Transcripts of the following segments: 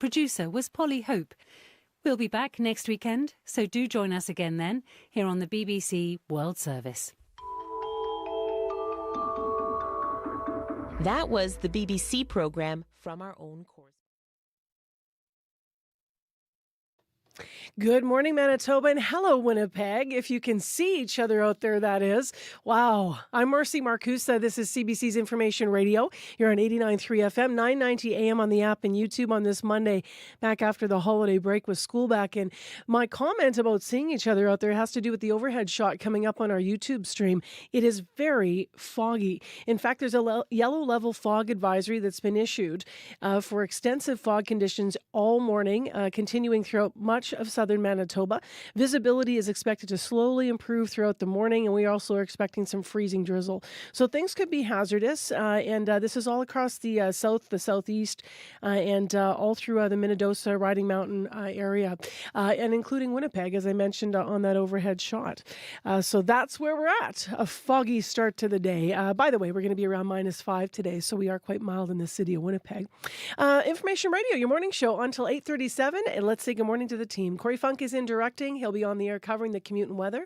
Producer was Polly Hope. We'll be back next weekend, so do join us again then, here on the BBC World Service. That was the BBC programme from our own correspondent. Good morning, Manitoba, and hello, Winnipeg. If you can see each other out there, that is. Wow. I'm Mercy Marcusa. This is CBC's Information Radio. You're on 89.3 FM, 990 AM on the app and YouTube on this Monday, back after the holiday break with school back in. My comment about seeing each other out there has to do with the overhead shot coming up on our YouTube stream. It is very foggy. In fact, there's a yellow level fog advisory that's been issued for extensive fog conditions all morning, continuing throughout much of southern Manitoba. Visibility is expected to slowly improve throughout the morning, and we also are expecting some freezing drizzle. So things could be hazardous, and this is all across the south, the southeast, and all through the Minnedosa Riding Mountain area, and including Winnipeg, as I mentioned on that overhead shot. So that's where we're at. A foggy start to the day. By the way, we're going to be around -5 today, so we are quite mild in the city of Winnipeg. Information Radio, your morning show until 8:37, and let's say good morning to the team. Corey Funk is in directing. He'll be on the air covering the commute and weather.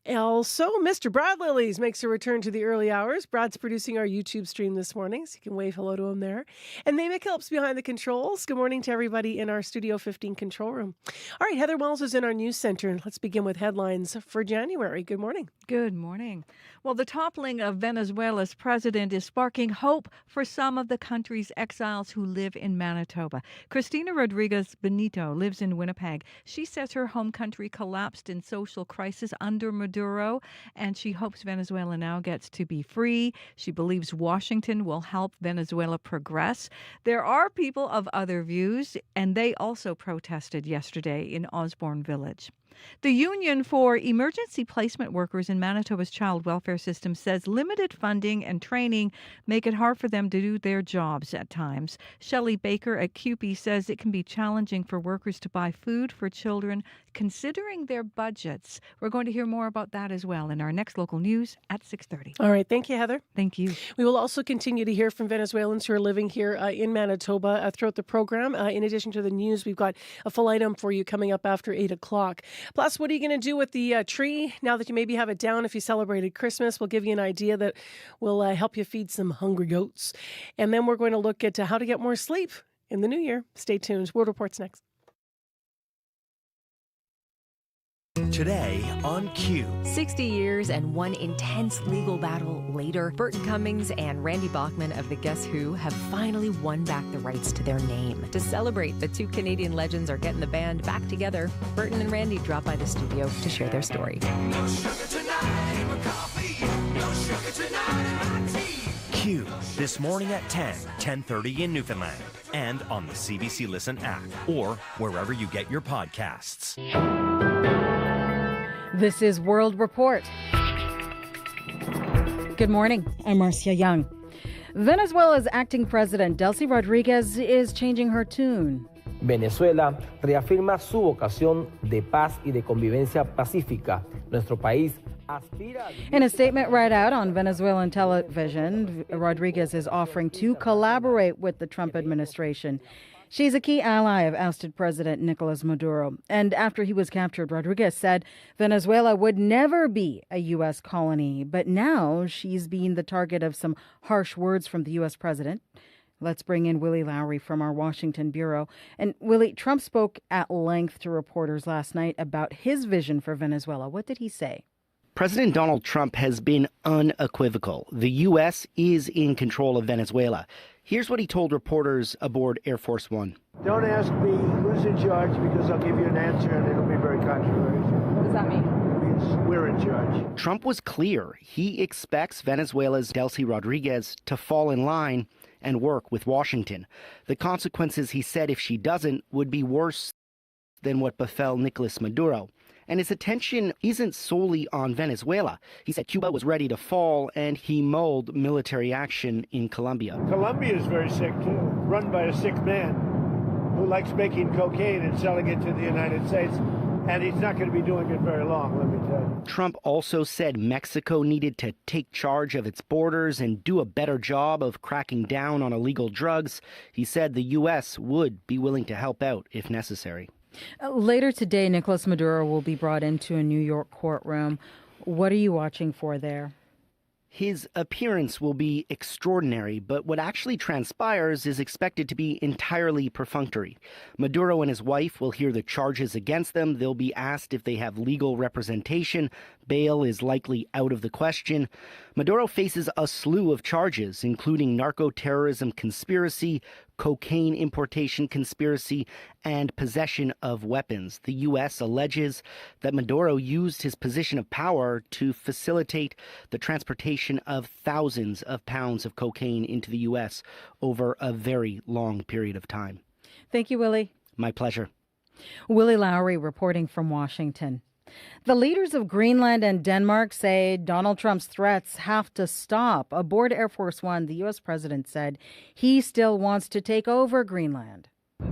Also, Mr. Brad Lillies makes a return to the early hours. Brad's producing our YouTube stream this morning, so you can wave hello to him there. And Namick helps behind the controls. Good morning to everybody in our Studio 15 control room. All right, Heather Wells is in our news center, and let's begin with headlines for January. Good morning. Good morning. Well, the toppling of Venezuela's president is sparking hope for some of the country's exiles who live in Manitoba. Cristina Rodriguez Benito lives in Winnipeg. She says her home country collapsed in social crisis under Maduro, and she hopes Venezuela now gets to be free. She believes Washington will help Venezuela progress. There are people of other views, and they also protested yesterday in Osborne Village. The Union for Emergency Placement Workers in Manitoba's child welfare system says limited funding and training make it hard for them to do their jobs at times. Shelley Baker at CUPE says it can be challenging for workers to buy food for children considering their budgets. We're going to hear more about that as well in our next local news at 6:30. All right. Thank you, Heather. Thank you. We will also continue to hear from Venezuelans who are living here in Manitoba throughout the program. In addition to the news, we've got a full item for you coming up after 8 o'clock. Plus, what are you going to do with the tree now that you maybe have it down if you celebrated Christmas? We'll give you an idea that will help you feed some hungry goats. And then we're going to look at how to get more sleep in the new year. Stay tuned. World Report's next. Today on Q. 60 years and one intense legal battle later, Burton Cummings and Randy Bachman of the Guess Who have finally won back the rights to their name. To celebrate, the two Canadian legends are getting the band back together. Burton and Randy drop by the studio to share their story. No sugar tonight in my coffee. No sugar tonight in my tea. Q. This morning at 10:30 in Newfoundland. And on the CBC Listen app or wherever you get your podcasts. This is World Report. Good morning. I'm Marcia Young. Venezuela's acting president, Delcy Rodriguez, is changing her tune. Venezuela reafirma su vocación de paz y de convivencia pacífica. Nuestro país aspira. In a statement read out on Venezuelan television, Rodriguez is offering to collaborate with the Trump administration. She's a key ally of ousted President Nicolas Maduro. And after he was captured, Rodriguez said Venezuela would never be a U.S. colony. But now she's been the target of some harsh words from the U.S. president. Let's bring in Willie Lowry from our Washington bureau. And Willie, Trump spoke at length to reporters last night about his vision for Venezuela. What did he say? President Donald Trump has been unequivocal. The U.S. is in control of Venezuela. Here's what he told reporters aboard Air Force One. Don't ask me who's in charge because I'll give you an answer and it'll be very controversial. What does that mean? It means we're in charge. Trump was clear. He expects Venezuela's Delcy Rodriguez to fall in line and work with Washington. The consequences, he said, if she doesn't, would be worse than what befell Nicolas Maduro. And his attention isn't solely on Venezuela. He said Cuba was ready to fall, and he mulled military action in Colombia. Colombia is very sick, too, run by a sick man who likes making cocaine and selling it to the United States. and he's not going to be doing it very long, let me tell you. Trump also said Mexico needed to take charge of its borders and do a better job of cracking down on illegal drugs. He said the U.S. would be willing to help out if necessary. Later today, Nicolas Maduro will be brought into a New York courtroom. What are you watching for there? His appearance will be extraordinary, but what actually transpires is expected to be entirely perfunctory. Maduro and his wife will hear the charges against them. They'll be asked if they have legal representation. Bail is likely out of the question. Maduro faces a slew of charges, including narco-terrorism conspiracy, cocaine importation conspiracy, and possession of weapons. The U.S. alleges that Maduro used his position of power to facilitate the transportation of thousands of pounds of cocaine into the U.S. over a very long period of time. Thank you, Willie. My pleasure. Willie Lowry reporting from Washington. The leaders of Greenland and Denmark say Donald Trump's threats have to stop. Aboard Air Force One, the U.S. president said he still wants to take over Greenland.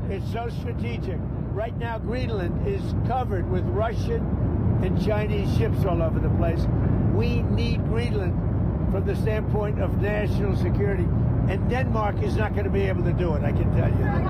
It's so strategic. Right now, Greenland is covered with Russian and Chinese ships all over the place. We need Greenland from the standpoint of national security, and Denmark is not going to be able to do it, I can tell you.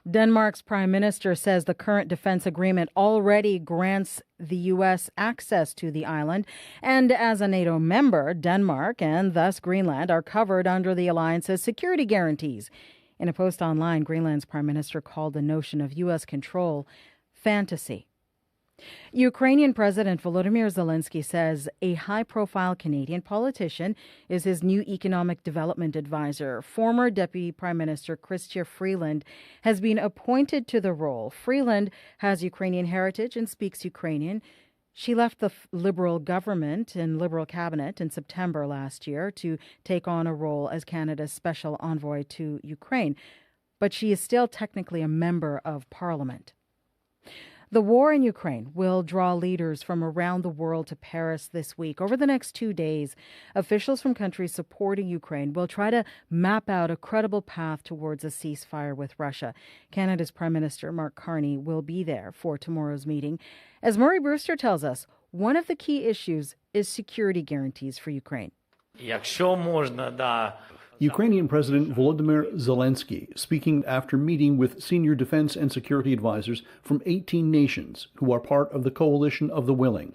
Denmark's prime minister says the current defense agreement already grants the U.S. access to the island. And as a NATO member, Denmark and thus Greenland are covered under the alliance's security guarantees. In a post online, Greenland's prime minister called the notion of U.S. control fantasy. Ukrainian President Volodymyr Zelensky says a high-profile Canadian politician is his new economic development advisor. Former Deputy Prime Minister Chrystia Freeland has been appointed to the role. Freeland has Ukrainian heritage and speaks Ukrainian. She left the Liberal government and Liberal cabinet in September last year to take on a role as Canada's special envoy to Ukraine, but she is still technically a member of Parliament. The war in Ukraine will draw leaders from around the world to Paris this week. Over the next 2 days, officials from countries supporting Ukraine will try to map out a credible path towards a ceasefire with Russia. Canada's Prime Minister Mark Carney will be there for tomorrow's meeting. As Murray Brewster tells us, one of the key issues is security guarantees for Ukraine. Ukrainian President Volodymyr Zelensky speaking after meeting with senior defense and security advisors from 18 nations who are part of the Coalition of the Willing.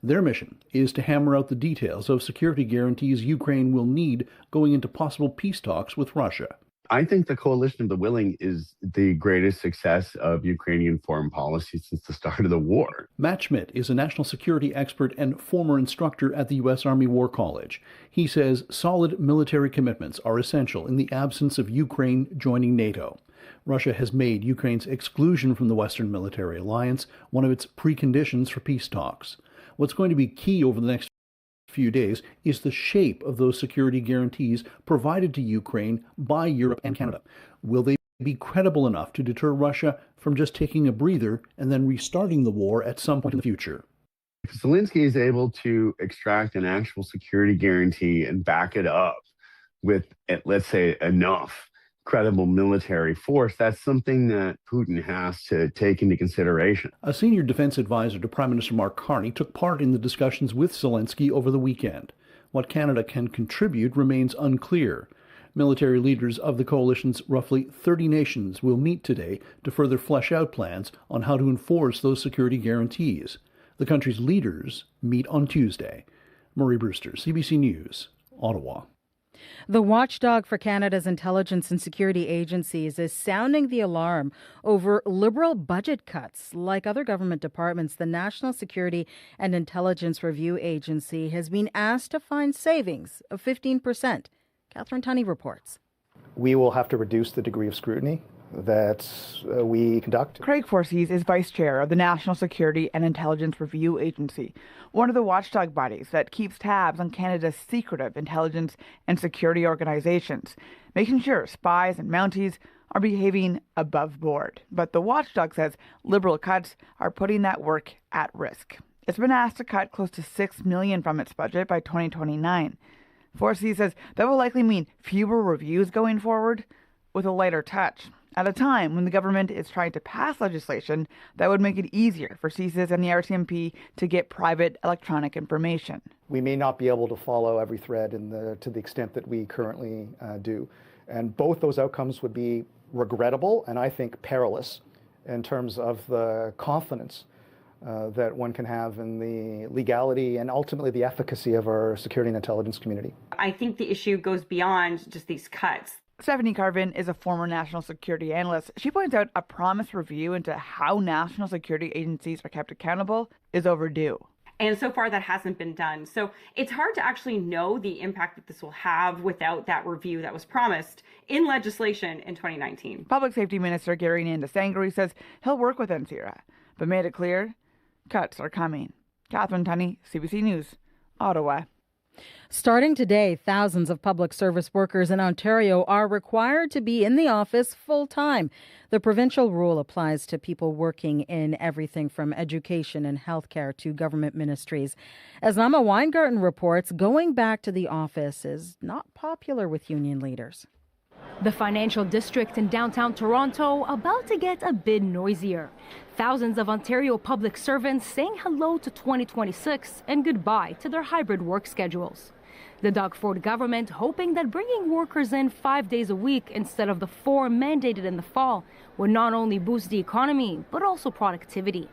Their mission is to hammer out the details of security guarantees Ukraine will need going into possible peace talks with Russia. I think the Coalition of the Willing is the greatest success of Ukrainian foreign policy since the start of the war. Matt Schmidt is a national security expert and former instructor at the U.S. Army War College. He says solid military commitments are essential in the absence of Ukraine joining NATO. Russia has made Ukraine's exclusion from the Western military alliance one of its preconditions for peace talks. What's going to be key over the next few days is the shape of those security guarantees provided to Ukraine by Europe and Canada. Will they be credible enough to deter Russia from just taking a breather and then restarting the war at some point in the future? If Zelensky is able to extract an actual security guarantee and back it up with, let's say, enough credible military force, that's something that Putin has to take into consideration. A senior defense advisor to Prime Minister Mark Carney took part in the discussions with Zelensky over the weekend. What Canada can contribute remains unclear. Military leaders of the coalition's roughly 30 nations will meet today to further flesh out plans on how to enforce those security guarantees. The country's leaders meet on Tuesday. Murray Brewster, CBC News, Ottawa. The watchdog for Canada's intelligence and security agencies is sounding the alarm over Liberal budget cuts. Like other government departments, the National Security and Intelligence Review Agency has been asked to find savings of 15%. Catherine Tunney reports. We will have to reduce the degree of scrutiny that we conduct. Craig Forsyth is vice chair of the National Security and Intelligence Review Agency, one of the watchdog bodies that keeps tabs on Canada's secretive intelligence and security organizations, making sure spies and Mounties are behaving above board. But the watchdog says Liberal cuts are putting that work at risk. It's been asked to cut close to $6 million from its budget by 2029. Forsyth says that will likely mean fewer reviews going forward with a lighter touch. at a time when the government is trying to pass legislation that would make it easier for CSIS and the RCMP to get private electronic information. We may not be able to follow every thread to the extent that we currently do. And both those outcomes would be regrettable and I think perilous in terms of the confidence that one can have in the legality and ultimately the efficacy of our security and intelligence community. I think the issue goes beyond just these cuts. Stephanie Carvin is a former national security analyst. She points out a promised review into how national security agencies are kept accountable is overdue. And so far that hasn't been done. So it's hard to actually know the impact that this will have without that review that was promised in legislation in 2019. Public Safety Minister Gary Nandasangri says he'll work with NCIRA, but made it clear cuts are coming. Catherine Tunney, CBC News, Ottawa. Starting today, thousands of public service workers in Ontario are required to be in the office full time. The provincial rule applies to people working in everything from education and healthcare to government ministries. As Nama Weingarten reports, going back to the office is not popular with union leaders. The financial district in downtown Toronto about to get a bit noisier. Thousands of Ontario public servants saying hello to 2026 and goodbye to their hybrid work schedules. The Doug Ford government hoping that bringing workers in 5 days a week instead of the 4 mandated in the fall would not only boost the economy, but also productivity.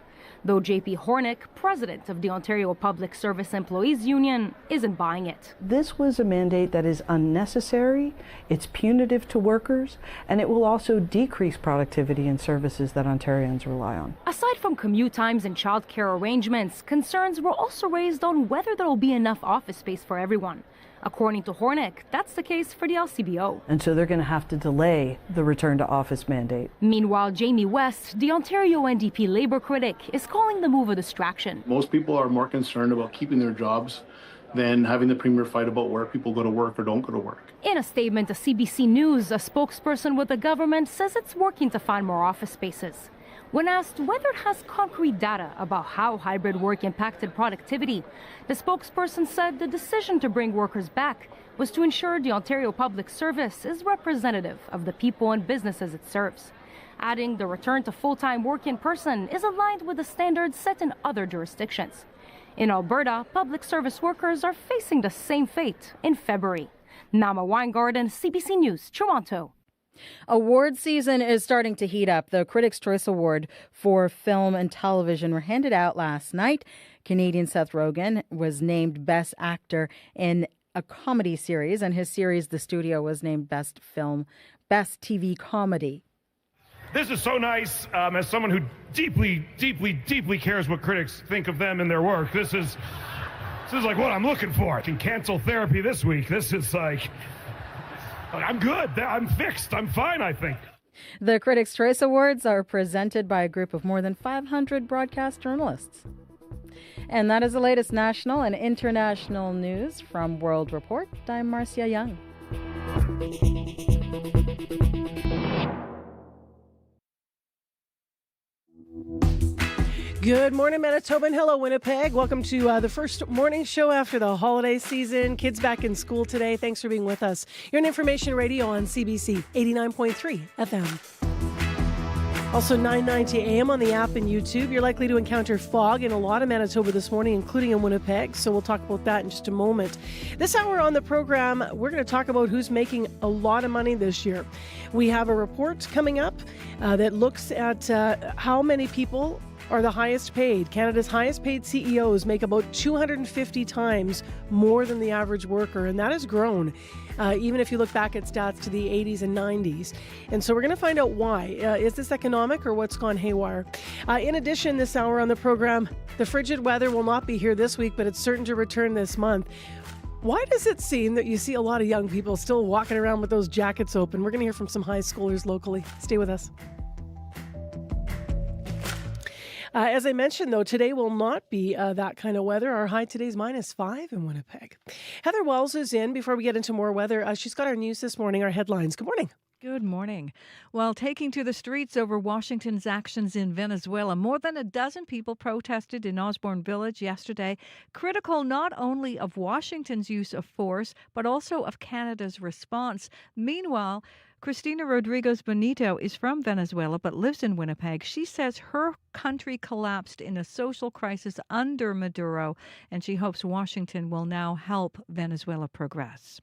Though J.P. Hornick, president of the Ontario Public Service Employees Union, isn't buying it. This was a mandate that is unnecessary, it's punitive to workers, and it will also decrease productivity in services that Ontarians rely on. Aside from commute times and childcare arrangements, concerns were also raised on whether there will be enough office space for everyone. According to Hornick, that's the case for the LCBO. And so they're going to have to delay the return to office mandate. Meanwhile, Jamie West, the Ontario NDP Labour critic, is calling the move a distraction. Most people are more concerned about keeping their jobs than having the Premier fight about where people go to work or don't go to work. In a statement to CBC News, a spokesperson with the government says it's working to find more office spaces. When asked whether it has concrete data about how hybrid work impacted productivity, the spokesperson said the decision to bring workers back was to ensure the Ontario Public Service is representative of the people and businesses it serves, adding the return to full-time work in person is aligned with the standards set in other jurisdictions. In Alberta, public service workers are facing the same fate in February. Nama Weingarten, CBC News, Toronto. Award season is starting to heat up. The Critics' Choice Award for film and television were handed out last night. Canadian Seth Rogen was named Best Actor in a comedy series, and his series, The Studio, was named Best TV Comedy. This is so nice as someone who deeply cares what critics think of them and their work. This is like what I'm looking for. I can cancel therapy this week. This is like... I'm good. I'm fixed. I'm fine, I think. The Critics' Choice Awards are presented by a group of more than 500 broadcast journalists. And that is the latest national and international news from World Report. I'm Marcia Young. Good morning, Manitoba, and hello, Winnipeg. Welcome to the first morning show after the holiday season. Kids back in school today. Thanks for being with us. You're on Information Radio on CBC 89.3 FM. Also 990 AM on the app and YouTube. You're likely to encounter fog in a lot of Manitoba this morning, including in Winnipeg. So we'll talk about that in just a moment. This hour on the program, we're going to talk about who's making a lot of money this year. We have a report coming up that looks at how many people are the highest paid. Canada's highest paid CEOs make about 250 times more than the average worker, and that has grown, even if you look back at stats to the 80s and 90s. And so we're going to find out why. Is this economic or what's gone haywire? In addition, this hour on the program, the frigid weather will not be here this week, but it's certain to return this month. Why does it seem that you see a lot of young people still walking around with those jackets open? We're going to hear from some high schoolers locally. Stay with us. As I mentioned, though, today will not be that kind of weather. Our high today is -5 in Winnipeg. Heather Wells is in. Before we get into more weather, she's got our news this morning, our headlines. Good morning. Good morning. While taking to the streets over Washington's actions in Venezuela, more than a dozen people protested in Osborne Village yesterday, critical not only of Washington's use of force, but also of Canada's response. Meanwhile, Cristina Rodriguez Bonito is from Venezuela but lives in Winnipeg. She says her country collapsed in a social crisis under Maduro, and she hopes Washington will now help Venezuela progress.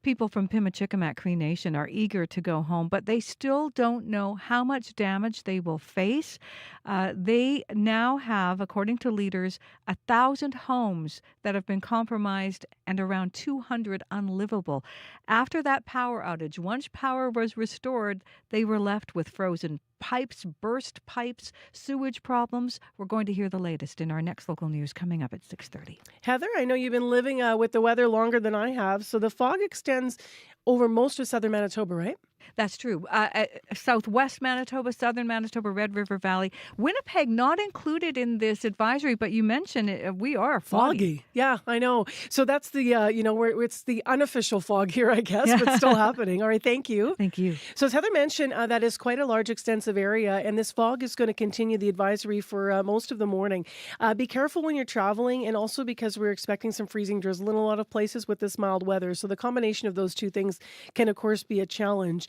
People from Pimachikamak Cree Nation are eager to go home, but they still don't know how much damage they will face. They now have, according to leaders, 1,000 homes that have been compromised and around 200 unlivable. After that power outage, once power was restored, they were left with frozen pipes, burst pipes, sewage problems. We're going to hear the latest in our next local news coming up at 6:30. Heather, I know you've been living with the weather longer than I have, so the fog extends over most of southern Manitoba, right? That's true. Southwest Manitoba, southern Manitoba, Red River Valley. Winnipeg not included in this advisory, but you mentioned it, we are foggy. Yeah, I know. So that's the, where it's the unofficial fog here, I guess, but still happening. All right, thank you. Thank you. So as Heather mentioned, that is quite a large, extensive area, and this fog is going to continue the advisory for most of the morning. Be careful when you're traveling, and also because we're expecting some freezing drizzle in a lot of places with this mild weather. So the combination of those two things can, of course, be a challenge.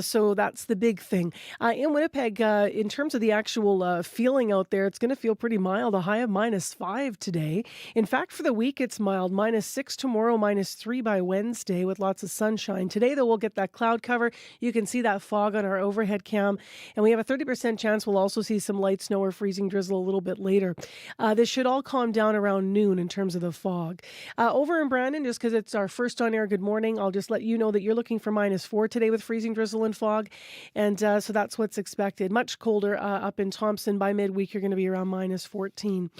So that's the big thing. In Winnipeg, in terms of the actual feeling out there, it's going to feel pretty mild, a high of -5 today. In fact, for the week, it's mild, -6 tomorrow, -3 by Wednesday with lots of sunshine. Today, though, we'll get that cloud cover. You can see that fog on our overhead cam. And we have a 30% chance we'll also see some light snow or freezing drizzle a little bit later. This should all calm down around noon in terms of the fog. Over in Brandon, just because it's our first on air good morning, I'll just let you know that you're looking for -4 today with freezing drizzle and fog, and so that's what's expected. Much colder up in Thompson. By midweek, you're going to be around -14.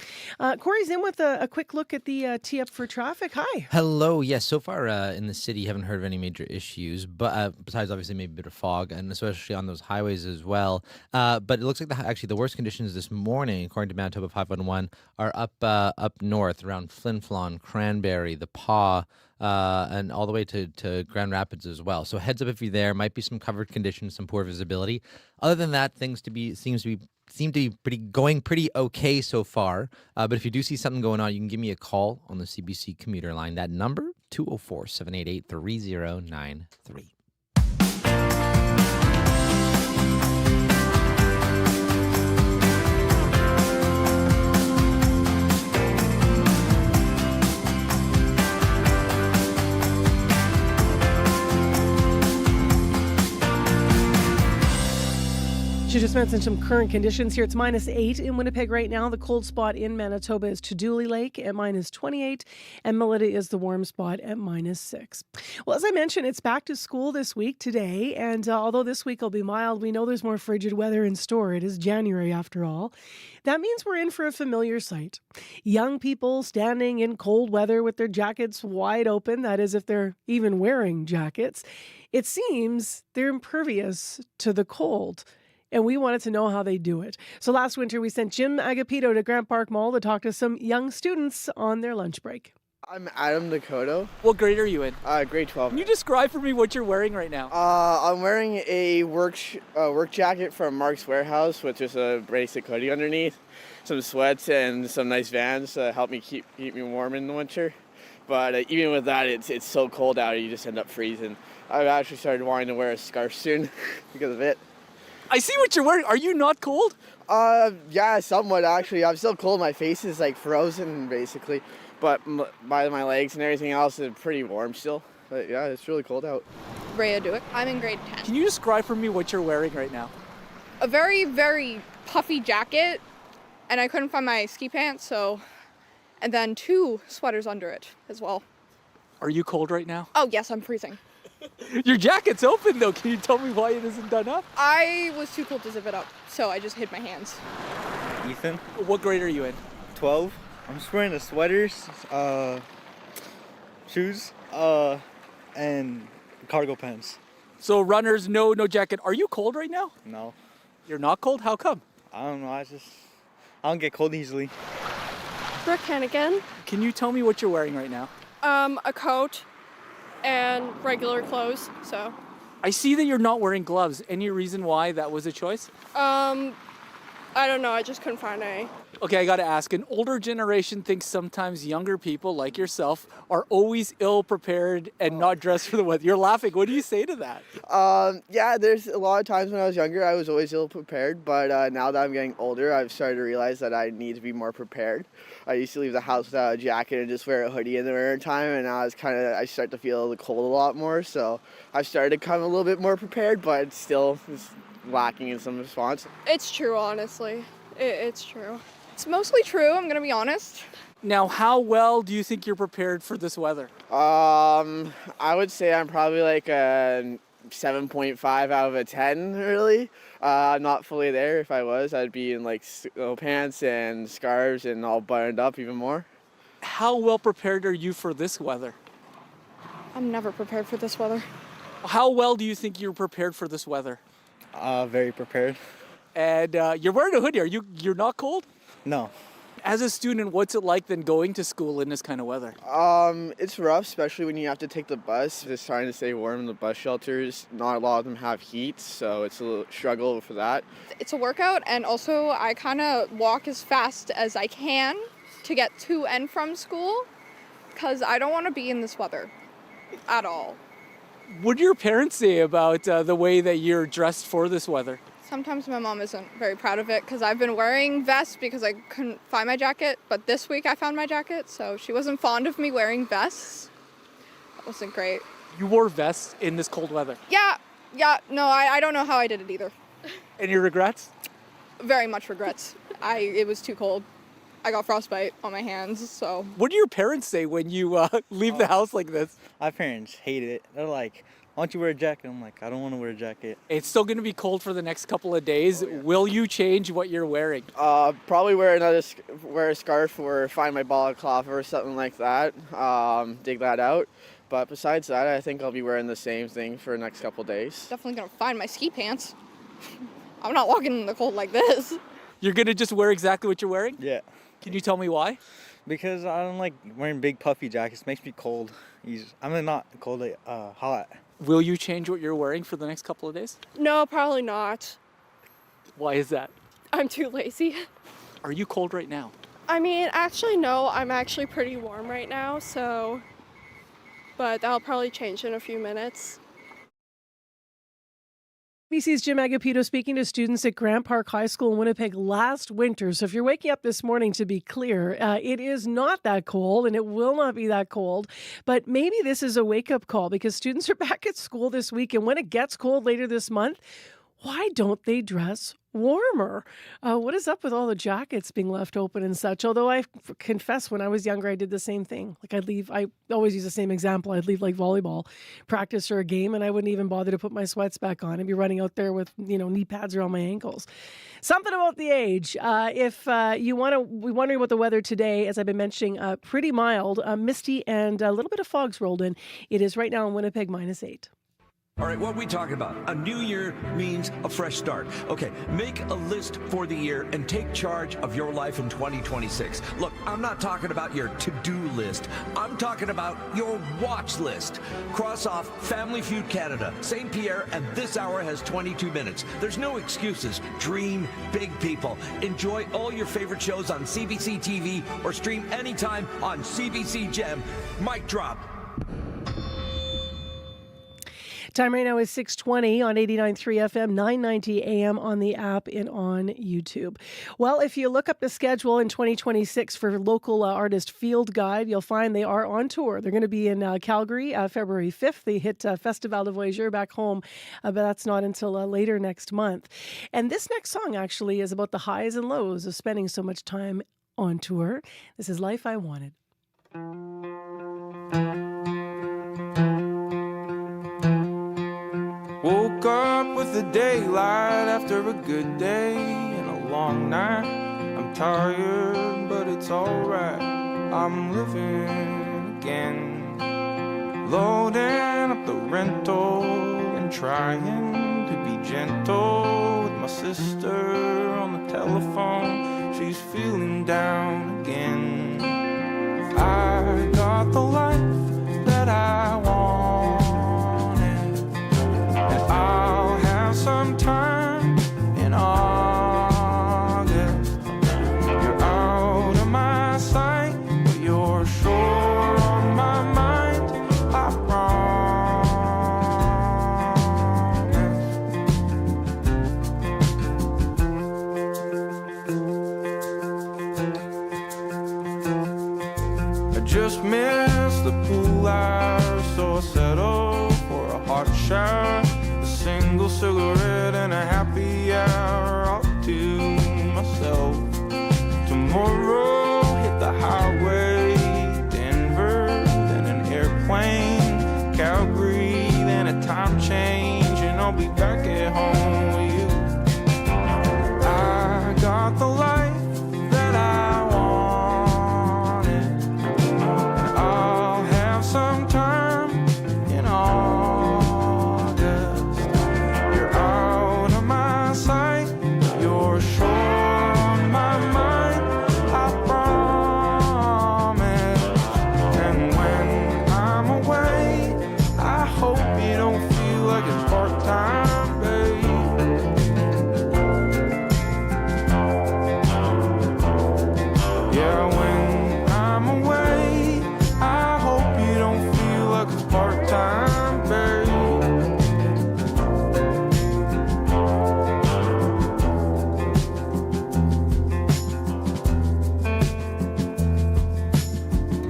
Corey's in with a quick look at the tee up for traffic. Hi. Hello. Yes, so far in the city, haven't heard of any major issues, but besides obviously maybe a bit of fog, and especially on those highways as well. But it looks like the worst conditions this morning, according to Manitoba 511, are up north around Flin Flon, Cranberry, the Paw, and all the way to Grand Rapids as well. So heads up if you're there. Might be some covered conditions, some poor visibility. Other than that, things seem to be going pretty okay so far. But if you do see something going on, you can give me a call on the CBC commuter line. That number, 204-788-3093. She just mentioned some current conditions here. It's -8 in Winnipeg right now. The cold spot in Manitoba is Tuduli Lake at -28, and Melita is the warm spot at -6. Well, as I mentioned, it's back to school this week today, and although this week will be mild, we know there's more frigid weather in store. It is January after all. That means we're in for a familiar sight. Young people standing in cold weather with their jackets wide open, that is if they're even wearing jackets. It seems they're impervious to the cold, and we wanted to know how they do it. So last winter, we sent Jim Agapito to Grant Park Mall to talk to some young students on their lunch break. I'm Adam Dakota. What grade are you in? Grade 12. Can you describe for me what you're wearing right now? I'm wearing a work jacket from Mark's Warehouse with just a basic hoodie underneath, some sweats, and some nice Vans to help me keep me warm in the winter. But even with that, it's so cold out, you just end up freezing. I've actually started wanting to wear a scarf soon because of it. I see what you're wearing. Are you not cold? Yeah, somewhat actually. I'm still cold. My face is like frozen basically, but by my legs and everything else is pretty warm still. But yeah, it's really cold out. Rhea Dewick. I'm in grade 10. Can you describe for me what you're wearing right now? A very, very puffy jacket, and I couldn't find my ski pants, and then 2 sweaters under it as well. Are you cold right now? Oh yes, I'm freezing. Your jacket's open though. Can you tell me why it isn't done up? I was too cold to zip it up, so I just hid my hands. Ethan. What grade are you in? 12. I'm just wearing the sweaters, shoes, and cargo pants. So runners, no jacket. Are you cold right now? No. You're not cold? How come? I don't know. I don't get cold easily. Brooke Hannigan. Can you tell me what you're wearing right now? A coat and regular clothes, so. I see that you're not wearing gloves. Any reason why that was a choice? I don't know, I just couldn't find any. Okay, I got to ask, an older generation thinks sometimes younger people like yourself are always ill prepared and not dressed for the weather. You're laughing. What do you say to that? Yeah, there's a lot of times when I was younger, I was always ill prepared, but now that I'm getting older, I've started to realize that I need to be more prepared. I used to leave the house without a jacket and just wear a hoodie in the winter time, and now I start to feel the cold a lot more, so I've started to come a little bit more prepared, but still is lacking in some response. It's true, honestly. It's true. It's mostly true, I'm going to be honest. Now, how well do you think you're prepared for this weather? I would say I'm probably like a 7.5 out of a 10, really. I'm not fully there. If I was, I'd be in like pants and scarves and all buttoned up even more. How well prepared are you for this weather? I'm never prepared for this weather. How well do you think you're prepared for this weather? Very prepared. And you're wearing a hoodie. You're not cold? No. As a student, what's it like then going to school in this kind of weather? It's rough, especially when you have to take the bus. Just trying to stay warm in the bus shelters. Not a lot of them have heat, so it's a little struggle for that. It's a workout, and also I kind of walk as fast as I can to get to and from school because I don't want to be in this weather at all. What do your parents say about the way that you're dressed for this weather? Sometimes my mom isn't very proud of it because I've been wearing vests because I couldn't find my jacket, but this week I found my jacket, so she wasn't fond of me wearing vests. That wasn't great. You wore vests in this cold weather. Yeah, no, I don't know how I did it either. Any regrets? Very much regrets. It was too cold. I got frostbite on my hands, so. What do your parents say when you leave the house like this? My parents hate it. They're like, why don't you wear a jacket? I'm like, I don't want to wear a jacket. It's still going to be cold for the next couple of days. Will you change what you're wearing? Probably wear a scarf or find my balaclava or something like that. Dig that out. But besides that, I think I'll be wearing the same thing for the next couple days. Definitely gonna find my ski pants. I'm not walking in the cold like this. You're going to just wear exactly what you're wearing? Yeah. Can you tell me why? Because I don't like wearing big puffy jackets. It makes me cold. I'm not cold, hot. Will you change what you're wearing for the next couple of days? No, probably not. Why is that? I'm too lazy. Are you cold right now? I mean, actually, no, I'm actually pretty warm right now, so. But that'll probably change in a few minutes. CBC's Jim Agapito speaking to students at Grant Park High School in Winnipeg last winter. So if you're waking up this morning, to be clear, it is not that cold and it will not be that cold. But maybe this is a wake-up call because students are back at school this week. And when it gets cold later this month, why don't they dress warmer? What is up with all the jackets being left open and such? Although I confess when I was younger, I did the same thing. Like I always use the same example. I'd leave like volleyball practice or a game and I wouldn't even bother to put my sweats back on. I'd be running out there with, knee pads around my ankles. Something about the age. If we're wondering about the weather today, as I've been mentioning, pretty mild, misty and a little bit of fog's rolled in. It is right now in Winnipeg -8. All right, what are we talking about? A new year means a fresh start. Okay, make a list for the year and take charge of your life in 2026. Look, I'm not talking about your to-do list. I'm talking about your watch list. Cross off Family Feud Canada, St. Pierre, and this hour has 22 minutes. There's no excuses. Dream big, people. Enjoy all your favorite shows on CBC TV or stream anytime on CBC Gem. Mic drop. Time right now is 6:20 on 89.3 FM, 990 AM on the app and on YouTube. Well, if you look up the schedule in 2026 for local artist Field Guide, you'll find they are on tour. They're going to be in Calgary February 5th. They hit Festival de Voyageur back home, but that's not until later next month. And this next song actually is about the highs and lows of spending so much time on tour. This is Life I Wanted. Woke up with the daylight after a good day and a long night. I'm tired, but it's alright. I'm living again. Loading up the rental and trying to be gentle with my sister on the telephone. She's feeling down again. I got the life that I want. I'll have some time in August. the pool hour, so I settle for a hot shower, a single cigarette and a happy hour all to myself. Tomorrow, hit the highway, Denver, then an airplane, Calgary, then a time change, and I'll be back at home with you. I got the life that I wanted, and I'll have some time in August. You're out of my sight, you're sure on my mind, I promise. And when I'm away, I hope you don't feel like it's part-time, babe. Yeah, when I'm away, I hope you don't feel like it's part-time, babe.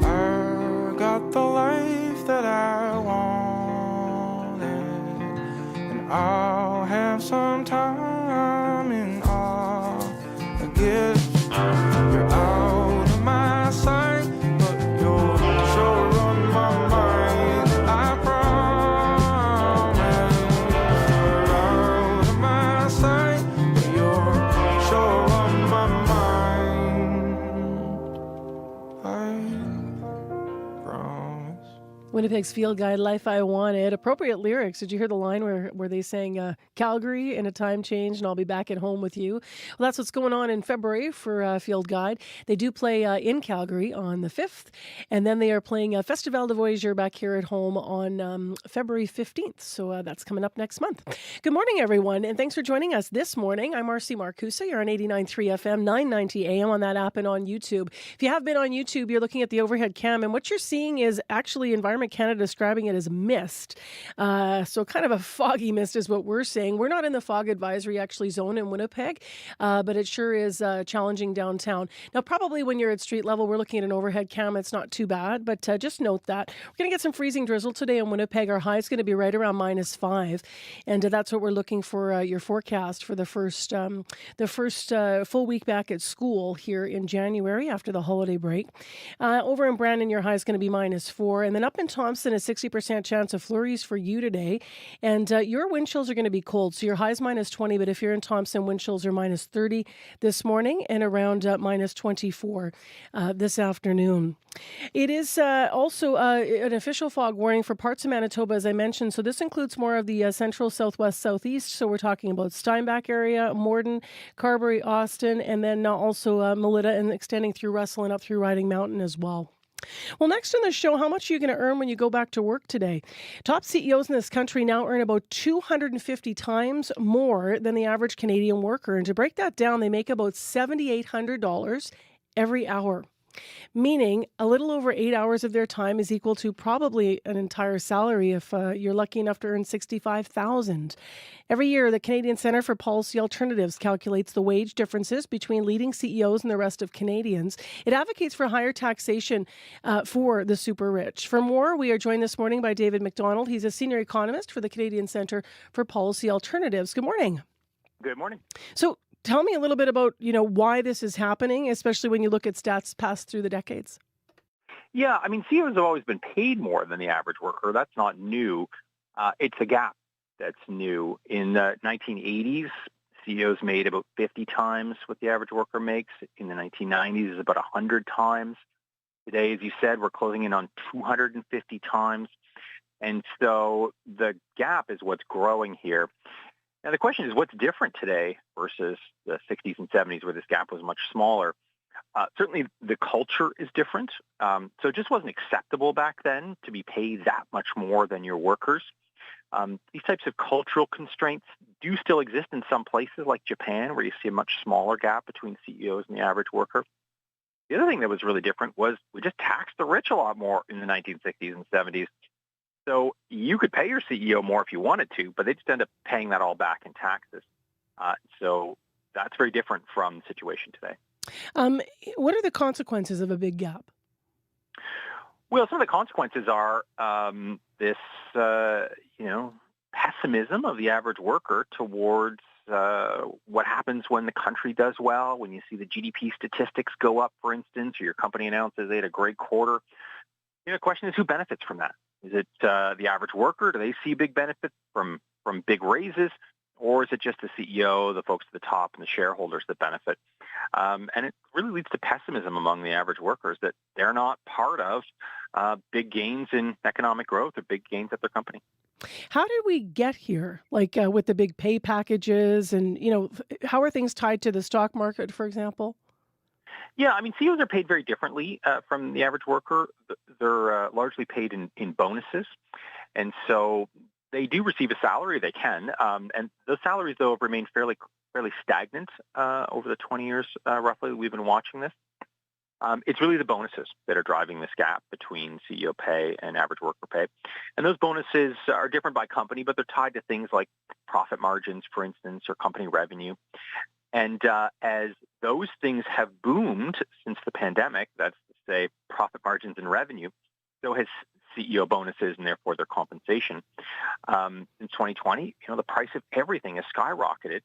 I got the life that I wanted, and I'll have some time in August. You're out of my sight, but you're sure on my mind, I promise. You're out of my sight, but you're sure on my mind, I promise. Winnipeg's Field Guide, Life I Wanted. Appropriate lyrics. Did you hear the line where they sang Calgary in a time change and I'll be back at home with you? Well, that's what's going on in February for Field Guide. They do play in Calgary on the 5th, and then they are playing Festival de Voyageur back here at home on February 15th. So that's coming up next month. Good morning, everyone, and thanks for joining us this morning. I'm Marcy Marcusa. You're on 89.3 FM, 990 AM on that app and on YouTube. If you have been on YouTube, you're looking at the overhead cam, and what you're seeing is actually Environment Canada describing it as mist. So kind of a foggy mist is what we're saying. We're not in the fog advisory actually zone in Winnipeg, but it sure is challenging downtown. Now, probably when you're at street level, we're looking at an overhead cam. It's not too bad, but just note that. We're going to get some freezing drizzle today in Winnipeg. Our high is going to be right around -5, and that's what we're looking for your forecast for the first full week back at school here in January after the holiday break. Over in Brandon, your high is going to be -4, and then up in Thompson, a 60% chance of flurries for you today. And your wind chills are going to be cold. So your high is -20, but if you're in Thompson, wind chills are -30 this morning and around -24 this afternoon. It is also an official fog warning for parts of Manitoba, as I mentioned. So this includes more of the central, southwest, southeast. So we're talking about Steinbach area, Morden, Carberry, Austin, and then also Melita and extending through Russell and up through Riding Mountain as well. Well, next on the show, how much are you going to earn when you go back to work today? Top CEOs in this country now earn about 250 times more than the average Canadian worker. And to break that down, they make about $7,800 every hour. Meaning a little over 8 hours of their time is equal to probably an entire salary if you're lucky enough to earn $65,000. Every year, the Canadian Centre for Policy Alternatives calculates the wage differences between leading CEOs and the rest of Canadians. It advocates for higher taxation for the super rich. For more, we are joined this morning by David McDonald. He's a senior economist for the Canadian Centre for Policy Alternatives. Good morning. Good morning. So, tell me a little bit about, why this is happening, especially when you look at stats passed through the decades. Yeah, I mean, CEOs have always been paid more than the average worker. That's not new. It's a gap that's new. In the 1980s, CEOs made about 50 times what the average worker makes. In the 1990s, it's about 100 times. Today, as you said, we're closing in on 250 times. And so the gap is what's growing here. Now, the question is, what's different today versus the 60s and 70s where this gap was much smaller? Certainly, the culture is different. So it just wasn't acceptable back then to be paid that much more than your workers. These types of cultural constraints do still exist in some places like Japan, where you see a much smaller gap between CEOs and the average worker. The other thing that was really different was we just taxed the rich a lot more in the 1960s and 70s. So you could pay your CEO more if you wanted to, but they just end up paying that all back in taxes. So that's very different from the situation today. What are the consequences of a big gap? Well, some of the consequences are this, pessimism of the average worker towards what happens when the country does well, when you see the GDP statistics go up, for instance, or your company announces they had a great quarter. The question is, who benefits from that? Is it the average worker? Do they see big benefits from big raises? Or is it just the CEO, the folks at the top, and the shareholders that benefit? And it really leads to pessimism among the average workers that they're not part of big gains in economic growth or big gains at their company. How did we get here? Like with the big pay packages and, how are things tied to the stock market, for example? Yeah, CEOs are paid very differently from the average worker. They're largely paid in bonuses. And so they do receive a salary, they can. And those salaries, though, have remained fairly stagnant over the 20 years, roughly, we've been watching this. It's really the bonuses that are driving this gap between CEO pay and average worker pay. And those bonuses are different by company, but they're tied to things like profit margins, for instance, or company revenue. And as those things have boomed since the pandemic, that's to say profit margins and revenue, so has CEO bonuses and therefore their compensation. In 2020, the price of everything has skyrocketed.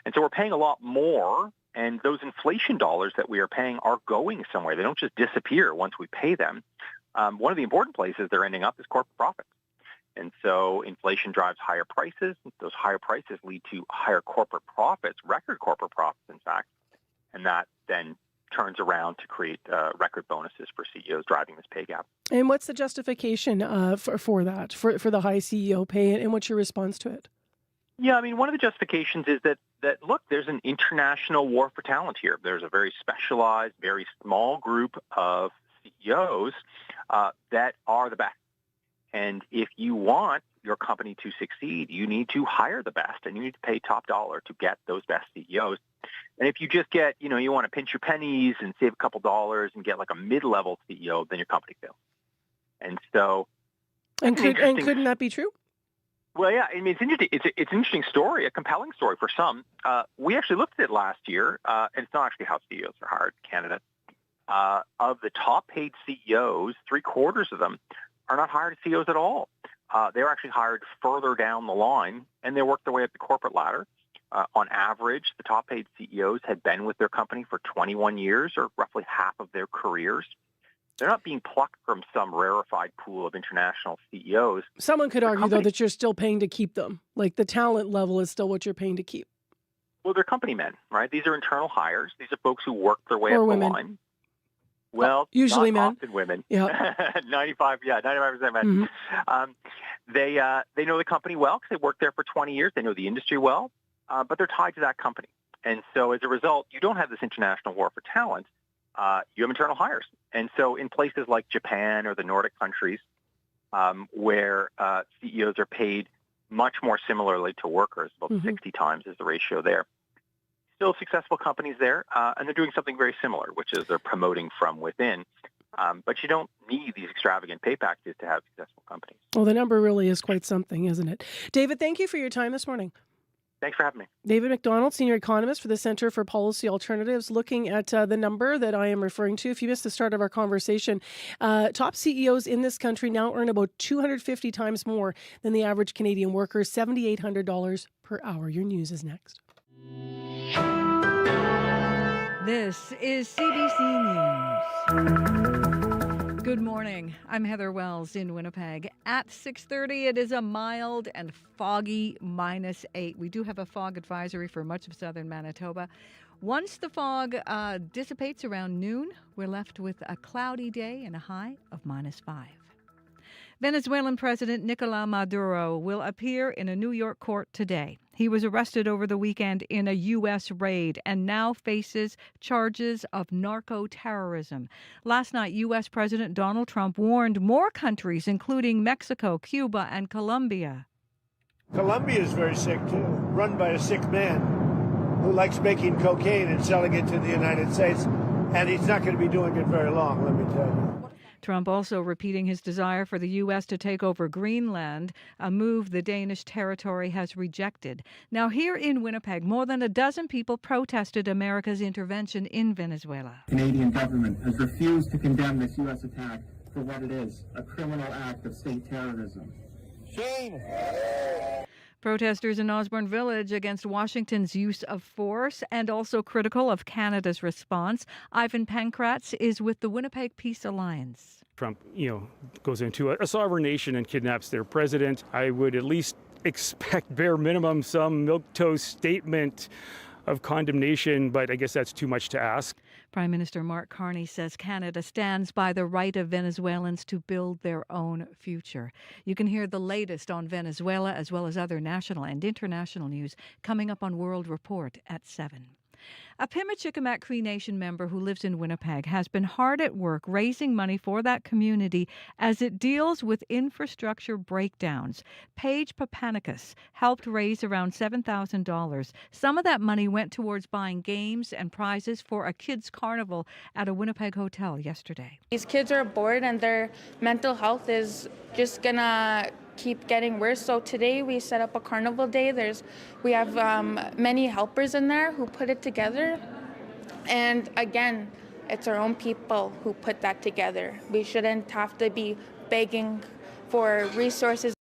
And so we're paying a lot more, and those inflation dollars that we are paying are going somewhere. They don't just disappear once we pay them. One of the important places they're ending up is corporate profits. And so inflation drives higher prices. Those higher prices lead to higher corporate profits, record corporate profits, in fact. And that then turns around to create record bonuses for CEOs, driving this pay gap. And what's the justification for that, for the high CEO pay, and what's your response to it? Yeah, one of the justifications is that look, there's an international war for talent here. There's a very specialized, very small group of CEOs that are the best. And if you want your company to succeed, you need to hire the best, and you need to pay top dollar to get those best CEOs. And if you just get, you want to pinch your pennies and save a couple dollars and get like a mid-level CEO, then your company fails. And so, couldn't that be true? Well, yeah, it's interesting. It's an interesting story, a compelling story for some. We actually looked at it last year, and it's not actually how CEOs are hired in Canada. Of the top paid CEOs, 3/4 of them are not hired as CEOs at all. They're actually hired further down the line, and they work their way up the corporate ladder. On average, the top paid CEOs had been with their company for 21 years, or roughly half of their careers. They're not being plucked from some rarefied pool of international CEOs. Someone could argue, though, that you're still paying to keep them. Like the talent level is still what you're paying to keep. Well, they're company men, right? These are internal hires. These are folks who work their way up the line. Well, usually not men. Often women. Yeah. 95% men. Mm-hmm. They know the company well because they worked there for 20 years. They know the industry well, but they're tied to that company. And so as a result, you don't have this international war for talent. You have internal hires. And so in places like Japan or the Nordic countries, where CEOs are paid much more similarly to workers, about 60 times is the ratio there. Still successful companies there, and they're doing something very similar, which is they're promoting from within. But you don't need these extravagant pay packages to have successful companies. Well, the number really is quite something, isn't it? David, thank you for your time this morning. Thanks for having me. David McDonald, Senior Economist for the Centre for Policy Alternatives, looking at the number that I am referring to. If you missed the start of our conversation, top CEOs in this country now earn about 250 times more than the average Canadian worker, $7,800 per hour. Your news is next. This is CBC News. Good morning. I'm Heather Wells in Winnipeg. At 6:30, it is a mild and foggy -8. We do have a fog advisory for much of southern Manitoba. Once the fog dissipates around noon, we're left with a cloudy day and a high of -5. Venezuelan President Nicolás Maduro will appear in a New York court today. He was arrested over the weekend in a U.S. raid and now faces charges of narco-terrorism. Last night, U.S. President Donald Trump warned more countries, including Mexico, Cuba, and Colombia. Colombia is very sick, too, run by a sick man who likes making cocaine and selling it to the United States, and he's not going to be doing it very long, let me tell you. Trump also repeating his desire for the U.S. to take over Greenland, a move the Danish territory has rejected. Now, here in Winnipeg, more than a dozen people protested America's intervention in Venezuela. The Canadian government has refused to condemn this U.S. attack for what it is, a criminal act of state terrorism. Shame! Protesters in Osborne Village against Washington's use of force and also critical of Canada's response. Ivan Pankratz is with the Winnipeg Peace Alliance. Trump, goes into a sovereign nation and kidnaps their president. I would at least expect bare minimum some milquetoast statement of condemnation, but I guess that's too much to ask. Prime Minister Mark Carney says Canada stands by the right of Venezuelans to build their own future. You can hear the latest on Venezuela as well as other national and international news coming up on World Report at 7. A Pimicikamak Cree Nation member who lives in Winnipeg has been hard at work raising money for that community as it deals with infrastructure breakdowns. Paige Papanicus helped raise around $7,000. Some of that money went towards buying games and prizes for a kids' carnival at a Winnipeg hotel yesterday. These kids are bored and their mental health is just gonna keep getting worse. So today we set up a carnival day. We have many helpers in there who put it together. And again, it's our own people who put that together. We shouldn't have to be begging for resources.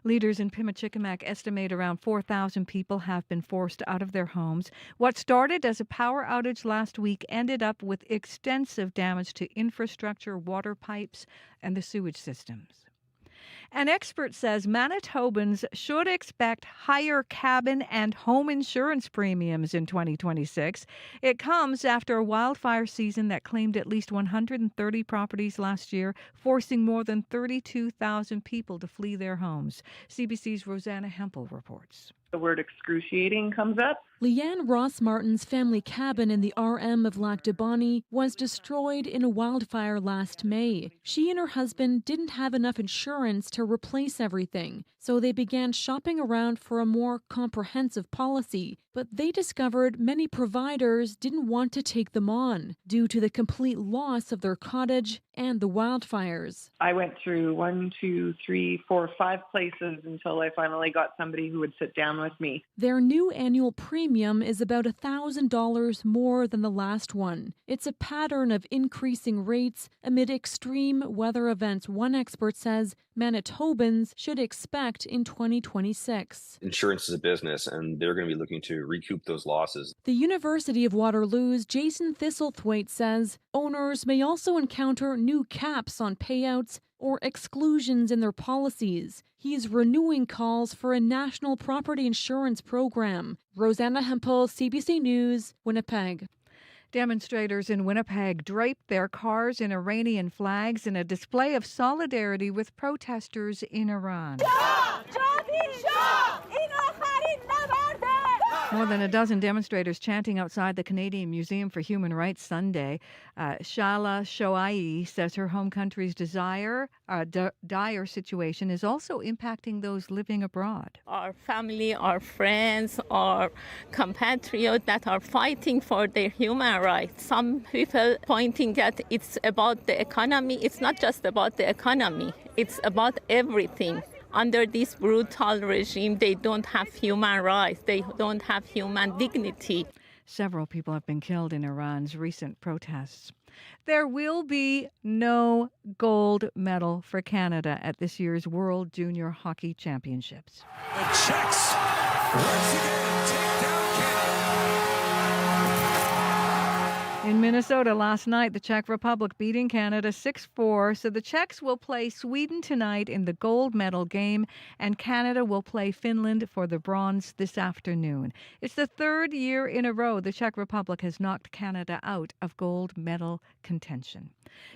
Leaders in Pimicikamak estimate around 4,000 people have been forced out of their homes. What started as a power outage last week ended up with extensive damage to infrastructure, water pipes, and the sewage systems. An expert says Manitobans should expect higher cabin and home insurance premiums in 2026. It comes after a wildfire season that claimed at least 130 properties last year, forcing more than 32,000 people to flee their homes. CBC's Rosanna Hempel reports. The word excruciating comes up. Leanne Ross Martin's family cabin in the RM of Lac de Bonnie was destroyed in a wildfire last May. She and her husband didn't have enough insurance to replace everything, so they began shopping around for a more comprehensive policy. But they discovered many providers didn't want to take them on due to the complete loss of their cottage and the wildfires. I went through 1, 2, 3, 4, 5 places until I finally got somebody who would sit down with me. Their new annual premium is about $1,000 more than the last one. It's a pattern of increasing rates amid extreme weather events, one expert says Manitobans should expect in 2026. Insurance is a business, and they're going to be looking to recoup those losses. The University of Waterloo's Jason Thistlethwaite says owners may also encounter new caps on payouts or exclusions in their policies. He's renewing calls for a national property insurance program. Rosanna Hempel, CBC News, Winnipeg. Demonstrators in Winnipeg draped their cars in Iranian flags in a display of solidarity with protesters in Iran. More than a dozen demonstrators chanting outside the Canadian Museum for Human Rights Sunday. Shala Shoai says her home country's dire situation is also impacting those living abroad. Our family, our friends, our compatriots that are fighting for their human rights. Some people pointing that it's about the economy. It's not just about the economy. It's about everything. Under this brutal regime, they don't have human rights. They don't have human dignity. Several people have been killed in Iran's recent protests. There will be no gold medal for Canada at this year's World Junior Hockey Championships. The Czechs once again take down In Minnesota last night, the Czech Republic beating Canada 6-4. So the Czechs will play Sweden tonight in the gold medal game, and Canada will play Finland for the bronze this afternoon. It's the third year in a row the Czech Republic has knocked Canada out of gold medal contention.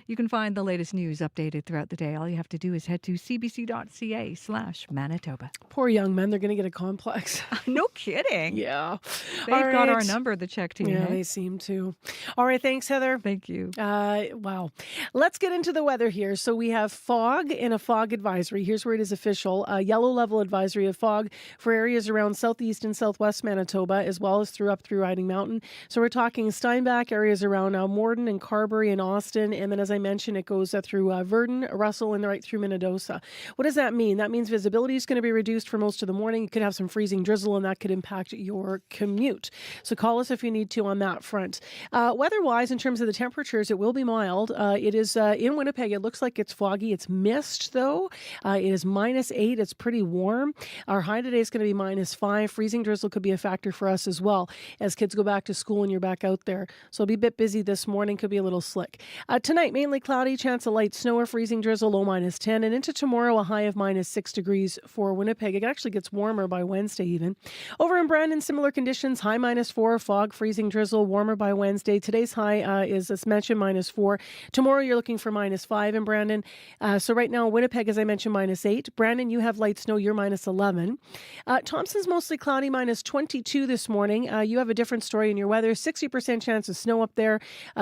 You can find the latest news updated throughout the day. All you have to do is head to cbc.ca/Manitoba. Poor young men, they're going to get a complex. No kidding. Yeah. They've got our number, the Czech team. Yeah, they seem to. All right, thanks, Heather. Thank you. Wow. Let's get into the weather here. So we have fog and a fog advisory. Here's where it is official. A yellow level advisory of fog for areas around southeast and southwest Manitoba, as well as through Riding Mountain. So we're talking Steinbach, areas around Morden and Carberry and Austin. And then, as I mentioned, it goes through Verdun, Russell, and right through Minnedosa. What does that mean? That means visibility is going to be reduced for most of the morning. You could have some freezing drizzle, and that could impact your commute. So call us if you need to on that front. Weather-wise, Weather-wise, in terms of the temperatures, it will be mild. It is in Winnipeg. It looks like it's foggy. It's mist, though. It is -8. It's pretty warm. Our high today is going to be -5. Freezing drizzle could be a factor for us as well as kids go back to school and you're back out there. So it'll be a bit busy this morning. Could be a little slick. Tonight, mainly cloudy. Chance of light snow or freezing drizzle, low -10. And into tomorrow, a high of -6 degrees for Winnipeg. It actually gets warmer by Wednesday even. Over in Brandon, similar conditions. High -4, fog, freezing drizzle, warmer by Wednesday. Today's high is, as mentioned, -4. Tomorrow, you're looking for -5 in Brandon. So right now, Winnipeg, as I mentioned, -8. Brandon, you have light snow. You're -11. Thompson's mostly cloudy, -22 this morning. You have a different story in your weather. 60% chance of snow up there.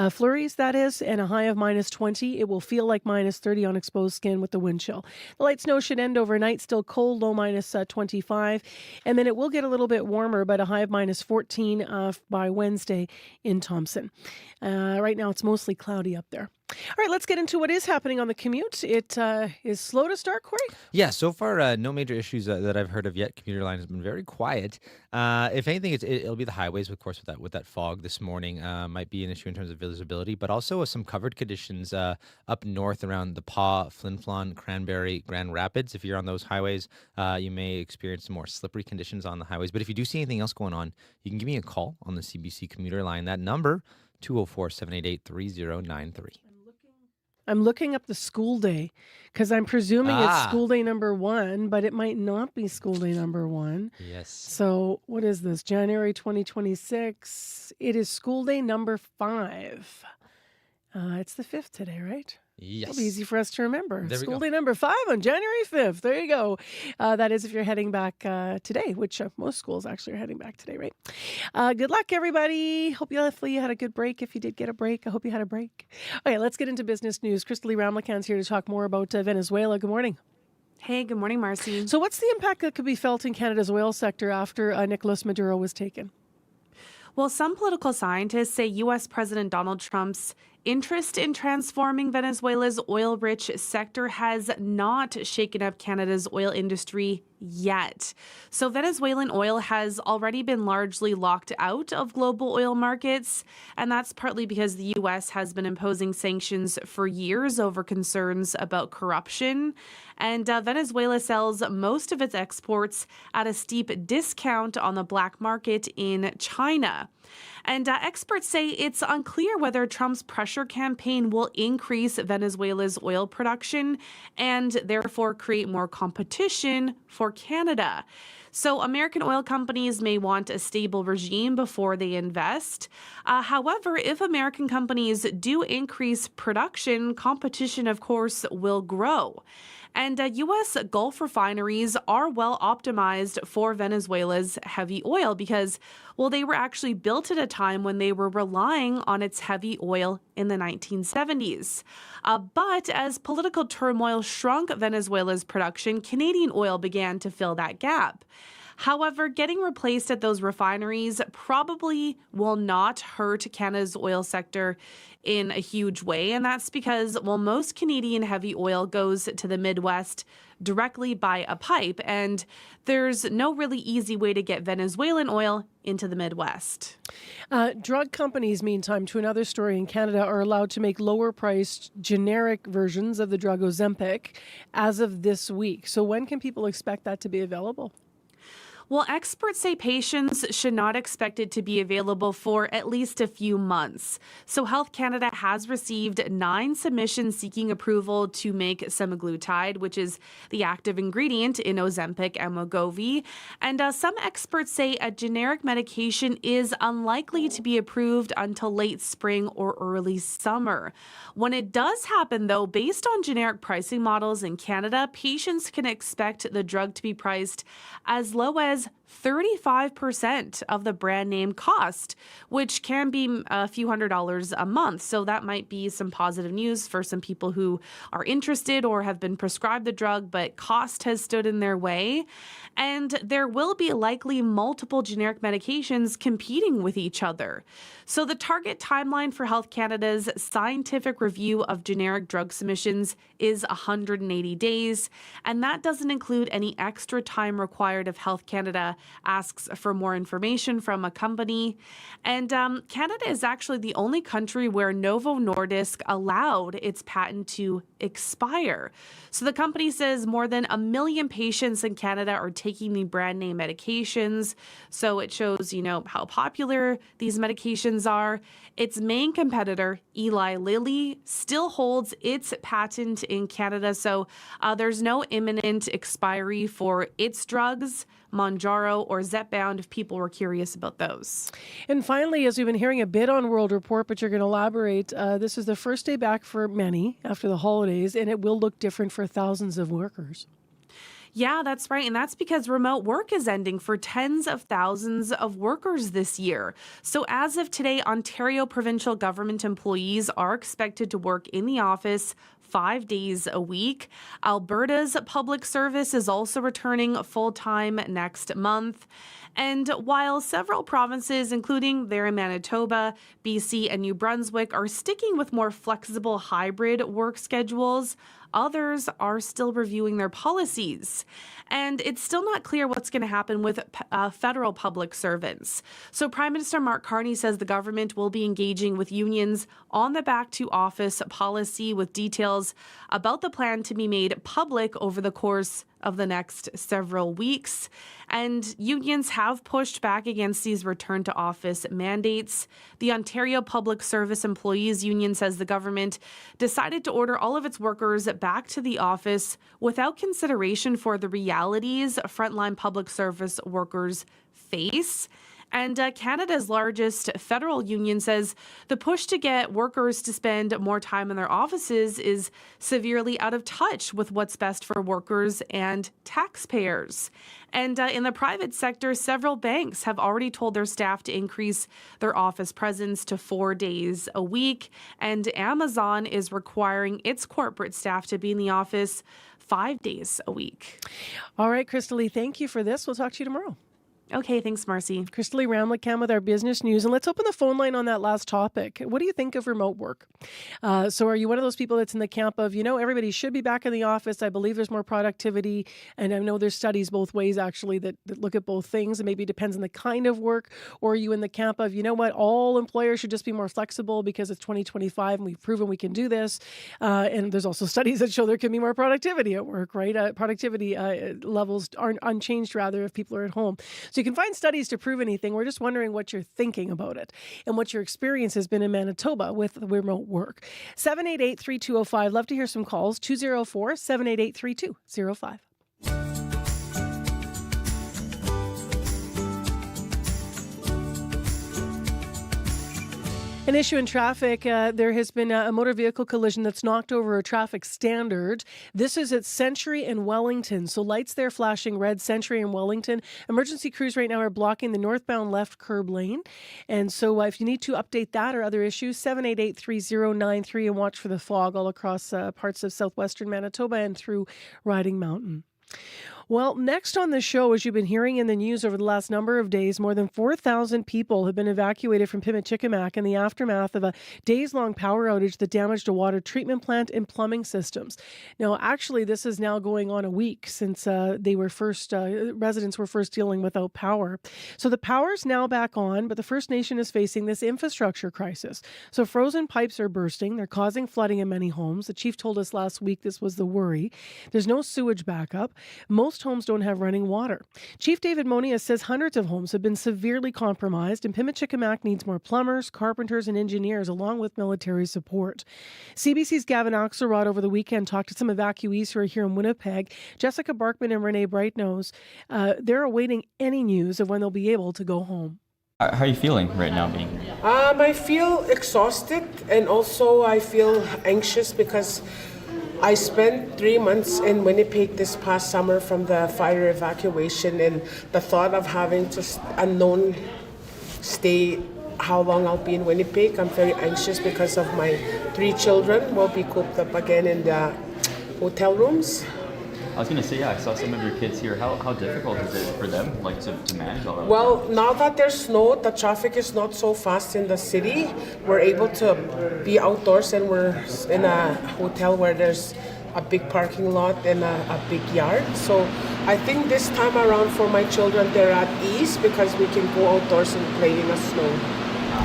Flurries, that is, and a high of -20. It will feel like -30 on exposed skin with the wind chill. The light snow should end overnight. Still cold, low -25. And then it will get a little bit warmer, but a high of -14 by Wednesday in Thompson. Right now, it's mostly cloudy up there. All right, let's get into what is happening on the commute. It is slow to start, Corey? Yeah, so far, no major issues that I've heard of yet. Commuter line has been very quiet. If anything, it'll be the highways, of course, with that fog this morning. Might be an issue in terms of visibility, but also some covered conditions up north around the Paw, Flin Flon, Cranberry, Grand Rapids. If you're on those highways, you may experience some more slippery conditions on the highways. But if you do see anything else going on, you can give me a call on the CBC commuter line. That number, 204-788-3093. I'm looking up the school day because I'm presuming it's school day number 1, but it might not be school day number 1. Yes. So what is this? January 2026. It is school day number 5. It's the 5th today, right? Yes. It'll be easy for us to remember. There we School go. day number 5 on January 5th. There you go. That is if you're heading back today, which most schools actually are heading back today, right? Good luck, everybody. Hopefully you had a good break. If you did get a break, I hope you had a break. Okay, let's get into business news. Crystal Lee Ramlakan's here to talk more about Venezuela. Good morning. Hey, good morning, Marcy. So what's the impact that could be felt in Canada's oil sector after Nicolas Maduro was taken? Well, some political scientists say U.S. President Donald Trump's interest in transforming Venezuela's oil-rich sector has not shaken up Canada's oil industry yet. So Venezuelan oil has already been largely locked out of global oil markets, and that's partly because the U.S. has been imposing sanctions for years over concerns about corruption. And Venezuela sells most of its exports at a steep discount on the black market in China. And experts say it's unclear whether Trump's pressure campaign will increase Venezuela's oil production and therefore create more competition for Canada. So American oil companies may want a stable regime before they invest. However, if American companies do increase production, competition, of course, will grow. And U.S. Gulf refineries are well optimized for Venezuela's heavy oil because, well, they were actually built at a time when they were relying on its heavy oil in the 1970s. But as political turmoil shrunk Venezuela's production, Canadian oil began to fill that gap. However, getting replaced at those refineries probably will not hurt Canada's oil sector in a huge way. And that's because, well, most Canadian heavy oil goes to the Midwest directly by a pipe. And there's no really easy way to get Venezuelan oil into the Midwest. Drug companies, meantime, to another story in Canada, are allowed to make lower-priced generic versions of the drug Ozempic as of this week. So when can people expect that to be available? Well, experts say patients should not expect it to be available for at least a few months. So Health Canada has received 9 submissions seeking approval to make semaglutide, which is the active ingredient in Ozempic and Wegovy. And some experts say a generic medication is unlikely to be approved until late spring or early summer. When it does happen, though, based on generic pricing models in Canada, patients can expect the drug to be priced as low as 35% of the brand name cost, which can be a few $100s a month. So that might be some positive news for some people who are interested or have been prescribed the drug, but cost has stood in their way. And there will be likely multiple generic medications competing with each other. So the target timeline for Health Canada's scientific review of generic drug submissions is 180 days. And that doesn't include any extra time required of Health Canada asks for more information from a company. And Canada is actually the only country where Novo Nordisk allowed its patent to expire. So the company says more than 1 million patients in Canada are taking the brand name medications. So it shows, how popular these medications are. Its main competitor, Eli Lilly, still holds its patent in Canada. So there's no imminent expiry for its drugs, Mounjaro or Zepbound, if people were curious about those. And finally, as we've been hearing a bit on World Report, but you're going to elaborate, this is the first day back for many after the holidays, and it will look different for thousands of workers. Yeah, that's right. And that's because remote work is ending for tens of thousands of workers this year. So as of today, Ontario provincial government employees are expected to work in the office 5 days a week. Alberta's public service is also returning full-time next month. And while several provinces, including there in Manitoba, BC, and New Brunswick, are sticking with more flexible hybrid work schedules, others are still reviewing their policies. And it's still not clear what's going to happen with federal public servants. So Prime Minister Mark Carney says the government will be engaging with unions on the back to office policy, with details about the plan to be made public over the course of the next several weeks. And unions have pushed back against these return to office mandates. The Ontario Public Service Employees Union says the government decided to order all of its workers back to the office without consideration for the realities frontline public service workers face. And Canada's largest federal union says the push to get workers to spend more time in their offices is severely out of touch with what's best for workers and taxpayers. And in the private sector, several banks have already told their staff to increase their office presence to 4 days a week. And Amazon is requiring its corporate staff to be in the office 5 days a week. All right, Crystalie, thank you for this. We'll talk to you tomorrow. Okay, thanks, Marcy. Crystalie Ramlicam with our business news. And let's open the phone line on that last topic. What do you think of remote work? So are you one of those people that's in the camp of, everybody should be back in the office? I believe there's more productivity. And I know there's studies both ways, actually, that look at both things. And maybe it depends on the kind of work. Or are you in the camp of, all employers should just be more flexible because it's 2025 and we've proven we can do this. And there's also studies that show there can be more productivity at work, right? Productivity levels aren't unchanged, rather, if people are at home. So you can find studies to prove anything. We're just wondering what you're thinking about it and what your experience has been in Manitoba with remote work. 788-3205. Love to hear some calls. 204-788-3205. An issue in traffic, there has been a motor vehicle collision that's knocked over a traffic standard. This is at Century and Wellington. So lights there flashing red, Century and Wellington. Emergency crews right now are blocking the northbound left curb lane. And so if you need to update that or other issues, 788-3093, and watch for the fog all across parts of southwestern Manitoba and through Riding Mountain. Well, next on the show, as you've been hearing in the news over the last number of days, more than 4,000 people have been evacuated from Pimicikamak in the aftermath of a days-long power outage that damaged a water treatment plant and plumbing systems. Now, actually, this is now going on a week since residents were first dealing without power. So the power's now back on, but the First Nation is facing this infrastructure crisis. So frozen pipes are bursting. They're causing flooding in many homes. The chief told us last week this was the worry. There's no sewage backup. Most homes don't have running water. Chief David Monia says hundreds of homes have been severely compromised, and Pimicikamak needs more plumbers, carpenters, and engineers, along with military support. CBC's Gavin Axelrod over the weekend talked to some evacuees who are here in Winnipeg. Jessica Barkman and Renee Brightnose, they're awaiting any news of when they'll be able to go home. How are you feeling right now, being? I feel exhausted, and also I feel anxious because I spent 3 months in Winnipeg this past summer from the fire evacuation, and the thought of having to unknown stay how long I'll be in Winnipeg, I'm very anxious because of my 3 children will be cooped up again in the hotel rooms. I was going to say, I saw some of your kids here. How difficult is it for them, to manage all that? Well, now that there's snow, the traffic is not so fast in the city. We're able to be outdoors, and we're in a hotel where there's a big parking lot and a big yard. So I think this time around for my children, they're at ease because we can go outdoors and play in the snow.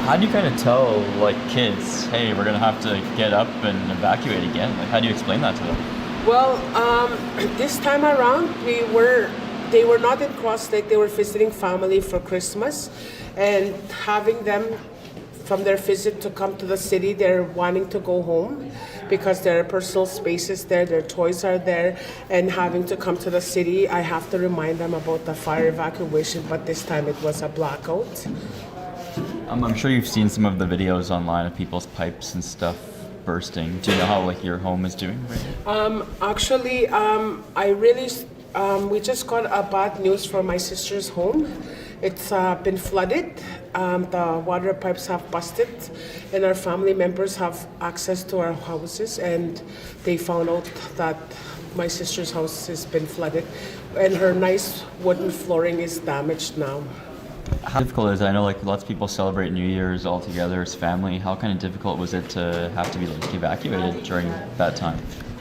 How do you kind of tell like kids, hey, we're gonna have to get up and evacuate again? Like, how do you explain that to them? Well, this time around, they were not in Cross Lake. They were visiting family for Christmas, and having them from their visit to come to the city, they're wanting to go home because there are personal spaces there, their toys are there, and having to come to the city, I have to remind them about the fire evacuation, but this time it was a blackout. I'm sure you've seen some of the videos online of people's pipes and stuff bursting. Do you know how like your home is doing right now? Actually, we just got a bad news for my sister's home. It's been flooded. The water pipes have busted, and our family members have access to our houses, and they found out that my sister's house has been flooded, and her nice wooden flooring is damaged now. How difficult is it? I know like lots of people celebrate New Year's all together as family. How kind of difficult was it to have to be like evacuated during that time?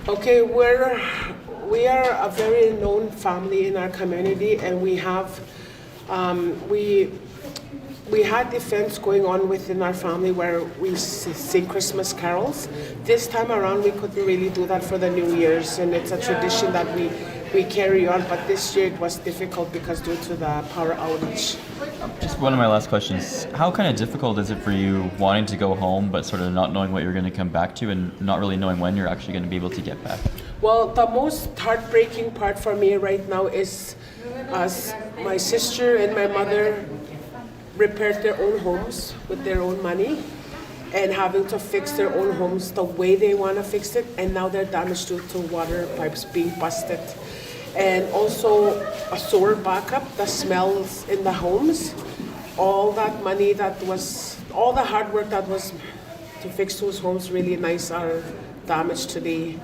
Okay, we are a very known family in our community, and we have we had events going on within our family where we sing Christmas carols. This time around, we couldn't really do that for the New Year's, and it's a tradition that we carry on, but this year it was difficult because due to the power outage. Just one of my last questions. How kind of difficult is it for you wanting to go home but sort of not knowing what you're going to come back to and not really knowing when you're actually going to be able to get back? Well, the most heartbreaking part for me right now is as my sister and my mother repaired their own homes with their own money and having to fix their own homes the way they want to fix it, and now they're damaged due to water pipes being busted. And also a sewer backup, the smells in the homes, all that money all the hard work that was to fix those homes really nice are damaged today.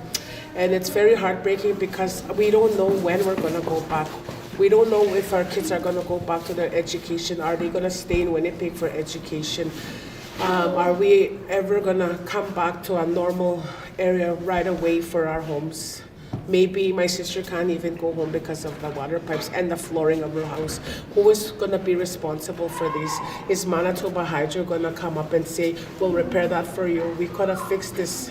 And it's very heartbreaking because we don't know when we're going to go back. We don't know if our kids are going to go back to their education. Are they going to stay in Winnipeg for education? Are we ever going to come back to a normal area right away for our homes? Maybe my sister can't even go home because of the water pipes and the flooring of her house. Who is going to be responsible for this? Is Manitoba Hydro going to come up and say, we'll repair that for you? We could have fixed this.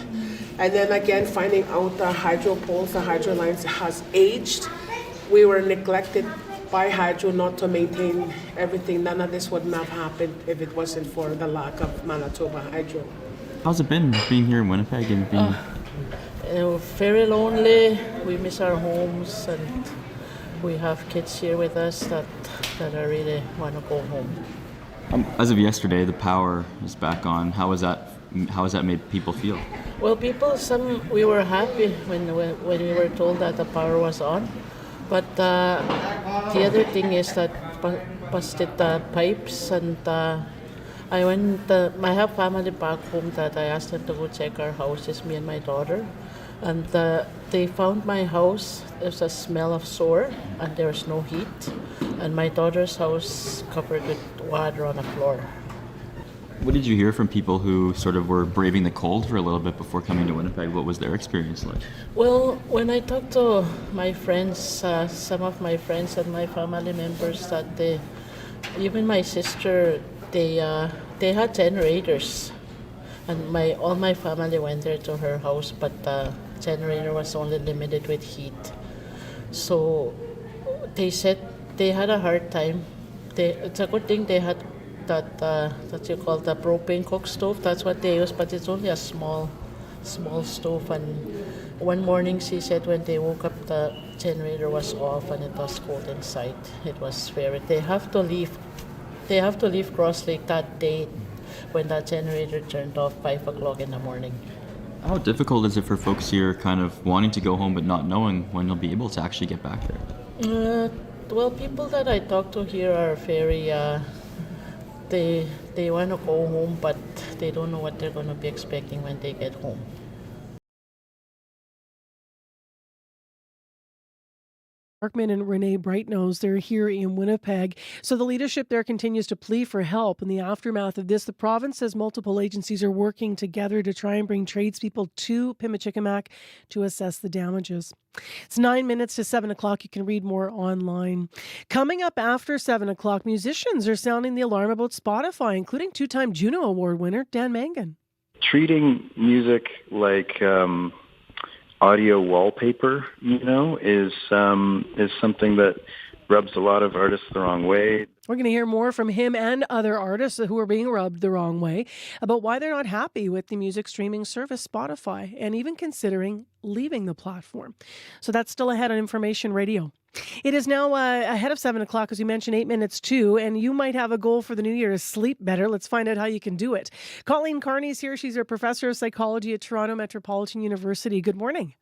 And then again, finding out the hydro poles, the hydro lines has aged. We were neglected by Hydro not to maintain everything. None of this wouldn't have happened if it wasn't for the lack of Manitoba Hydro. How's it been being here in Winnipeg and being... Very lonely. We miss our homes, and we have kids here with us that I really want to go home. As of yesterday, the power is back on. How has that made people feel? Well, we were happy when we were told that the power was on. But the other thing is that busted the pipes, and I have family back home that I asked them to go check our houses, me and my daughter. And they found my house, there's a smell of sour, and there's no heat. And my daughter's house covered with water on the floor. What did you hear from people who sort of were braving the cold for a little bit before coming to Winnipeg? What was their experience like? Well, when I talked to my friends, some of my friends and my family members, that even my sister, they had generators, and all my family went there to her house, but the generator was only limited with heat. So they said they had a hard time. It's a good thing they had that you call the propane cook stove. That's what they use, but it's only a small stove. And one morning she said when they woke up, the generator was off and it was cold inside. It was they have to leave Cross Lake that day when that generator turned off 5 o'clock in the morning. How difficult is it for folks here kind of wanting to go home but not knowing when they'll be able to actually get back there? Well, people that I talk to here are very they want to go home, but they don't know what they're going to be expecting when they get home. Markman and Renee Brightnose, they're here in Winnipeg. So the leadership there continues to plead for help. In the aftermath of this, the province says multiple agencies are working together to try and bring tradespeople to Pimicikamak to assess the damages. It's 9 minutes to 7 o'clock. You can read more online. Coming up after 7 o'clock, musicians are sounding the alarm about Spotify, including two-time Juno Award winner Dan Mangan. Treating music like audio wallpaper, is something that rubs a lot of artists the wrong way. We're going to hear more from him and other artists who are being rubbed the wrong way about why they're not happy with the music streaming service Spotify and even considering leaving the platform. So that's still ahead on Information Radio. It is now ahead of 7 o'clock, as you mentioned, 8 minutes to, and you might have a goal for the new year to sleep better. Let's find out how you can do it. Colleen Carney's here. She's a professor of psychology at Toronto Metropolitan University. Good morning.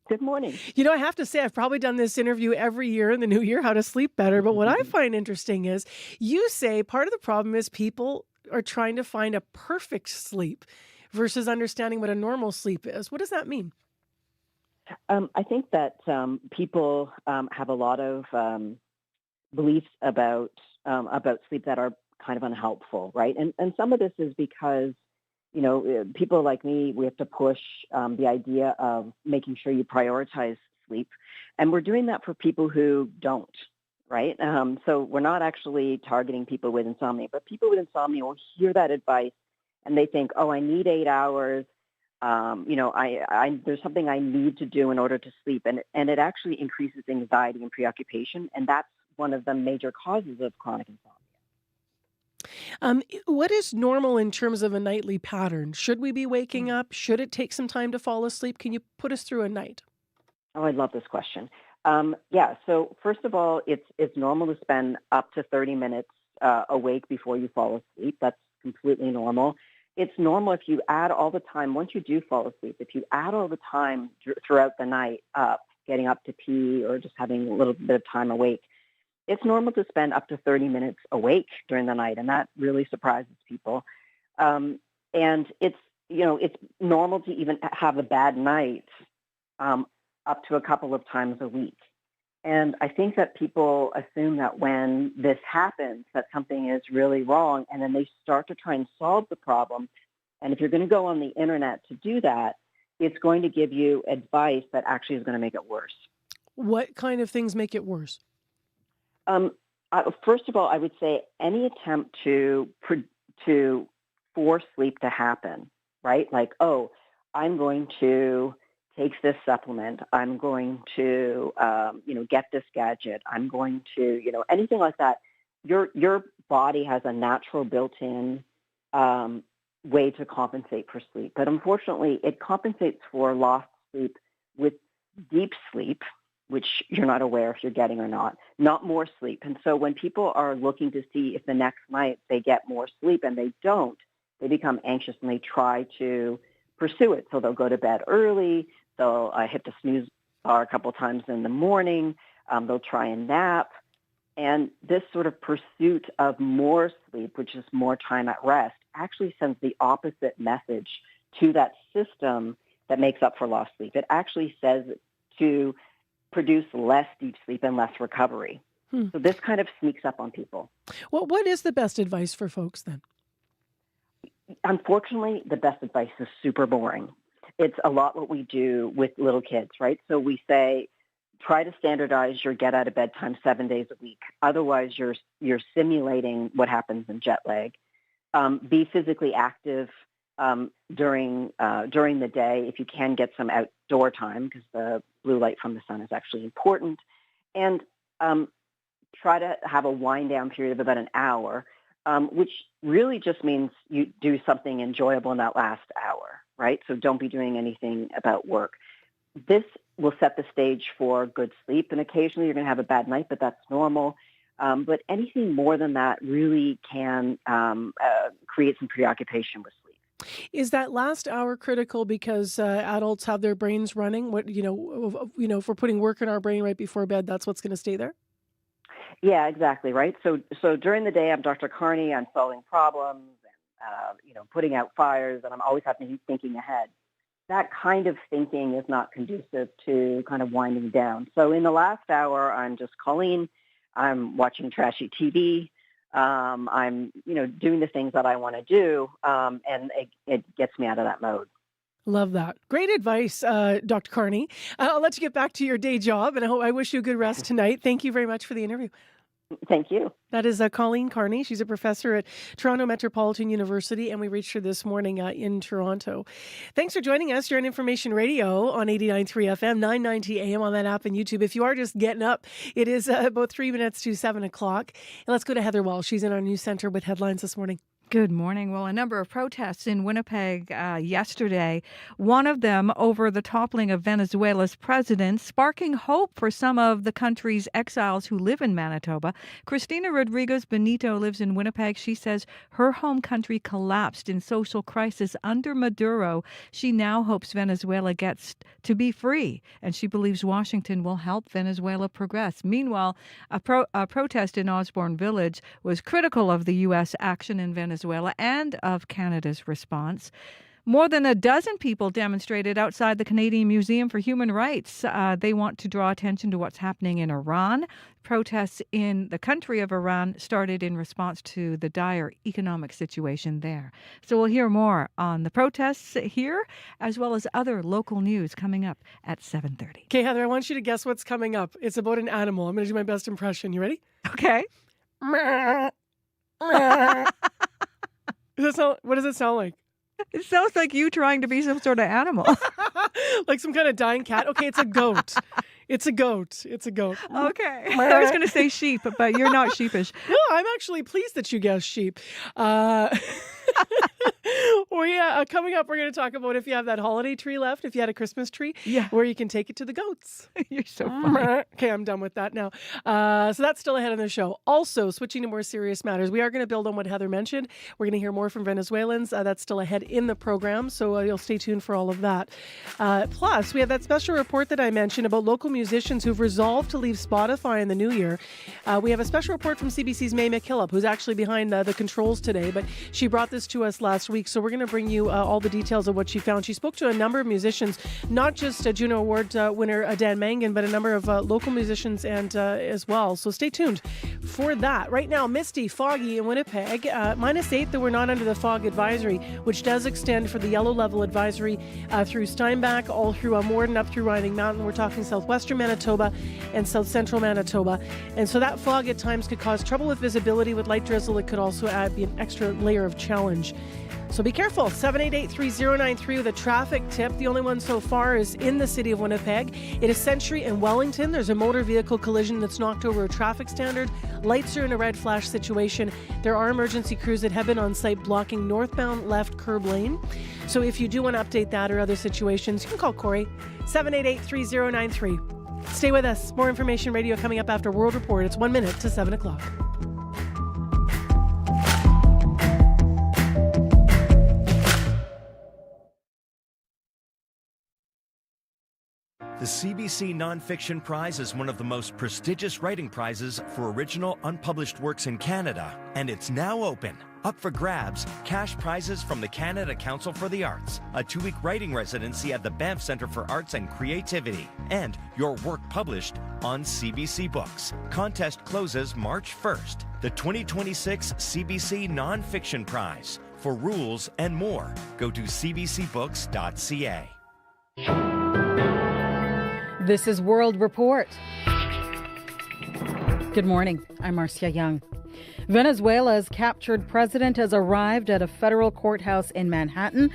Good morning. I have to say, I've probably done this interview every year in the new year, how to sleep better. But what I find interesting is you say part of the problem is people are trying to find a perfect sleep versus understanding what a normal sleep is. What does that mean? I think that people have a lot of beliefs about sleep that are kind of unhelpful, right? And some of this is because people like me, we have to push the idea of making sure you prioritize sleep. And we're doing that for people who don't, right? So we're not actually targeting people with insomnia, but people with insomnia will hear that advice and they think, oh, I need 8 hours. There's something I need to do in order to sleep. And it actually increases anxiety and preoccupation. And that's one of the major causes of chronic insomnia. What is normal in terms of a nightly pattern? Should we be waking up? Should it take some time to fall asleep? Can you put us through a night? Oh, I love this question. So first of all, it's normal to spend up to 30 minutes awake before you fall asleep. That's completely normal. It's normal if you add all the time, once you do fall asleep, if you add all the time throughout the night up, getting up to pee or just having a little bit of time awake, it's normal to spend up to 30 minutes awake during the night, and that really surprises people. And it's normal to even have a bad night up to a couple of times a week. And I think that people assume that when this happens, that something is really wrong, and then they start to try and solve the problem. And if you're going to go on the internet to do that, it's going to give you advice that actually is going to make it worse. What kind of things make it worse? First of all, I would say any attempt to force sleep to happen, right? Like, oh, I'm going to take this supplement. I'm going to, get this gadget. I'm going to, anything like that. Your body has a natural built-in way to compensate for sleep. But unfortunately, it compensates for lost sleep with deep sleep, which you're not aware if you're getting or not more sleep. And so when people are looking to see if the next night they get more sleep and they don't, they become anxious and they try to pursue it. So they'll go to bed early, they'll hit the snooze bar a couple times in the morning, they'll try and nap. And this sort of pursuit of more sleep, which is more time at rest, actually sends the opposite message to that system that makes up for lost sleep. It actually says to produce less deep sleep and less recovery. So this kind of sneaks up on people. Well, what is the best advice for folks then? Unfortunately, the best advice is super boring. It's a lot what we do with little kids, right? So we say, try to standardize your get out of bed time 7 days a week. Otherwise, you're simulating what happens in jet lag. Be physically active during the day if you can get some outdoor time, because the blue light from the sun is actually important. And try to have a wind down period of about an hour, which really just means you do something enjoyable in that last hour, right? So don't be doing anything about work. This will set the stage for good sleep. And occasionally you're going to have a bad night, but that's normal. But anything more than that really can create some preoccupation with sleep. Is that last hour critical because adults have their brains running? If we're putting work in our brain right before bed, that's what's going to stay there? Yeah, exactly, right? So during the day, I'm Dr. Carney. I'm solving problems and putting out fires, and I'm always having to be thinking ahead. that kind of thinking is not conducive to kind of winding down. So in the last hour, I'm just calling, I'm watching trashy TV, I'm, doing the things that I want to do, and it gets me out of that mode. Love that. Great advice, Dr. Carney. I'll let you get back to your day job, and I wish you a good rest tonight. Thank you very much for the interview. Thank you. That is Colleen Carney. She's a professor at Toronto Metropolitan University, and we reached her this morning in Toronto. Thanks for joining us. You're on Information Radio on 89.3 FM, 990 AM on that app and YouTube. If you are just getting up, it is about 3 minutes to 7 o'clock. And let's go to Heather Walsh. She's in our news center with headlines this morning. Good morning. Well, a number of protests in Winnipeg yesterday, one of them over the toppling of Venezuela's president, sparking hope for some of the country's exiles who live in Manitoba. Cristina Rodriguez Benito lives in Winnipeg. She says her home country collapsed in social crisis under Maduro. She now hopes Venezuela gets to be free, and she believes Washington will help Venezuela progress. Meanwhile, a protest in Osborne Village was critical of the U.S. action in Venezuela and of Canada's response. More than a dozen people demonstrated outside the Canadian Museum for Human Rights. They want to draw attention to what's happening in Iran. Protests in the country of Iran started in response to the dire economic situation there. So we'll hear more on the protests here, as well as other local news coming up at 7:30. Okay, Heather, I want you to guess what's coming up. It's about an animal. I'm going to do my best impression. You ready? Okay. What does it sound like? It sounds like you trying to be some sort of animal. Like some kind of dying cat. Okay, it's a goat. It's a goat. It's a goat. Okay. I was going to say sheep, but you're not sheepish. No, I'm actually pleased that you guessed sheep. Coming up, we're going to talk about if you have that holiday tree left, if you had a Christmas tree, where you can take it to the goats. You're so funny. Okay, I'm done with that now. So that's still ahead on the show. Also, switching to more serious matters, we are going to build on what Heather mentioned. We're going to hear more from Venezuelans. That's still ahead in the program, so you'll stay tuned for all of that. Plus, we have that special report that I mentioned about local musicians who've resolved to leave Spotify in the new year. We have a special report from CBC's May McKillop, who's actually behind the controls today, but she brought this to us last week, so we're going to bring you all the details of what she found. She spoke to a number of musicians, not just Juno Award winner Dan Mangan, but a number of local musicians and as well. So stay tuned for that. Right now, misty, foggy in Winnipeg. -8, though we're not under the fog advisory, which does extend for the yellow level advisory through Steinbach, all through Morden, up through Riding Mountain. We're talking southwestern Manitoba and south central Manitoba. And so that fog at times could cause trouble with visibility. With light drizzle, it could also be an extra layer of challenge. So be careful. 788-3093 with a traffic tip. The only one so far is in the city of Winnipeg. It is Century and Wellington. There's a motor vehicle collision that's knocked over a traffic standard. Lights are in a red flash situation. There are emergency crews that have been on site blocking northbound left curb lane. So if you do want to update that or other situations, you can call Corey, 788-3093. Stay with us. More Information Radio coming up after World Report. It's 1 minute to 7 o'clock. The CBC Nonfiction Prize is one of the most prestigious writing prizes for original unpublished works in Canada, and it's now open. Up for grabs, cash prizes from the Canada Council for the Arts, a 2-week writing residency at the Banff Centre for Arts and Creativity, and your work published on CBC Books. Contest closes March 1st. The 2026 CBC Nonfiction Prize. For rules and more, go to cbcbooks.ca. This is World Report. Good morning. I'm Marcia Young. Venezuela's captured president has arrived at a federal courthouse in Manhattan.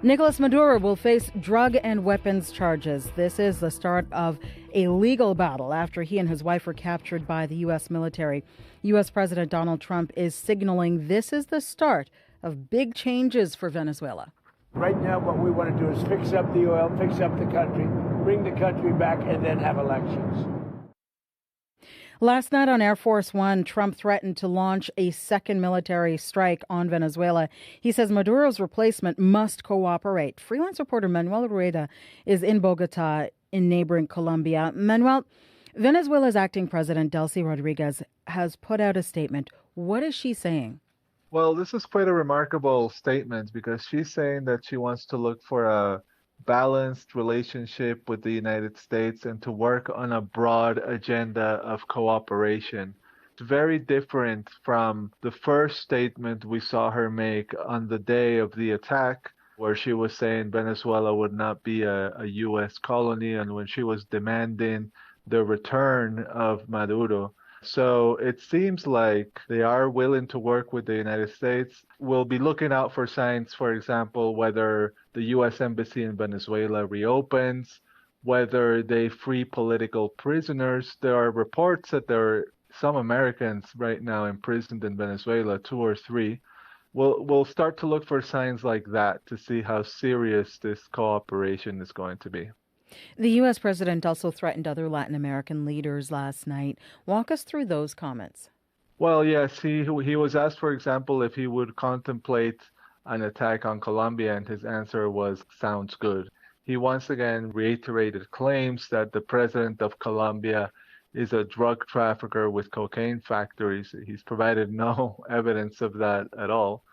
Nicolas Maduro will face drug and weapons charges. This is the start of a legal battle after he and his wife were captured by the U.S. military. U.S. President Donald Trump is signaling this is the start of big changes for Venezuela. Right now, what we want to do is fix up the oil, fix up the country, bring the country back, and then have elections. Last night on Air Force One, Trump threatened to launch a second military strike on Venezuela. He says Maduro's replacement must cooperate. Freelance reporter Manuel Rueda is in Bogota in neighboring Colombia. Manuel, Venezuela's acting president, Delcy Rodriguez, has put out a statement. What is she saying? Well, this is quite a remarkable statement because she's saying that she wants to look for a balanced relationship with the United States and to work on a broad agenda of cooperation. It's very different from the first statement we saw her make on the day of the attack, where she was saying Venezuela would not be a U.S. colony, and when she was demanding the return of Maduro. So it seems like they are willing to work with the United States. We'll be looking out for signs, for example, whether the U.S. Embassy in Venezuela reopens, whether they free political prisoners. There are reports that there are some Americans right now imprisoned in Venezuela, 2 or 3. We'll start to look for signs like that to see how serious this cooperation is going to be. The U.S. president also threatened other Latin American leaders last night. Walk us through those comments. Well, yes, he was asked, for example, if he would contemplate an attack on Colombia, and his answer was, sounds good. He once again reiterated claims that the president of Colombia is a drug trafficker with cocaine factories. He's provided no evidence of that at all.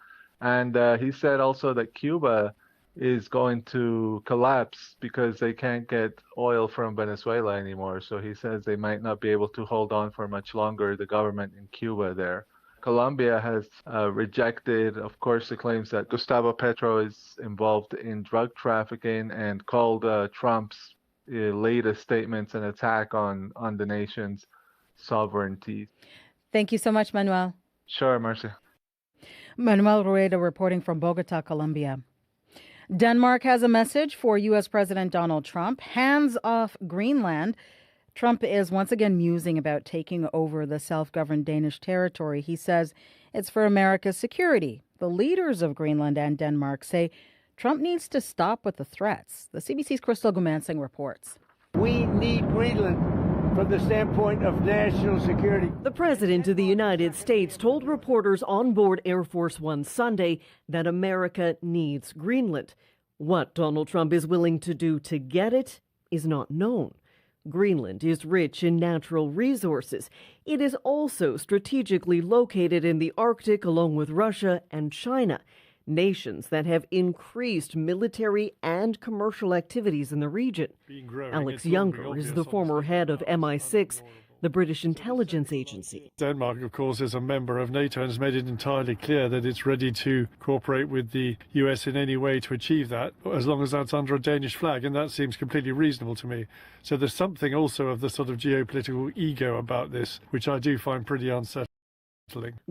And he said also that Cuba is going to collapse because they can't get oil from Venezuela anymore. So he says they might not be able to hold on for much longer, the government in Cuba there. Colombia has rejected, of course, the claims that Gustavo Petro is involved in drug trafficking and called Trump's latest statements an attack on the nation's sovereignty. Thank you so much, Manuel. Sure, Marcia. Manuel Rueda reporting from Bogota, Colombia. Denmark has a message for U.S. President Donald Trump. Hands off Greenland. Trump is once again musing about taking over the self-governed Danish territory. He says it's for America's security. The leaders of Greenland and Denmark say Trump needs to stop with the threats. The CBC's Crystal Gumansing reports. We need Greenland from the standpoint of national security. The President of the United States told reporters on board Air Force One Sunday that America needs Greenland. What Donald Trump is willing to do to get it is not known. Greenland is rich in natural resources. It is also strategically located in the Arctic along with Russia and China, nations that have increased military and commercial activities in the region. Alex Younger is the former head of MI6, the British intelligence agency. Denmark, of course, is a member of NATO and has made it entirely clear that it's ready to cooperate with the US in any way to achieve that, as long as that's under a Danish flag, and that seems completely reasonable to me. So there's something also of the sort of geopolitical ego about this, which I do find pretty unsettling.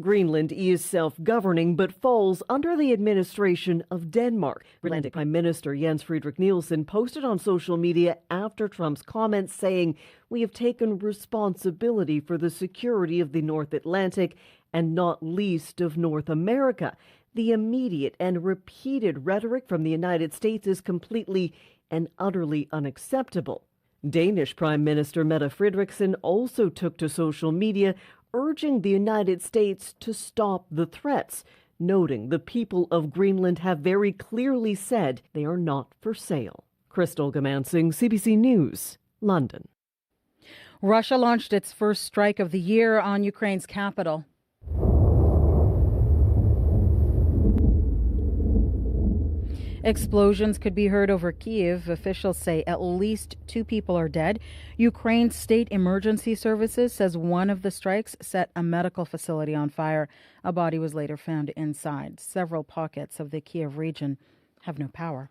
Greenland is self-governing but falls under the administration of Denmark. Greenlandic Prime Minister Jens Frederik Nielsen posted on social media after Trump's comments saying, "We have taken responsibility for the security of the North Atlantic and not least of North America. The immediate and repeated rhetoric from the United States is completely and utterly unacceptable." Danish Prime Minister Mette Frederiksen also took to social media urging the United States to stop the threats, noting the people of Greenland have very clearly said they are not for sale. Crystal Gumansing, CBC News, London. Russia launched its first strike of the year on Ukraine's capital. Explosions could be heard over Kyiv. Officials say at least 2 people are dead. Ukraine's state emergency services says one of the strikes set a medical facility on fire. A body was later found inside. Several pockets of the Kyiv region have no power.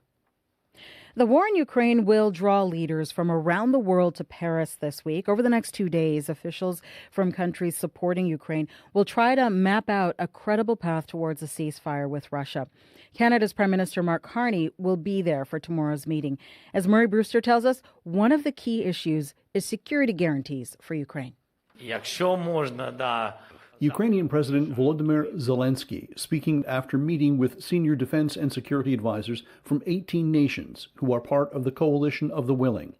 The war in Ukraine will draw leaders from around the world to Paris this week. Over the next 2 days, officials from countries supporting Ukraine will try to map out a credible path towards a ceasefire with Russia. Canada's Prime Minister Mark Carney will be there for tomorrow's meeting. As Murray Brewster tells us, one of the key issues is security guarantees for Ukraine. Ukrainian President Volodymyr Zelensky speaking after meeting with senior defense and security advisors from 18 nations who are part of the Coalition of the Willing.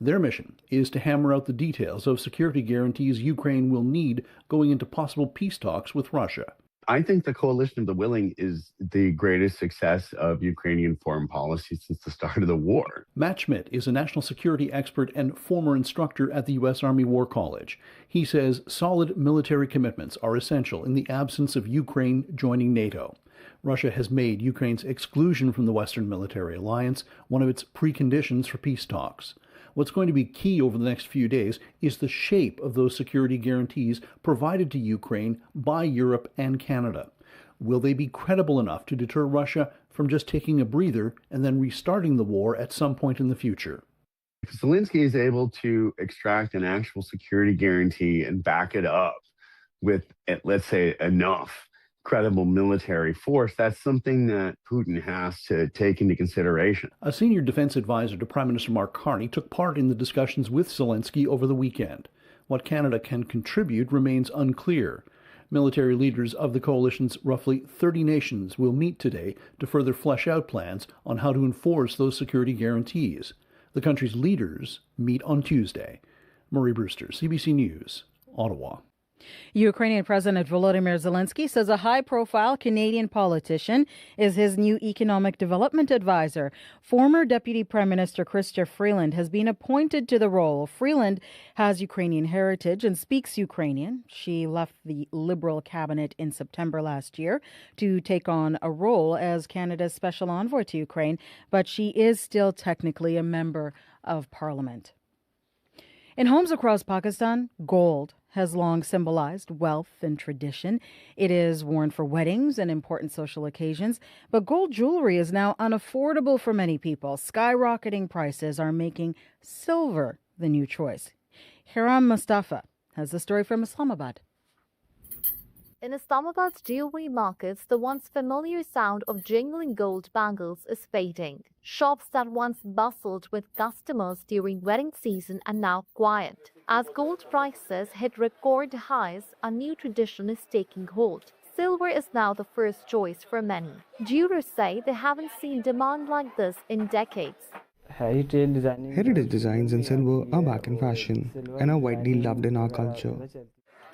Their mission is to hammer out the details of security guarantees Ukraine will need going into possible peace talks with Russia. I think the Coalition of the Willing is the greatest success of Ukrainian foreign policy since the start of the war. Matt Schmidt is a national security expert and former instructor at the U.S. Army War College. He says solid military commitments are essential in the absence of Ukraine joining NATO. Russia has made Ukraine's exclusion from the Western military alliance one of its preconditions for peace talks. What's going to be key over the next few days is the shape of those security guarantees provided to Ukraine by Europe and Canada. Will they be credible enough to deter Russia from just taking a breather and then restarting the war at some point in the future? If Zelensky is able to extract an actual security guarantee and back it up with, let's say, enough credible military force, that's something that Putin has to take into consideration. A senior defense advisor to Prime Minister Mark Carney took part in the discussions with Zelensky over the weekend. What Canada can contribute remains unclear. Military leaders of the coalition's roughly 30 nations will meet today to further flesh out plans on how to enforce those security guarantees. The country's leaders meet on Tuesday. Murray Brewster, CBC News, Ottawa. Ukrainian President Volodymyr Zelensky says a high-profile Canadian politician is his new economic development advisor. Former Deputy Prime Minister Chrystia Freeland has been appointed to the role. Freeland has Ukrainian heritage and speaks Ukrainian. She left the Liberal cabinet in September last year to take on a role as Canada's special envoy to Ukraine, but she is still technically a member of Parliament. In homes across Pakistan, gold has long symbolized wealth and tradition. It is worn for weddings and important social occasions, but gold jewelry is now unaffordable for many people. Skyrocketing prices are making silver the new choice. Hiram Mustafa has the story from Islamabad. In Islamabad's jewelry markets, the once familiar sound of jingling gold bangles is fading. Shops that once bustled with customers during wedding season are now quiet. As gold prices hit record highs, a new tradition is taking hold. Silver is now the first choice for many. Jewelers say they haven't seen demand like this in decades. Heritage designs in silver are back in fashion and are widely loved in our culture.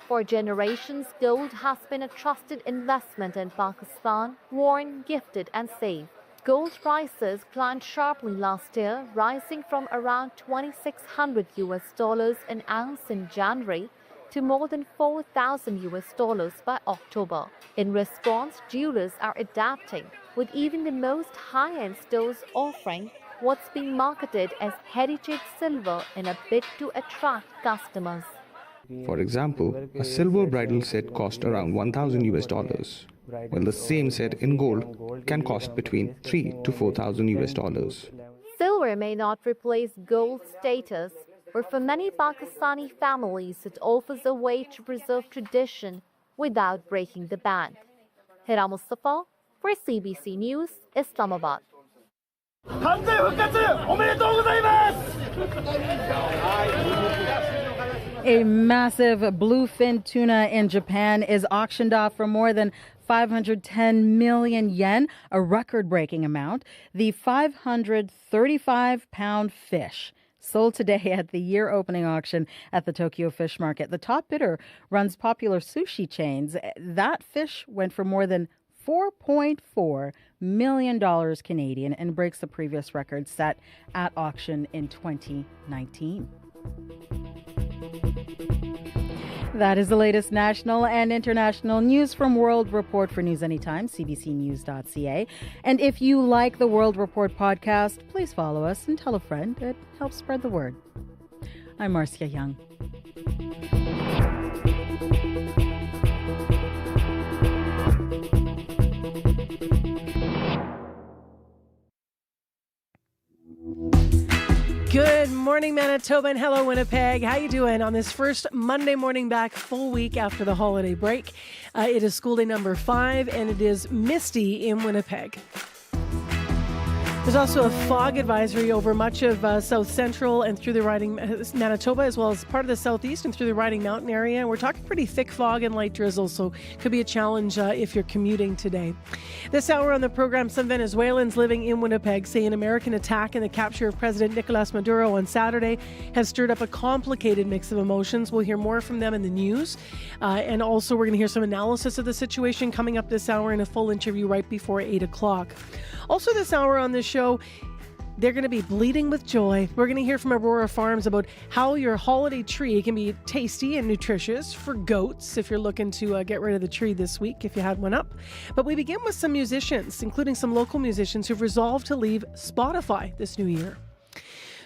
For generations, gold has been a trusted investment in Pakistan, worn, gifted and saved. Gold prices climbed sharply last year, rising from around $2,600 an ounce in January to more than $4,000 by October. In response, jewelers are adapting, with even the most high-end stores offering what's being marketed as heritage silver in a bid to attract customers. For example, a silver bridal set cost around $1,000, while the same set in gold can cost between $3,000 to $4,000. Silver may not replace gold status, but for many Pakistani families it offers a way to preserve tradition without breaking the bank. Hira Mustafa for CBC News, Islamabad. A massive bluefin tuna in Japan is auctioned off for more than 510 million yen, a record-breaking amount. The 535-pound fish sold today at the year-opening auction at the Tokyo Fish Market. The top bidder runs popular sushi chains. That fish went for more than $4.4 million Canadian and breaks the previous record set at auction in 2019. That is the latest national and international news from World Report. For news anytime, cbcnews.ca. And if you like the World Report podcast, please follow us and tell a friend. It helps spread the word. I'm Marcia Young. Good morning, Manitoba, and hello, Winnipeg. How you doing on this first Monday morning back, full week after the holiday break? It is school day number 5, and it is misty in Winnipeg. There's also a fog advisory over much of south central and through the riding Manitoba, as well as part of the southeast and through the riding mountain area. We're talking pretty thick fog and light drizzle, so could be a challenge if you're commuting today. This hour on the program, some Venezuelans living in Winnipeg say an American attack and the capture of President Nicolas Maduro on Saturday has stirred up a complicated mix of emotions. We'll hear more from them in the news. And also we're going to hear some analysis of the situation coming up this hour in a full interview right before 8 o'clock. Also this hour on the show, they're going to be bleeding with joy. We're going to hear from Aurora Farms about how your holiday tree can be tasty and nutritious for goats if you're looking to get rid of the tree this week if you had one up. But we begin with some musicians, including some local musicians who've resolved to leave Spotify this new year.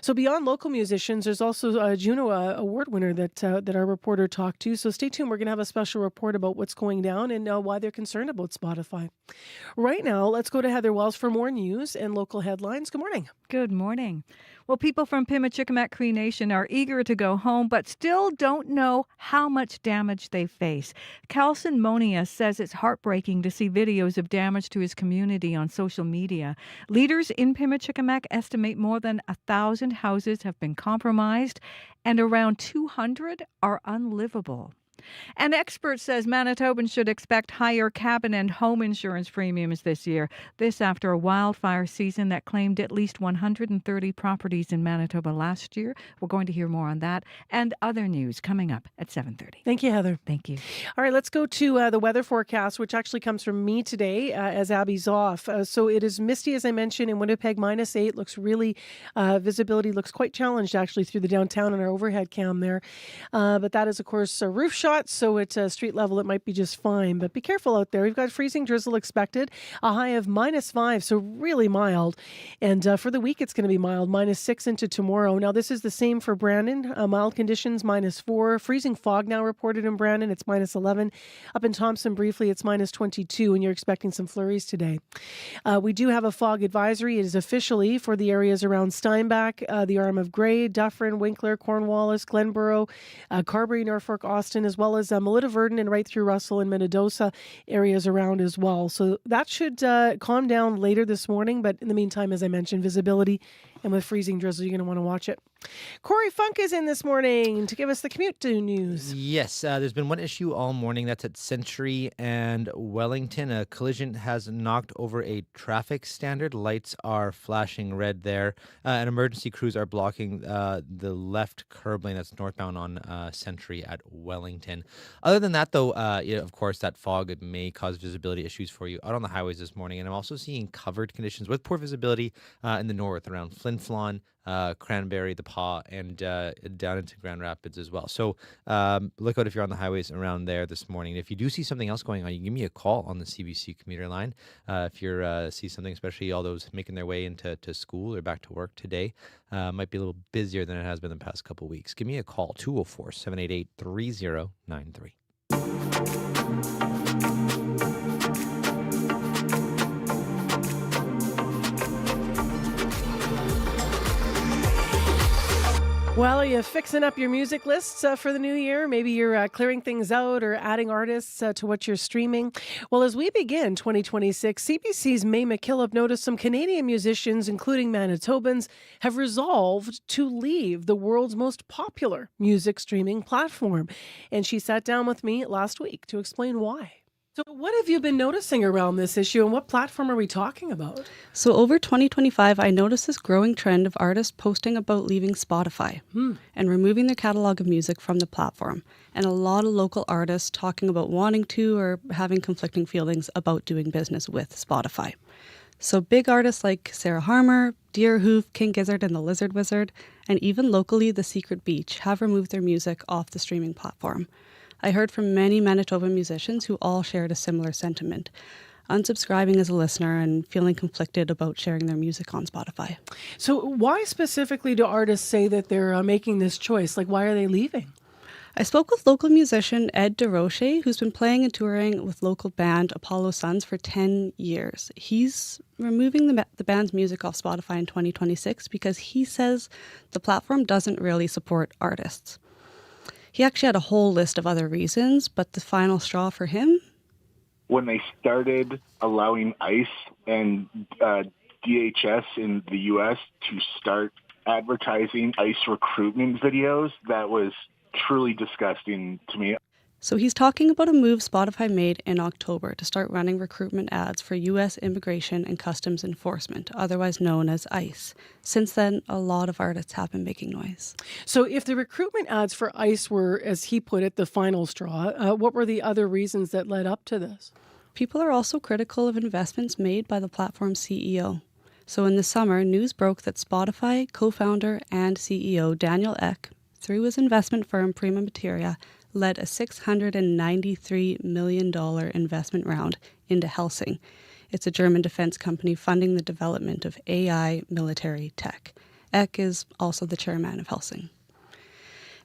So beyond local musicians, there's also a Juno Award winner that our reporter talked to. So stay tuned. We're going to have a special report about what's going down and why they're concerned about Spotify. Right now, let's go to Heather Wells for more news and local headlines. Good morning. Good morning. Well, people from Pimicikamak Cree Nation are eager to go home, but still don't know how much damage they face. Kelson Monia says it's heartbreaking to see videos of damage to his community on social media. Leaders in Pimicikamak estimate more than 1,000 houses have been compromised and around 200 are unlivable. An expert says Manitobans should expect higher cabin and home insurance premiums this year. This after a wildfire season that claimed at least 130 properties in Manitoba last year. We're going to hear more on that and other news coming up at 7:30. Thank you, Heather. Thank you. All right, let's go to the weather forecast, which actually comes from me today as Abby's off. So it is misty, as I mentioned, in Winnipeg, -8. Looks really, visibility looks quite challenged actually through the downtown and our overhead cam there. But that is, of course, a roof shot. So at street level, it might be just fine. But be careful out there. We've got freezing drizzle expected, a high of -5, so really mild. And for the week, it's going to be mild, -6 into tomorrow. Now, this is the same for Brandon. Mild conditions, -4. Freezing fog now reported in Brandon. It's -11. Up in Thompson, briefly, it's -22, and you're expecting some flurries today. We do have a fog advisory. It is officially for the areas around Steinbach, the Arm of Grey, Dufferin, Winkler, Cornwallis, Glenborough, Carberry, Norfolk, Austin, as well as Melita Verdon and right through Russell and Minnedosa areas around as well. So that should calm down later this morning. But in the meantime, as I mentioned, visibility and with freezing drizzle, you're going to want to watch it. Corey Funk is in this morning to give us the commute news. Yes, there's been one issue all morning. That's at Century and Wellington. A collision has knocked over a traffic standard. Lights are flashing red there. And emergency crews are blocking the left curb lane that's northbound on Century at Wellington. Other than that, though, of course, that fog may cause visibility issues for you out on the highways this morning. And I'm also seeing covered conditions with poor visibility in the north around Flin Flon, Cranberry, the Paw, and down into Grand Rapids as well. So look out if you're on the highways around there this morning. If you do see something else going on, you can give me a call on the CBC commuter line. If you see something, especially all those making their way into school or back to work today, might be a little busier than it has been the past couple of weeks. Give me a call, 204-788-3093. Well, are you fixing up your music lists for the new year? Maybe you're clearing things out or adding artists to what you're streaming. Well, as we begin 2026, CBC's May McKillop noticed some Canadian musicians, including Manitobans, have resolved to leave the world's most popular music streaming platform. And she sat down with me last week to explain why. So what have you been noticing around this issue, and what platform are we talking about? So over 2025, I noticed this growing trend of artists posting about leaving Spotify and removing their catalog of music from the platform, and a lot of local artists talking about wanting to or having conflicting feelings about doing business with Spotify. So big artists like Sarah Harmer, Deerhoof, King Gizzard and the Lizard Wizard, and even locally The Secret Beach have removed their music off the streaming platform. I heard from many Manitoba musicians who all shared a similar sentiment, unsubscribing as a listener and feeling conflicted about sharing their music on Spotify. So why specifically do artists say that they're making this choice? Like, why are they leaving? I spoke with local musician Ed DeRoche, who's been playing and touring with local band Apollo Suns for 10 years. He's removing the band's music off Spotify in 2026 because he says the platform doesn't really support artists. He actually had a whole list of other reasons, but the final straw for him? When they started allowing ICE and DHS in the U.S. to start advertising ICE recruitment videos, that was truly disgusting to me. So he's talking about a move Spotify made in October to start running recruitment ads for U.S. Immigration and Customs Enforcement, otherwise known as ICE. Since then, a lot of artists have been making noise. So if the recruitment ads for ICE were, as he put it, the final straw, what were the other reasons that led up to this? People are also critical of investments made by the platform's CEO. So in the summer, news broke that Spotify co-founder and CEO Daniel Ek, through his investment firm Prima Materia, led a $693 million investment round into Helsing. It's a German defense company funding the development of AI military tech. Ek is also the chairman of Helsing.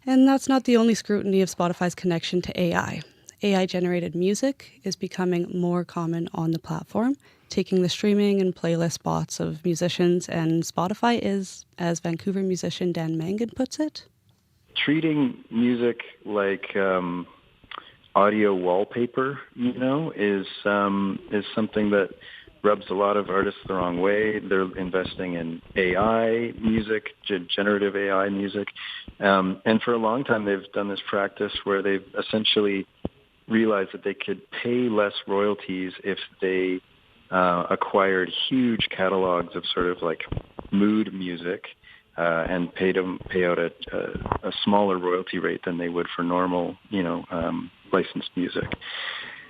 And that's not the only scrutiny of Spotify's connection to AI. AI-generated music is becoming more common on the platform, taking the streaming and playlist spots of musicians, and Spotify is, as Vancouver musician Dan Mangan puts it, treating music like audio wallpaper, is something that rubs a lot of artists the wrong way. They're investing in AI music, generative AI music. And for a long time, they've done this practice where they've essentially realized that they could pay less royalties if they acquired huge catalogs of sort of like mood music and pay out a smaller royalty rate than they would for normal, licensed music.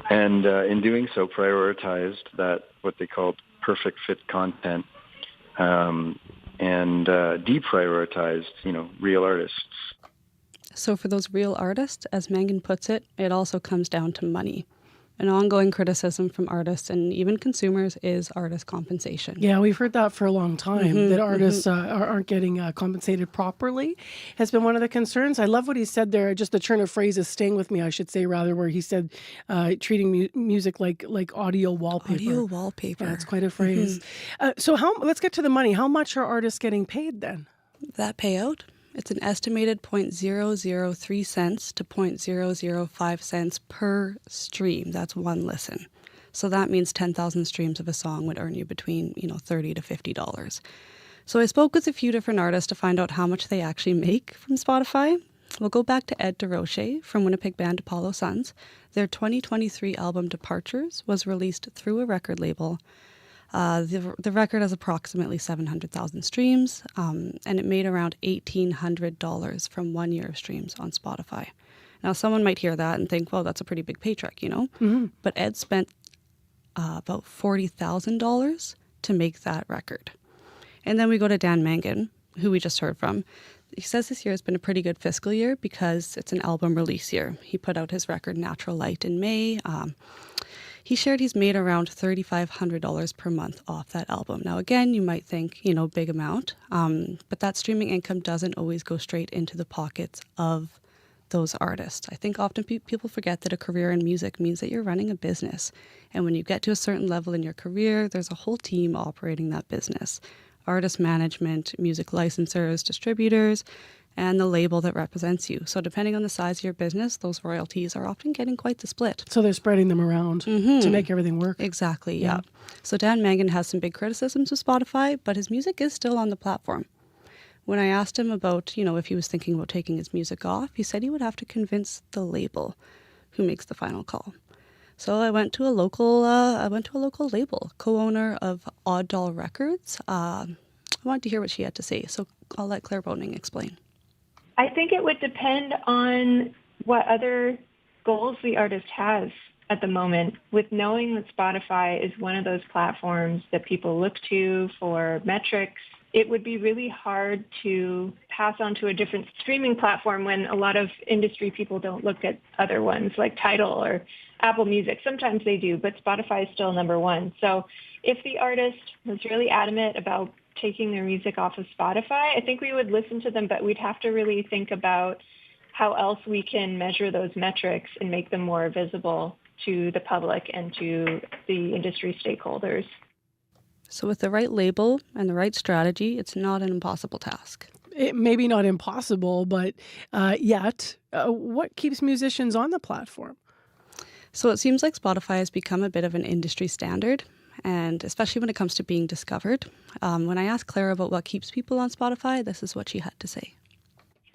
And in doing so, prioritized that what they called perfect fit content, and deprioritized, real artists. So for those real artists, as Mangan puts it, it also comes down to money. An ongoing criticism from artists and even consumers is artist compensation. Yeah, we've heard that for a long time, that artists aren't getting compensated properly has been one of the concerns. I love what he said there, just the turn of phrase is staying with me, I should say, rather, where he said treating music like audio wallpaper. Audio wallpaper. Yeah, it's quite a phrase. So let's get to the money. How much are artists getting paid then? That payout? It's an estimated 0.003 cents to 0.005 cents per stream. That's one listen. So that means 10,000 streams of a song would earn you between, $30 to $50. So I spoke with a few different artists to find out how much they actually make from Spotify. We'll go back to Ed DeRoche from Winnipeg band Apollo Suns. Their 2023 album Departures was released through a record label. The record has approximately 700,000 streams, and it made around $1,800 from 1 year of streams on Spotify. Now, someone might hear that and think, well, that's a pretty big paycheck, But Ed spent about $40,000 to make that record. And then we go to Dan Mangan, who we just heard from. He says this year has been a pretty good fiscal year because it's an album release year. He put out his record Natural Light in May. He shared he's made around $3,500 per month off that album. Now, again, you might think, big amount, but that streaming income doesn't always go straight into the pockets of those artists. I think often people forget that a career in music means that you're running a business. And when you get to a certain level in your career, there's a whole team operating that business. Artist management, music licensors, distributors, and the label that represents you. So depending on the size of your business, those royalties are often getting quite the split. So they're spreading them around to make everything work. Exactly, yeah. So Dan Mangan has some big criticisms of Spotify, but his music is still on the platform. When I asked him about, if he was thinking about taking his music off, he said he would have to convince the label who makes the final call. So I went to a local label, co-owner of Odd Doll Records. I wanted to hear what she had to say, so I'll let Claire Boning explain. I think it would depend on what other goals the artist has at the moment. With knowing that Spotify is one of those platforms that people look to for metrics, it would be really hard to pass on to a different streaming platform when a lot of industry people don't look at other ones like Tidal or Apple Music. Sometimes they do, but Spotify is still number one. So if the artist was really adamant about taking their music off of Spotify, I think we would listen to them, but we'd have to really think about how else we can measure those metrics and make them more visible to the public and to the industry stakeholders. So with the right label and the right strategy, it's not an impossible task. It may be not impossible, but yet, what keeps musicians on the platform? So it seems like Spotify has become a bit of an industry standard, and especially when it comes to being discovered. When I asked Claire about what keeps people on Spotify, this is what she had to say.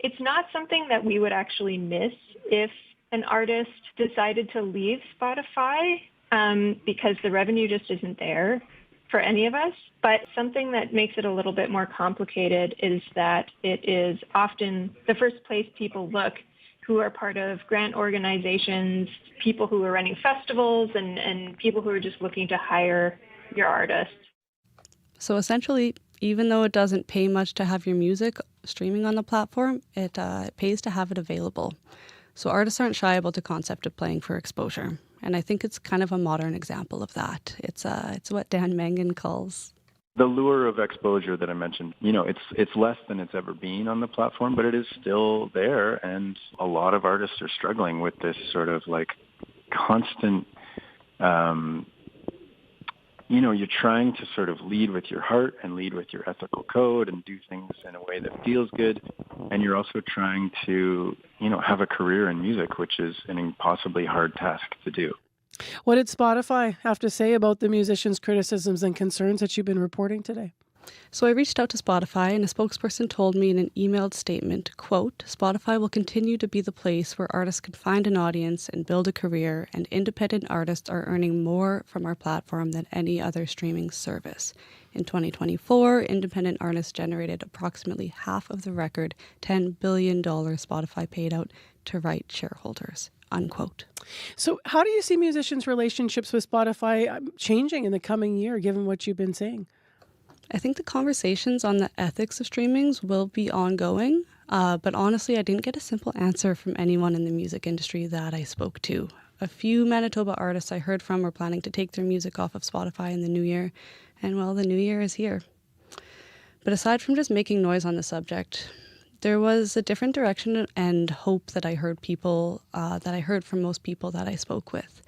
It's not something that we would actually miss if an artist decided to leave Spotify because the revenue just isn't there for any of us. But something that makes it a little bit more complicated is that it is often the first place people look who are part of grant organizations, people who are running festivals, and people who are just looking to hire your artist. So essentially, even though it doesn't pay much to have your music streaming on the platform, it pays to have it available. So artists aren't shy about the concept of playing for exposure. And I think it's kind of a modern example of that. It's what Dan Mangan calls the lure of exposure that I mentioned. You know, it's less than it's ever been on the platform, but it is still there. And a lot of artists are struggling with this sort of like constant, you're trying to sort of lead with your heart and lead with your ethical code and do things in a way that feels good. And you're also trying to, have a career in music, which is an impossibly hard task to do. What did Spotify have to say about the musicians' criticisms and concerns that you've been reporting today? So I reached out to Spotify, and a spokesperson told me in an emailed statement, quote, Spotify will continue to be the place where artists can find an audience and build a career, and independent artists are earning more from our platform than any other streaming service. In 2024, independent artists generated approximately half of the record $10 billion Spotify paid out to right shareholders. Unquote. So how do you see musicians' relationships with Spotify changing in the coming year, given what you've been saying? I think the conversations on the ethics of streamings will be ongoing, but honestly, I didn't get a simple answer from anyone in the music industry that I spoke to. A few Manitoba artists I heard from were planning to take their music off of Spotify in the new year, and well, the new year is here. But aside from just making noise on the subject, there was a different direction and hope that I heard from most people that I spoke with.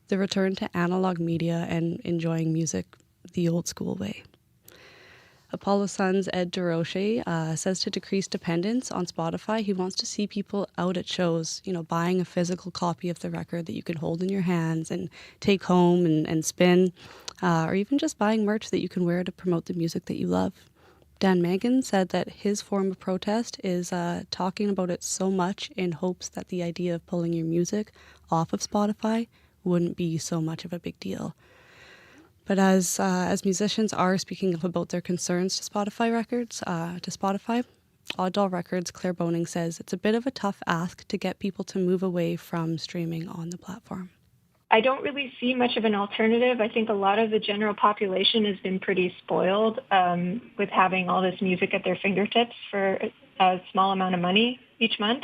The return to analog media and enjoying music the old school way. Apollo Sun's Ed DeRoche says to decrease dependence on Spotify, he wants to see people out at shows, buying a physical copy of the record that you can hold in your hands and take home and spin, or even just buying merch that you can wear to promote the music that you love. Dan Mangan said that his form of protest is talking about it so much in hopes that the idea of pulling your music off of Spotify wouldn't be so much of a big deal. But as musicians are speaking up about their concerns to Spotify, Oddball Records' Claire Boning says it's a bit of a tough ask to get people to move away from streaming on the platform. I don't really see much of an alternative. I think a lot of the general population has been pretty spoiled with having all this music at their fingertips for a small amount of money each month.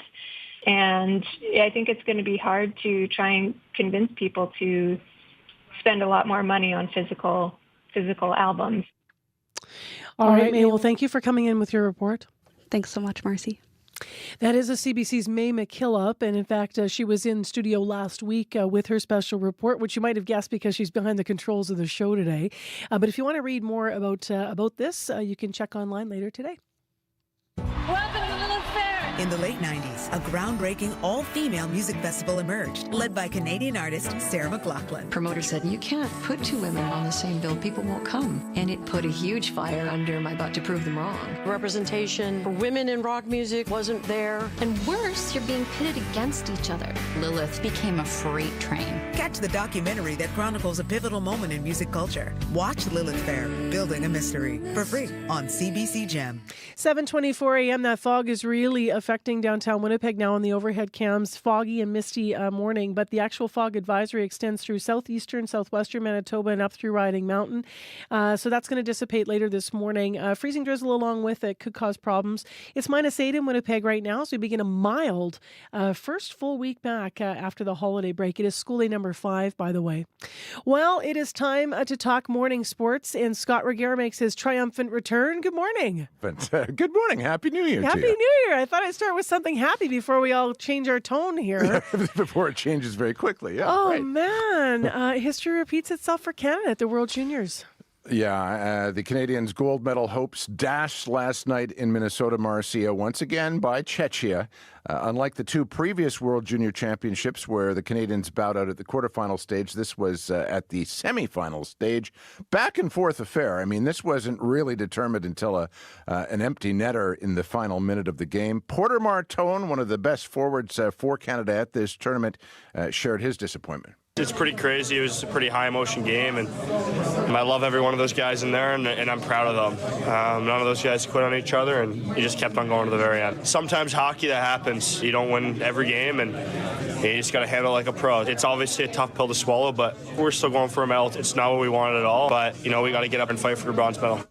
And I think it's going to be hard to try and convince people to spend a lot more money on physical albums. All right, May. Well, thank you for coming in with your report. Thanks so much, Marcy. That is a CBC's May McKillop, and in fact, she was in studio last week with her special report, which you might have guessed because she's behind the controls of the show today. But if you want to read more about this, you can check online later today. Welcome to the Lilith Fair. In the late 90s, a groundbreaking all-female music festival emerged, led by Canadian artist Sarah McLachlan. Promoter said, you can't put two women on the same bill. People won't come. And it put a huge fire under my butt to prove them wrong. Representation for women in rock music wasn't there. And worse, you're being pitted against each other. Lilith became a freight train. Catch the documentary that chronicles a pivotal moment in music culture. Watch Lilith Fair, Building a Mystery, for free on CBC Gem. 7:24 a.m. That fog is really affecting downtown Winnipeg now on the overhead cams. Foggy and misty morning, but the actual fog advisory extends through southeastern, southwestern Manitoba and up through Riding Mountain. So that's going to dissipate later this morning. Freezing drizzle along with it could cause problems. It's -8 in Winnipeg right now, so we begin a mild first full week back after the holiday break. It is school day number 5, by the way. Well, it is time to talk morning sports, and Scott Reguera makes his triumphant return. Good morning. Good morning. Happy New Year to you. Happy New Year. I thought I'd start with something happy before we all change our tone here. Before it changes very quickly, yeah. Oh, right. man. History repeats itself for Canada at the World Juniors. Yeah, the Canadians' gold medal hopes dashed last night in Minnesota, Marcia, once again by Czechia. Unlike the two previous World Junior Championships where the Canadians bowed out at the quarterfinal stage, this was at the semifinal stage. Back and forth affair. I mean, this wasn't really determined until an empty netter in the final minute of the game. Porter Martone, one of the best forwards for Canada at this tournament, shared his disappointment. It's pretty crazy. It was a pretty high-emotion game, and I love every one of those guys in there, and I'm proud of them. None of those guys quit on each other, and you just kept on going to the very end. Sometimes hockey, that happens. You don't win every game, and you just got to handle it like a pro. It's obviously a tough pill to swallow, but we're still going for a medal. It's not what we wanted at all, but, we got to get up and fight for a bronze medal.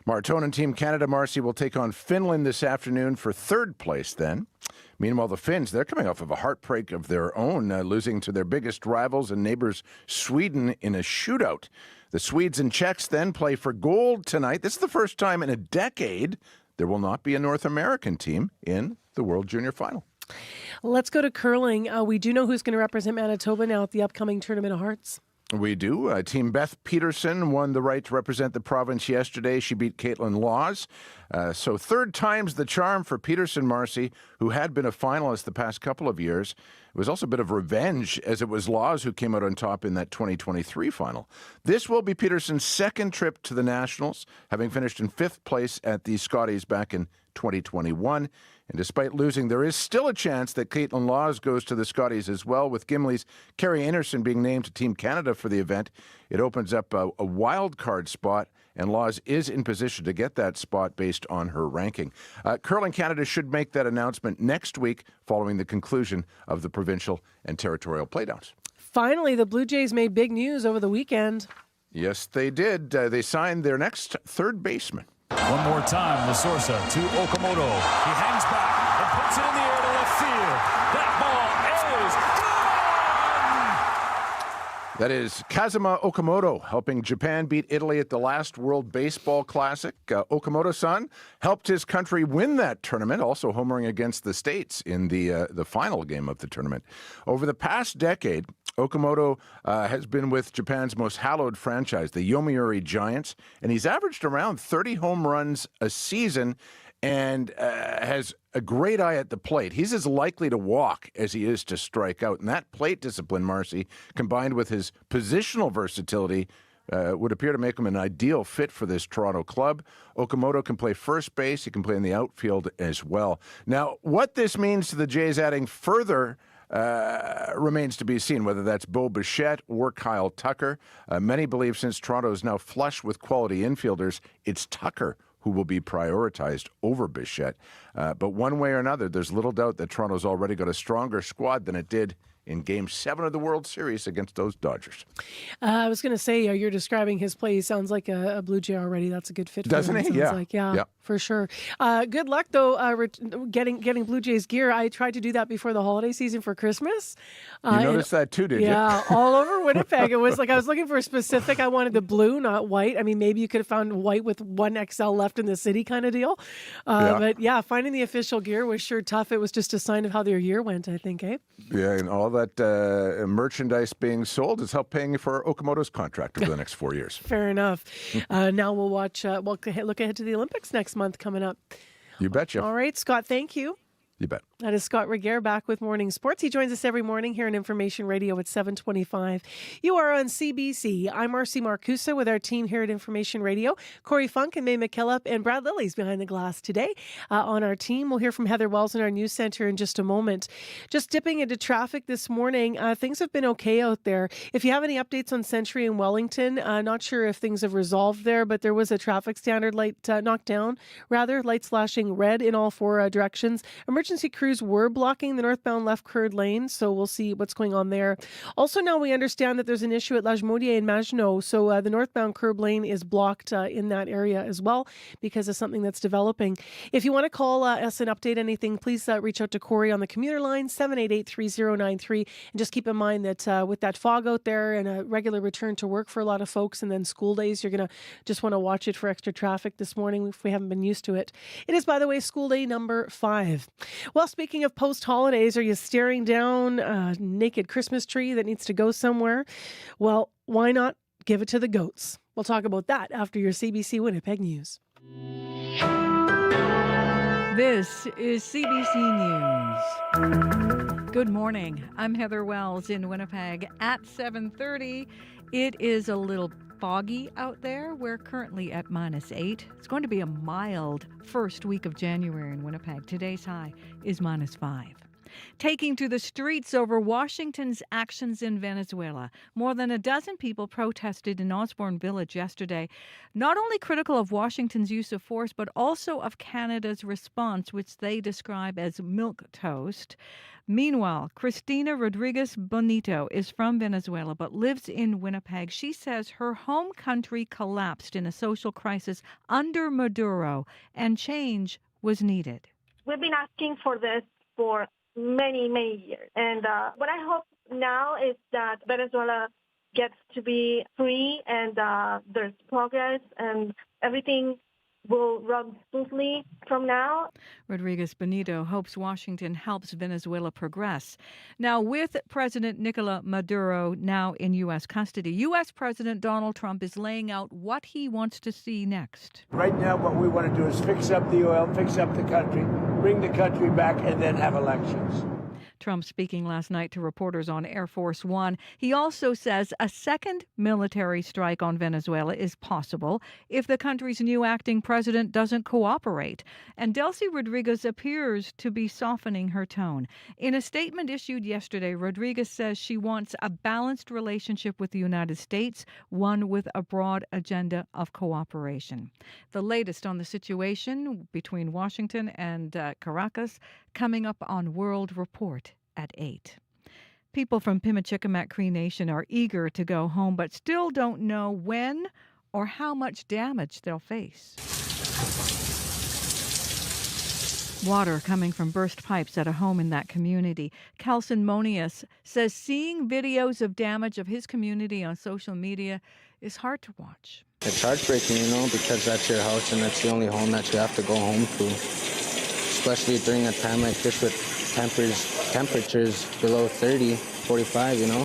Martonen Team Canada, Marcy, will take on Finland this afternoon for third place then. Meanwhile, the Finns, they're coming off of a heartbreak of their own, losing to their biggest rivals and neighbors Sweden in a shootout. The Swedes and Czechs then play for gold tonight. This is the first time in a decade there will not be a North American team in the World Junior Final. Let's go to curling. We do know who's going to represent Manitoba now at the upcoming Tournament of Hearts. We do. Team Beth Peterson won the right to represent the province yesterday. She beat Caitlin Laws. So third time's the charm for Peterson, Marcy, who had been a finalist the past couple of years. It was also a bit of revenge, as it was Laws who came out on top in that 2023 final. This will be Peterson's second trip to the Nationals, having finished in fifth place at the Scotties back in 2021. And despite losing, there is still a chance that Caitlin Laws goes to the Scotties as well, with Gimli's Carrie Anderson being named to Team Canada for the event. It opens up a wild card spot, and Laws is in position to get that spot based on her ranking. Curling Canada should make that announcement next week following the conclusion of the provincial and territorial playdowns. Finally, the Blue Jays made big news over the weekend. Yes, they did. They signed their next third baseman. One more time, Lasorsa to Okamoto. He hangs back and puts it in the air to left field. That ball is gone! That is Kazuma Okamoto helping Japan beat Italy at the last World Baseball Classic. Okamoto-san helped his country win that tournament, also homering against the States in the final game of the tournament. Over the past decade, Okamoto has been with Japan's most hallowed franchise, the Yomiuri Giants, and he's averaged around 30 home runs a season and has a great eye at the plate. He's as likely to walk as he is to strike out. And that plate discipline, Marcy, combined with his positional versatility, would appear to make him an ideal fit for this Toronto club. Okamoto can play first base. He can play in the outfield as well. Now, what this means to the Jays adding further remains to be seen, whether that's Bo Bichette or Kyle Tucker. Many believe since Toronto is now flush with quality infielders, it's Tucker who will be prioritized over Bichette. But one way or another, there's little doubt that Toronto's already got a stronger squad than it did in Game 7 of the World Series against those Dodgers. I was going to say, you're describing his play. He sounds like a Blue Jay already. That's a good fit for him. Doesn't he? Sounds Yeah. like. Yeah, for sure. Good luck, though, getting Blue Jays gear. I tried to do that before the holiday season for Christmas. You noticed that too, did you? Yeah, all over Winnipeg. It was like I was looking for a specific. I wanted the blue, not white. I mean, maybe you could have found white with one XL left in the city kind of deal. But yeah, finding the official gear was sure tough. It was just a sign of how their year went, I think, eh? Yeah, and all that merchandise being sold is help paying for Okamoto's contract over the next 4 years. Fair enough. Now we'll watch, look ahead to the Olympics next month coming up. You betcha. All right, Scott, thank you. You bet. That is Scott Reguer back with Morning Sports. He joins us every morning here on Information Radio at 7:25. You are on CBC. I'm Marcy Marcusa with our team here at Information Radio. Corey Funk and May McKillop and Brad Lilly's behind the glass today on our team. We'll hear from Heather Wells in our news center in just a moment. Just dipping into traffic this morning. Things have been okay out there. If you have any updates on Century and Wellington, not sure if things have resolved there, but there was a traffic standard light knocked down. Lights flashing red in all four directions. Emergency crews were blocking the northbound left curd lane, so we'll see what's going on there. Also, now we understand that there's an issue at Lagimodière and Maginot, so the northbound curb lane is blocked in that area as well because of something that's developing. If you want to call us and update anything, please reach out to Corey on the commuter line, 788-3093. And just keep in mind that with that fog out there and a regular return to work for a lot of folks and then school days, you're going to just want to watch it for extra traffic this morning if we haven't been used to it. It is, by the way, school day number 5. Well, speaking of post-holidays, are you staring down a naked Christmas tree that needs to go somewhere? Well, why not give it to the goats? We'll talk about that after your CBC Winnipeg News. This is CBC News. Good morning. I'm Heather Wells in Winnipeg at 7:30. It is a little foggy out there. We're currently at -8. It's going to be a mild first week of January in Winnipeg. Today's high is -5. taking to the streets over Washington's actions in Venezuela. More than a dozen people protested in Osborne Village yesterday, not only critical of Washington's use of force, but also of Canada's response, which they describe as milquetoast. Meanwhile, Cristina Rodriguez Bonito is from Venezuela but lives in Winnipeg. She says her home country collapsed in a social crisis under Maduro and change was needed. We've been asking for this for many, many years. And what I hope now is that Venezuela gets to be free and there's progress and everything will run smoothly from now. Rodriguez Benito hopes Washington helps Venezuela progress. Now, with President Nicolas Maduro now in U.S. custody, U.S. President Donald Trump is laying out what he wants to see next. Right now, what we want to do is fix up the oil, fix up the country, bring the country back, and then have elections. Trump speaking last night to reporters on Air Force One. He also says a second military strike on Venezuela is possible if the country's new acting president doesn't cooperate. And Delcy Rodriguez appears to be softening her tone. In a statement issued yesterday, Rodriguez says she wants a balanced relationship with the United States, one with a broad agenda of cooperation. The latest on the situation between Washington and Caracas coming up on World Report at 8. People from Pimicikamak Cree Nation are eager to go home, but still don't know when or how much damage they'll face. Water coming from burst pipes at a home in that community. Kelson Monius says seeing videos of damage of his community on social media is hard to watch. It's heartbreaking, because that's your house and that's the only home that you have to go home to. Especially during a time like this with temperatures below 30, 45,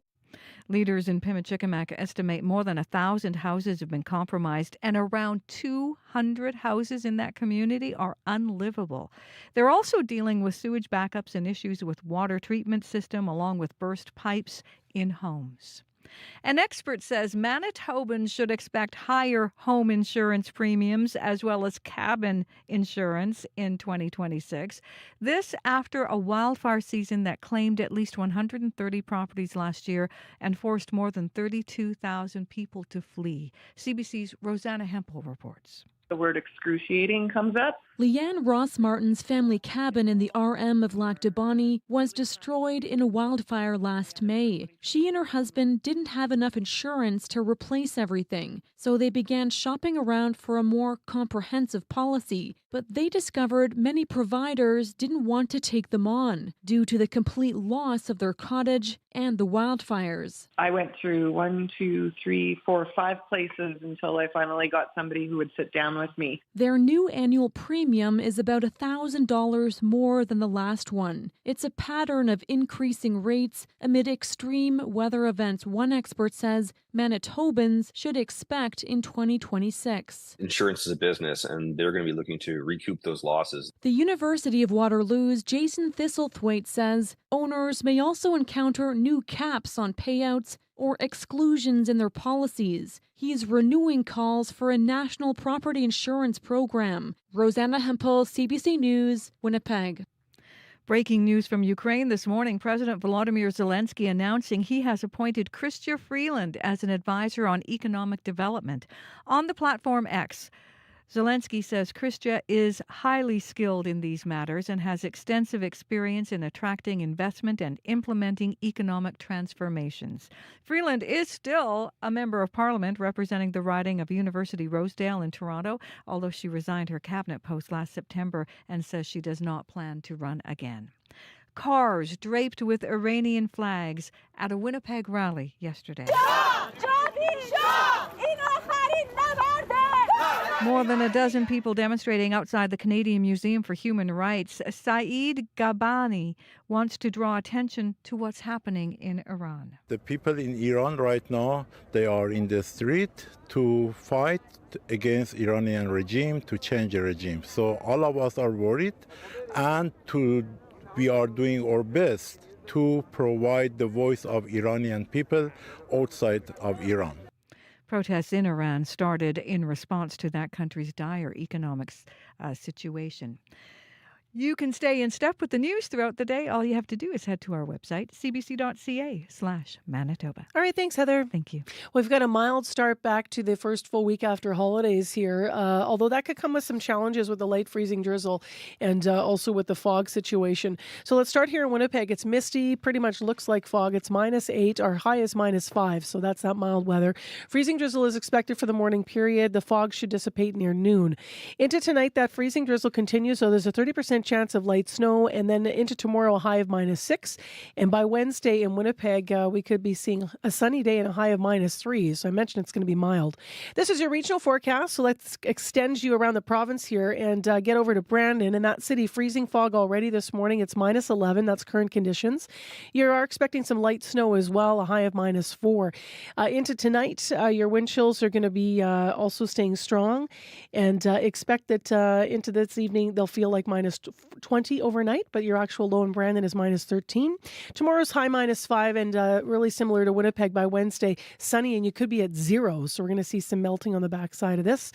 Leaders in Pimicikamak estimate more than 1,000 houses have been compromised and around 200 houses in that community are unlivable. They're also dealing with sewage backups and issues with water treatment system along with burst pipes in homes. An expert says Manitobans should expect higher home insurance premiums as well as cabin insurance in 2026. This after a wildfire season that claimed at least 130 properties last year and forced more than 32,000 people to flee. CBC's Rosanna Hempel reports. The word excruciating comes up. Leanne Ross Martin's family cabin in the RM of Lac de Bonnie was destroyed in a wildfire last May. She and her husband didn't have enough insurance to replace everything, so they began shopping around for a more comprehensive policy. But they discovered many providers didn't want to take them on due to the complete loss of their cottage and the wildfires. I went through 1, 2, 3, 4, 5 places until I finally got somebody who would sit down with me. Their new annual premium is about $1,000 more than the last one. It's a pattern of increasing rates amid extreme weather events one expert says Manitobans should expect in 2026. Insurance is a business, and they're going to be looking to recoup those losses. The University of Waterloo's Jason Thistlethwaite says owners may also encounter new caps on payouts or exclusions in their policies. He's renewing calls for a national property insurance program. Rosanna Hempel, CBC News, Winnipeg. Breaking news from Ukraine this morning. President Volodymyr Zelensky announcing he has appointed Chrystia Freeland as an advisor on economic development. On the platform X, Zelensky says Chrystia is highly skilled in these matters and has extensive experience in attracting investment and implementing economic transformations. Freeland is still a member of Parliament representing the riding of University Rosedale in Toronto, although she resigned her cabinet post last September and says she does not plan to run again. Cars draped with Iranian flags at a Winnipeg rally yesterday. More than a dozen people demonstrating outside the Canadian Museum for Human Rights. Saeed Ghabani wants to draw attention to what's happening in Iran. The people in Iran right now, they are in the street to fight against Iranian regime, to change the regime. So all of us are worried, and we are doing our best to provide the voice of Iranian people outside of Iran. Protests in Iran started in response to that country's dire economic situation. You can stay in step with the news throughout the day. All you have to do is head to our website, cbc.ca/Manitoba. All right, thanks, Heather. Thank you. We've got a mild start back to the first full week after holidays here, although that could come with some challenges with the light freezing drizzle and also with the fog situation. So let's start here in Winnipeg. It's misty, pretty much looks like fog. It's -8. Our high is -5, so that's that mild weather. Freezing drizzle is expected for the morning period. The fog should dissipate near noon. Into tonight, that freezing drizzle continues, so there's a 30% chance of light snow, and then into tomorrow, a high of -6. And by Wednesday in Winnipeg, we could be seeing a sunny day and a high of -3. So I mentioned it's going to be mild. This is your regional forecast, so let's extend you around the province here and get over to Brandon. In that city, freezing fog already this morning. It's -11. That's current conditions. You are expecting some light snow as well, a high of -4. Into tonight, your wind chills are going to be also staying strong, and expect that into this evening, they'll feel like -20 overnight, but your actual low in Brandon is -13. Tomorrow's high -5, and really similar to Winnipeg by Wednesday, sunny, and you could be at 0. So we're going to see some melting on the backside of this.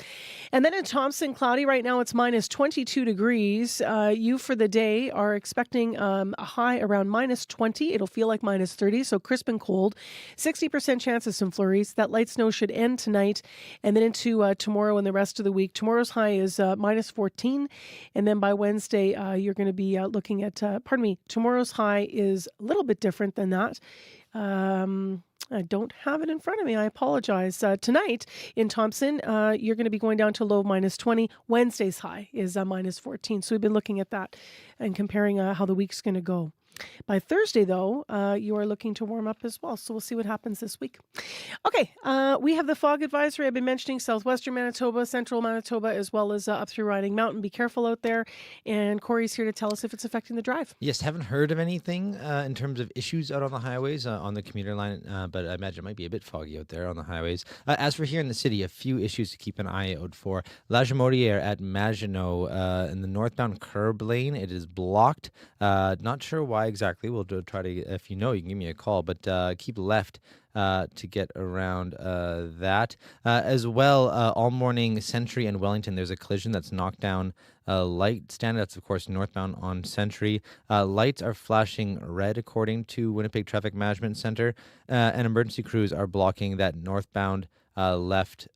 And then in Thompson, cloudy right now. It's -22 degrees. You for the day are expecting a high around -20. It'll feel like -30, so crisp and cold. 60% chance of some flurries. That light snow should end tonight, and then into tomorrow and the rest of the week. Tomorrow's high is -14, and then by Wednesday, you're going to be looking at, tomorrow's high is a little bit different than that. I don't have it in front of me. I apologize. Tonight in Thompson, you're going to be going down to low -20. Wednesday's high is -14. So we've been looking at that and comparing how the week's going to go. By Thursday, though, you are looking to warm up as well. So we'll see what happens this week. Okay, we have the fog advisory. I've been mentioning southwestern Manitoba, central Manitoba, as well as up through Riding Mountain. Be careful out there. And Corey's here to tell us if it's affecting the drive. Yes, haven't heard of anything in terms of issues out on the highways on the commuter line, but I imagine it might be a bit foggy out there on the highways. As for here in the city, a few issues to keep an eye out for. La Jamodière at Maginot in the northbound curb lane. It is blocked. Not sure why exactly. We'll try to, if you know, you can give me a call, but keep left to get around that. As well, all morning, Sentry and Wellington, there's a collision that's knocked down light stand. That's, of course, northbound on Sentry. Lights are flashing red, according to Winnipeg Traffic Management Center, and emergency crews are blocking that northbound left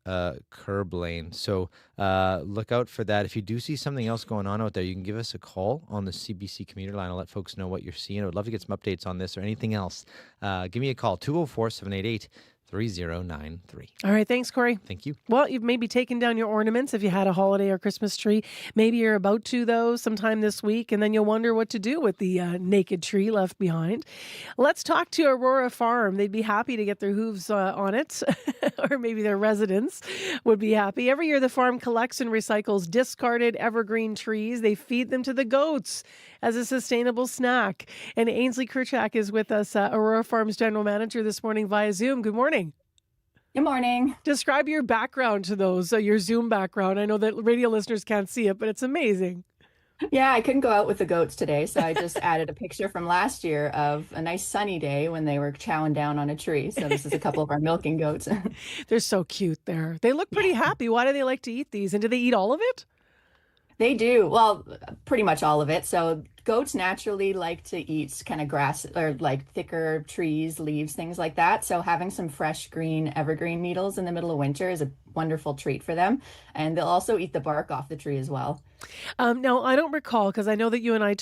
curb lane. So look out for that. If you do see something else going on out there, you can give us a call on the CBC commuter line. I'll let folks know what you're seeing. I would love to get some updates on this or anything else. Give me a call, 204-788-3093. All right. Thanks, Corey. Thank you. Well, you've maybe taken down your ornaments if you had a holiday or Christmas tree. Maybe you're about to, though, sometime this week, and then you'll wonder what to do with the naked tree left behind. Let's talk to Aurora Farm. They'd be happy to get their hooves on it, or maybe their residents would be happy. Every year, the farm collects and recycles discarded evergreen trees. They feed them to the goats as a sustainable snack. And Ainsley Kerchak is with us, Aurora Farm's general manager, this morning via Zoom. Good morning. Good morning. Describe your background to those, your Zoom background. I know that radio listeners can't see it, but it's amazing. Yeah, I couldn't go out with the goats today, so I just added a picture from last year of a nice sunny day when they were chowing down on a tree. So this is a couple of our milking goats. They're so cute there. They look pretty happy. Why do they like to eat these? And do they eat all of it? They do. Well, pretty much all of it. So goats naturally like to eat kind of grass or like thicker trees, leaves, things like that. So having some fresh green evergreen needles in the middle of winter is a wonderful treat for them. And they'll also eat the bark off the tree as well. Now, I don't recall, because I know that you and I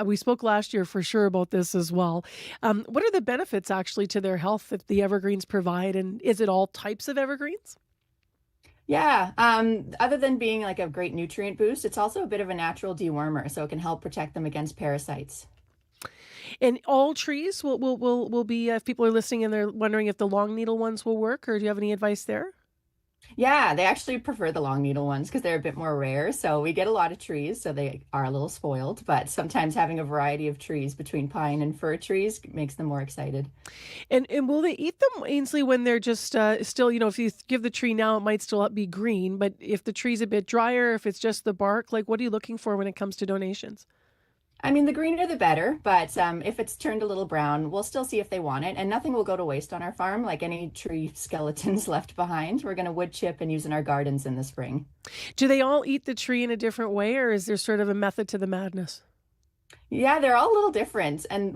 we spoke last year for sure about this as well. What are the benefits actually to their health that the evergreens provide? And is it all types of evergreens? Yeah, other than being like a great nutrient boost, it's also a bit of a natural dewormer, so it can help protect them against parasites. And all trees will be, if people are listening and they're wondering if the long needle ones will work, or do you have any advice there? Yeah, they actually prefer the long needle ones because they're a bit more rare. So we get a lot of trees, so they are a little spoiled. But sometimes having a variety of trees between pine and fir trees makes them more excited. And will they eat them, Ainsley, when they're just still, if you give the tree now, it might still be green. But if the tree's a bit drier, if it's just the bark, like what are you looking for when it comes to donations? I mean, the greener the better, but if it's turned a little brown, we'll still see if they want it. And nothing will go to waste on our farm, like any tree skeletons left behind. We're going to wood chip and use in our gardens in the spring. Do they all eat the tree in a different way, or is there sort of a method to the madness? Yeah, they're all a little different. And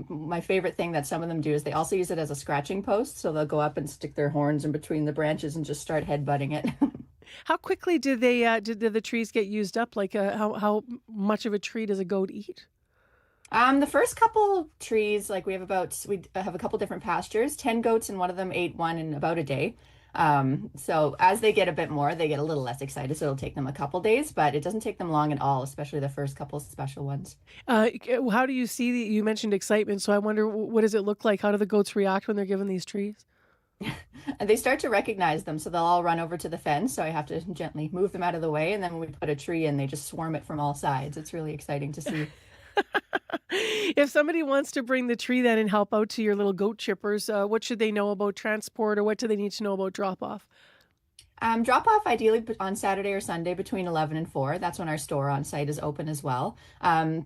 my favorite thing that some of them do is they also use it as a scratching post. So they'll go up and stick their horns in between the branches and just start headbutting it. How quickly did the trees get used up? Like how much of a tree does a goat eat? The first couple trees, like we have a couple different pastures. 10 goats and one of them ate one in about a day. So as they get a bit more, they get a little less excited. So it'll take them a couple days, but it doesn't take them long at all, especially the first couple special ones. How do you see you mentioned excitement, so I wonder, what does it look like? How do the goats react when they're given these trees? They start to recognize them, so they'll all run over to the fence. So I have to gently move them out of the way. And then when we put a tree in, they just swarm it from all sides. It's really exciting to see. If somebody wants to bring the tree then and help out to your little goat chippers, what should they know about transport, or what do they need to know about drop-off? Drop off ideally on Saturday or Sunday between 11 and 4. That's when our store on site is open as well.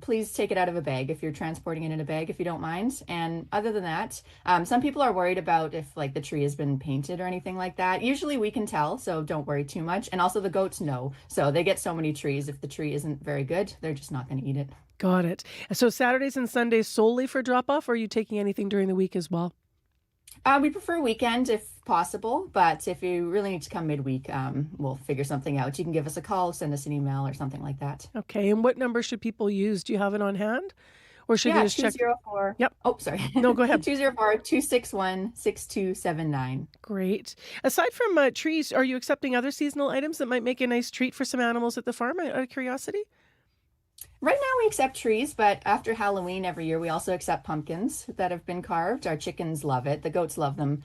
Please take it out of a bag if you're transporting it in a bag, if you don't mind. And other than that, some people are worried about if like the tree has been painted or anything like that. Usually we can tell, so don't worry too much. And also the goats know. So they get so many trees. If the tree isn't very good, they're just not going to eat it. Got it. So Saturdays and Sundays solely for drop-off, or are you taking anything during the week as well? We prefer weekend if possible, but if you really need to come midweek, we'll figure something out. You can give us a call, send us an email or something like that. Okay. And what number should people use? Do you have it on hand? Or should you just check? 204. Yep. Oh, sorry. No, go ahead. 204-261-6279. Great. Aside from trees, are you accepting other seasonal items that might make a nice treat for some animals at the farm, out of curiosity? Right now we accept trees, but after Halloween every year, we also accept pumpkins that have been carved. Our chickens love it. The goats love them.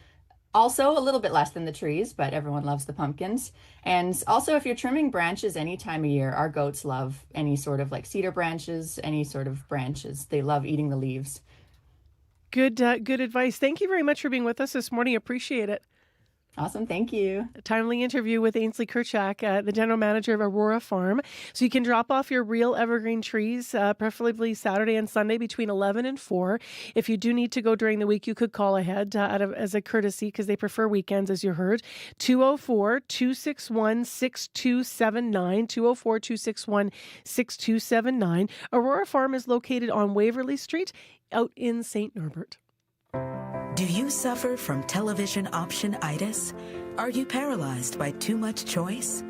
Also, a little bit less than the trees, but everyone loves the pumpkins. And also, if you're trimming branches any time of year, our goats love any sort of like cedar branches, any sort of branches. They love eating the leaves. Good advice. Thank you very much for being with us this morning. Appreciate it. Awesome. Thank you. A timely interview with Ainsley Kerchak, the general manager of Aurora Farm. So you can drop off your real evergreen trees, preferably Saturday and Sunday between 11 and 4. If you do need to go during the week, you could call ahead as a courtesy, because they prefer weekends, as you heard. 204-261-6279. 204-261-6279. Aurora Farm is located on Waverly Street out in St. Norbert. Do you suffer from television option-itis? Are you paralyzed by too much choice?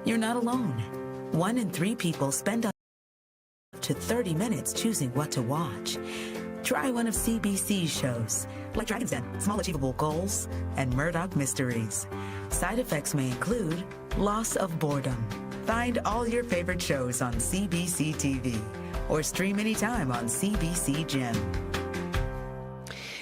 You're not alone. 1 in 3 people spend up to 30 minutes choosing what to watch. Try one of CBC's shows, like Dragon's Den, Small Achievable Goals, and Murdoch Mysteries. Side effects may include loss of boredom. Find all your favorite shows on CBC TV or stream anytime on CBC Gem.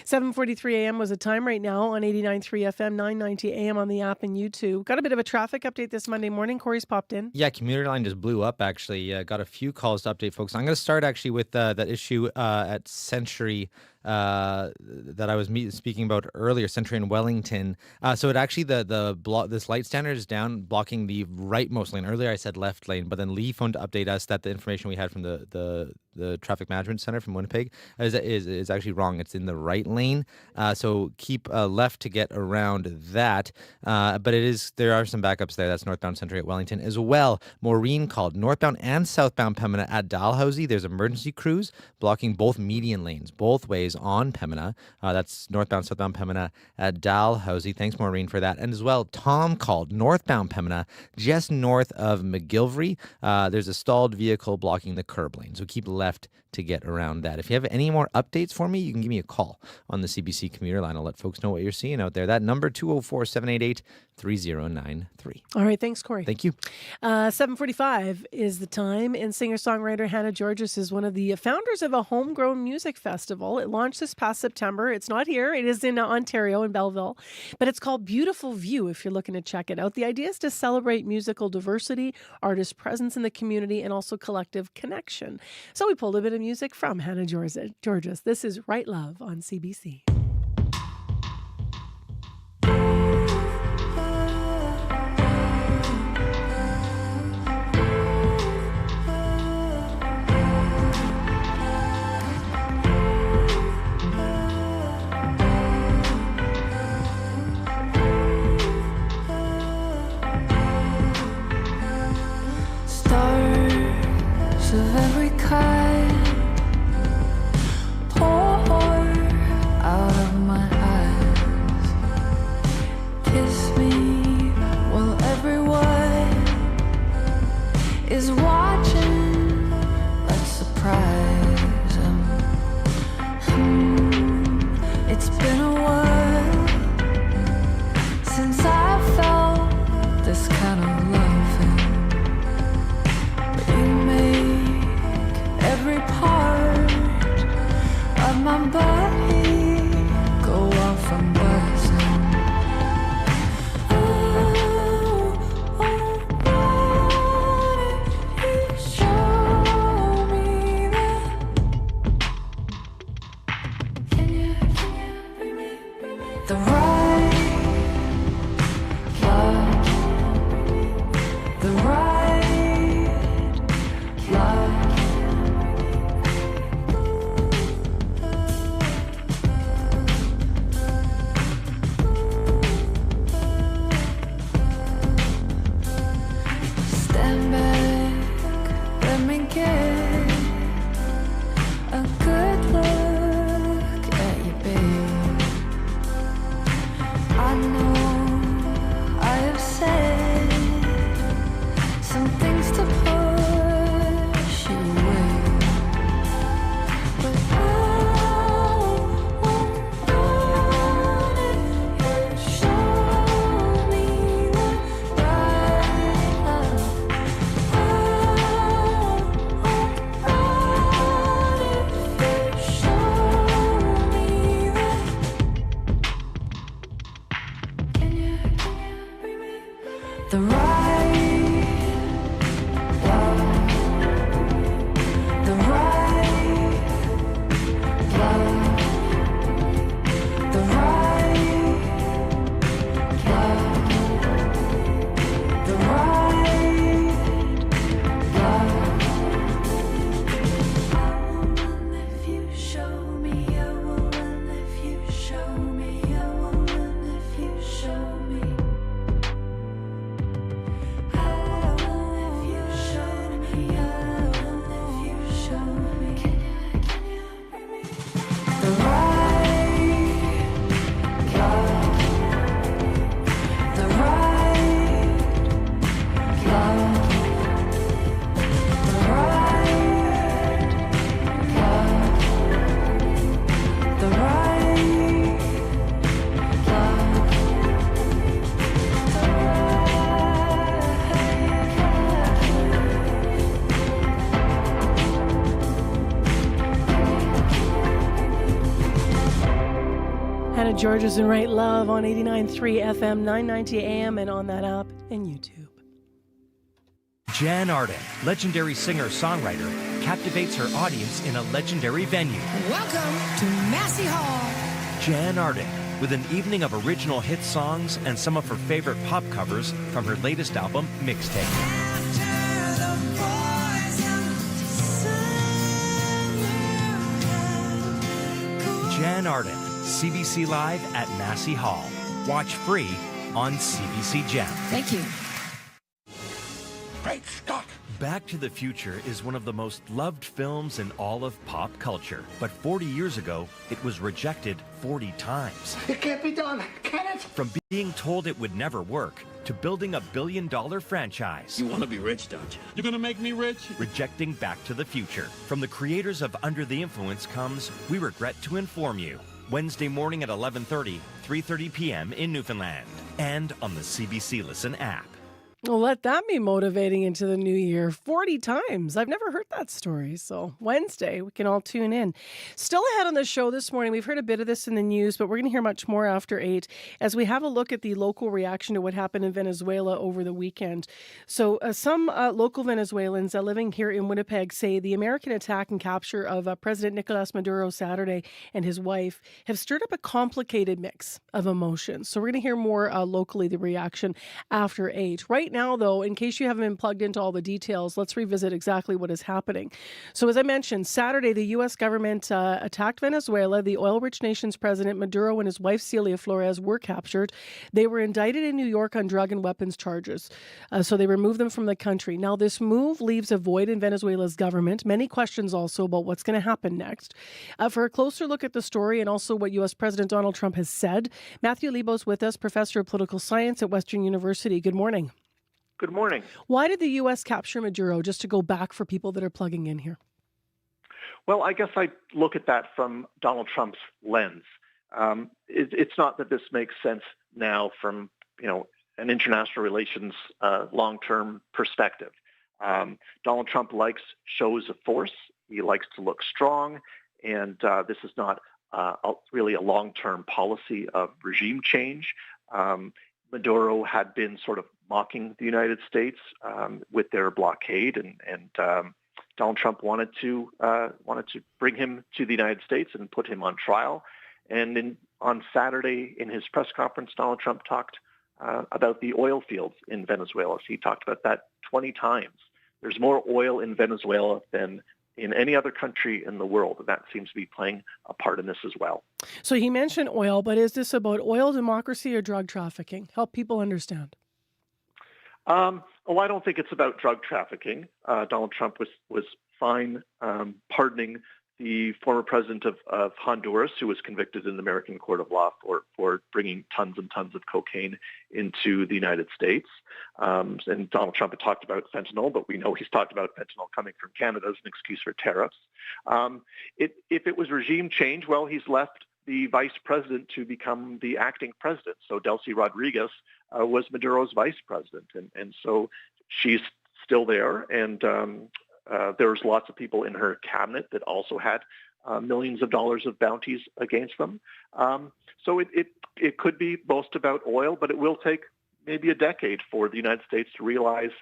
7:43 a.m. was the time right now on 89.3 FM, 990 a.m. on the app and YouTube. Got a bit of a traffic update this Monday morning. Corey's popped in. Yeah, commuter line just blew up, actually. Got a few calls to update folks. I'm going to start actually with that issue at Century that I was speaking about earlier, Century and Wellington. So it actually, this light standard is down, blocking the rightmost lane. Earlier I said left lane, but then Lee phoned to update us that the information we had from the Traffic Management Center from Winnipeg is actually wrong. It's in the right lane. So keep left to get around that. But there are some backups there. That's northbound Century at Wellington as well. Maureen called northbound and southbound Pembina at Dalhousie. There's emergency crews blocking both median lanes, both ways on Pembina. That's northbound, southbound Pembina at Dalhousie. Thanks, Maureen, for that. And as well, Tom called northbound Pembina, just north of McGilvery. There's a stalled vehicle blocking the curb lane. So keep left to get around that. If you have any more updates for me, you can give me a call on the CBC commuter line. I'll let folks know what you're seeing out there. That number, 204-788-3093. All right. Thanks, Corey. Thank you. 7:45 is the time, and singer-songwriter Hannah Georges is one of the founders of a homegrown music festival. It launched this past September. It's not here. It is in Ontario, in Belleville, but it's called Beautiful View if you're looking to check it out. The idea is to celebrate musical diversity, artist presence in the community, and also collective connection. So we pulled a bit of music from Hannah Georges. This is Right Love on CBC. tears of every kind pour out of my eyes. Kiss me while everyone is watching. Let's surprise them. It's been a while since I felt this kind of loving. But you make every part of my body go off and buzzing. Oh, you show me that. Can you bring me the right love, the right love. Stand back, let me get a good look at you, babe. I know I have said some things to push you away, but I want it. You show me the right love. I want it. You show me that. Can you bring me the right love, the right love, the right love, the right love. I will run if you show me. I will run if you show me. I will run if you show me. I will if you show me. I will if you show me. Can you bring me the right love, the right love, the right love, the right Hannah Georges and Right Love on 89.3 FM, 990 AM, and on that app and YouTube. Jan Arden, legendary singer-songwriter, captivates her audience in a legendary venue. Welcome to Massey Hall. Jan Arden, with an evening of original hit songs and some of her favorite pop covers from her latest album, Mixtape. Jan Arden, CBC Live at Massey Hall. Watch free on CBC Gem. Thank you. Great Scott! Back to the Future is one of the most loved films in all of pop culture. But 40 years ago, it was rejected 40 times. It can't be done, can it? From being told it would never work to building a billion-dollar franchise. You want to be rich, don't you? You're going to make me rich? Rejecting Back to the Future. From the creators of Under the Influence comes We Regret to Inform You. Wednesday morning at 11:30, 3:30 p.m. in Newfoundland. And on the CBC Listen app. Well, let that be motivating into the new year. 40 times. I've never heard that story. So Wednesday, we can all tune in. Still ahead on the show this morning, we've heard a bit of this in the news, but we're going to hear much more after 8 as we have a look at the local reaction to what happened in Venezuela over the weekend. So some local Venezuelans living here in Winnipeg say the American attack and capture of President Nicolas Maduro Saturday and his wife have stirred up a complicated mix of emotions. So we're going to hear more locally, the reaction after 8. Right right now, though, in case you haven't been plugged into all the details, let's revisit exactly what is happening. So as I mentioned, Saturday, the U.S. government attacked Venezuela. The oil-rich nation's president, Maduro, and his wife, Celia Flores, were captured. They were indicted in New York on drug and weapons charges. So they removed them from the country. Now, this move leaves a void in Venezuela's government. Many questions also about what's going to happen next. For a closer look at the story and also what U.S. President Donald Trump has said, Matthew Lebo's with us, professor of political science at Western University. Good morning. Good morning. Why did the U.S. capture Maduro, just to go back for people that are plugging in here? Well, I guess I look at that from Donald Trump's lens. It's not that this makes sense now from, an international relations long-term perspective. Donald Trump likes shows of force. He likes to look strong, and this is not really a long-term policy of regime change. Maduro had been sort of mocking the United States with their blockade, and Donald Trump wanted to bring him to the United States and put him on trial. And on Saturday in his press conference, Donald Trump talked about the oil fields in Venezuela. So he talked about that 20 times. There's more oil in Venezuela than in any other country in the world, and that seems to be playing a part in this as well. So he mentioned oil, but is this about oil, democracy, or drug trafficking? Help people understand. I don't think it's about drug trafficking. Donald Trump was fine pardoning the former president of Honduras, who was convicted in the American court of law for bringing tons and tons of cocaine into the United States. And Donald Trump had talked about fentanyl, but we know he's talked about fentanyl coming from Canada as an excuse for tariffs. If it was regime change, well, he's left the vice president to become the acting president. So Delcy Rodriguez was Maduro's vice president. And so she's still there. And there's lots of people in her cabinet that also had millions of dollars of bounties against them. So it could be most about oil, but it will take maybe a decade for the United States to realize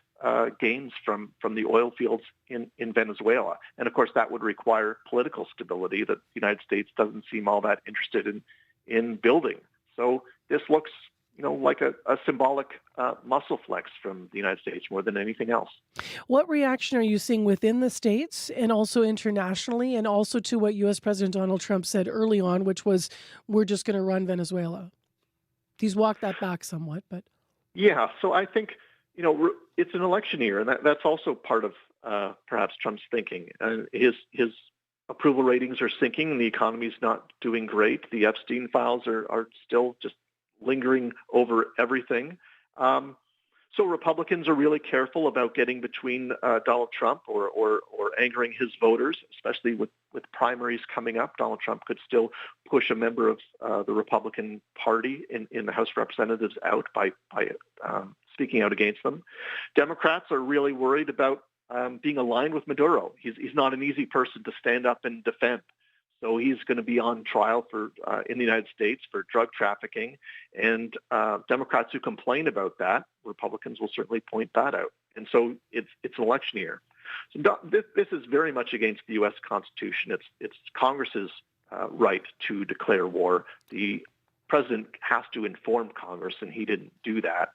gains from the oil fields in Venezuela. And of course, that would require political stability that the United States doesn't seem all that interested in building. So this looks like a symbolic muscle flex from the United States more than anything else. What reaction are you seeing within the States and also internationally, and also to what U.S. President Donald Trump said early on, which was, we're just going to run Venezuela? He's walked that back somewhat, but... Yeah, so I think, it's an election year, and that's also part of perhaps Trump's thinking. His approval ratings are sinking, and the economy's not doing great. The Epstein files are still just lingering over everything. So Republicans are really careful about getting between Donald Trump or angering his voters, especially with primaries coming up. Donald Trump could still push a member of the Republican Party in the House of Representatives out by speaking out against them. Democrats are really worried about being aligned with Maduro. He's not an easy person to stand up and defend. So he's going to be on trial in the United States for drug trafficking. And Democrats who complain about that, Republicans will certainly point that out. And so it's an election year. So this is very much against the U.S. Constitution. It's Congress's right to declare war. The president has to inform Congress, and he didn't do that.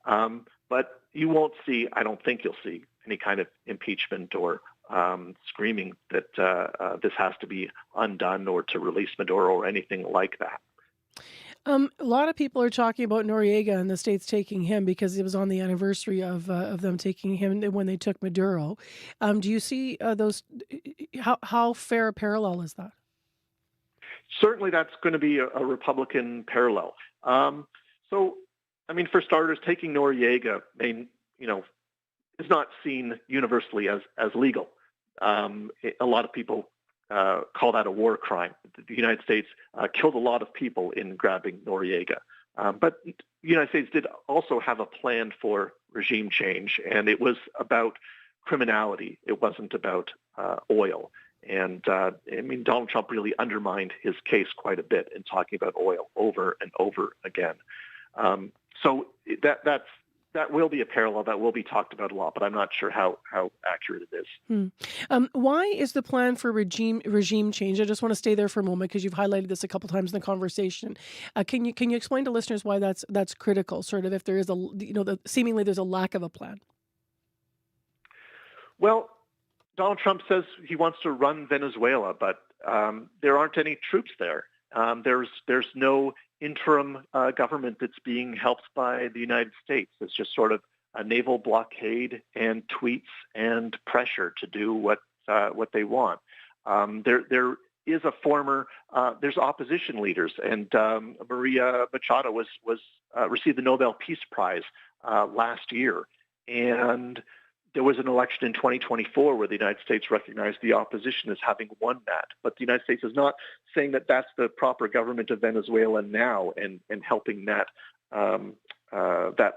But you won't see, I don't think you'll see, any kind of impeachment or screaming that this has to be undone or to release Maduro or anything like that. A lot of people are talking about Noriega and the States taking him because it was on the anniversary of them taking him when they took Maduro. Do you see those? How fair a parallel is that? Certainly, that's going to be a Republican parallel. So, I mean, for starters, taking Noriega, is not seen universally as legal. A lot of people call that a war crime. The United States killed a lot of people in grabbing Noriega. But the United States did also have a plan for regime change, and it was about criminality. It wasn't about oil. And Donald Trump really undermined his case quite a bit in talking about oil over and over again. So that's that will be a parallel that will be talked about a lot, but I'm not sure how accurate it is. Why is the plan for regime change? I just want to stay there for a moment because you've highlighted this a couple times in the conversation. Can you explain to listeners why that's critical? Sort of if there is seemingly there's a lack of a plan. Well, Donald Trump says he wants to run Venezuela, but there aren't any troops there. There's no interim government that's being helped by the United States. It's just sort of a naval blockade and tweets and pressure to do what they want. There is a former there's opposition leaders, and Maria Machado was received the Nobel Peace Prize last year, and there was an election in 2024 where the United States recognized the opposition as having won that. But the United States is not saying that that's the proper government of Venezuela now and helping that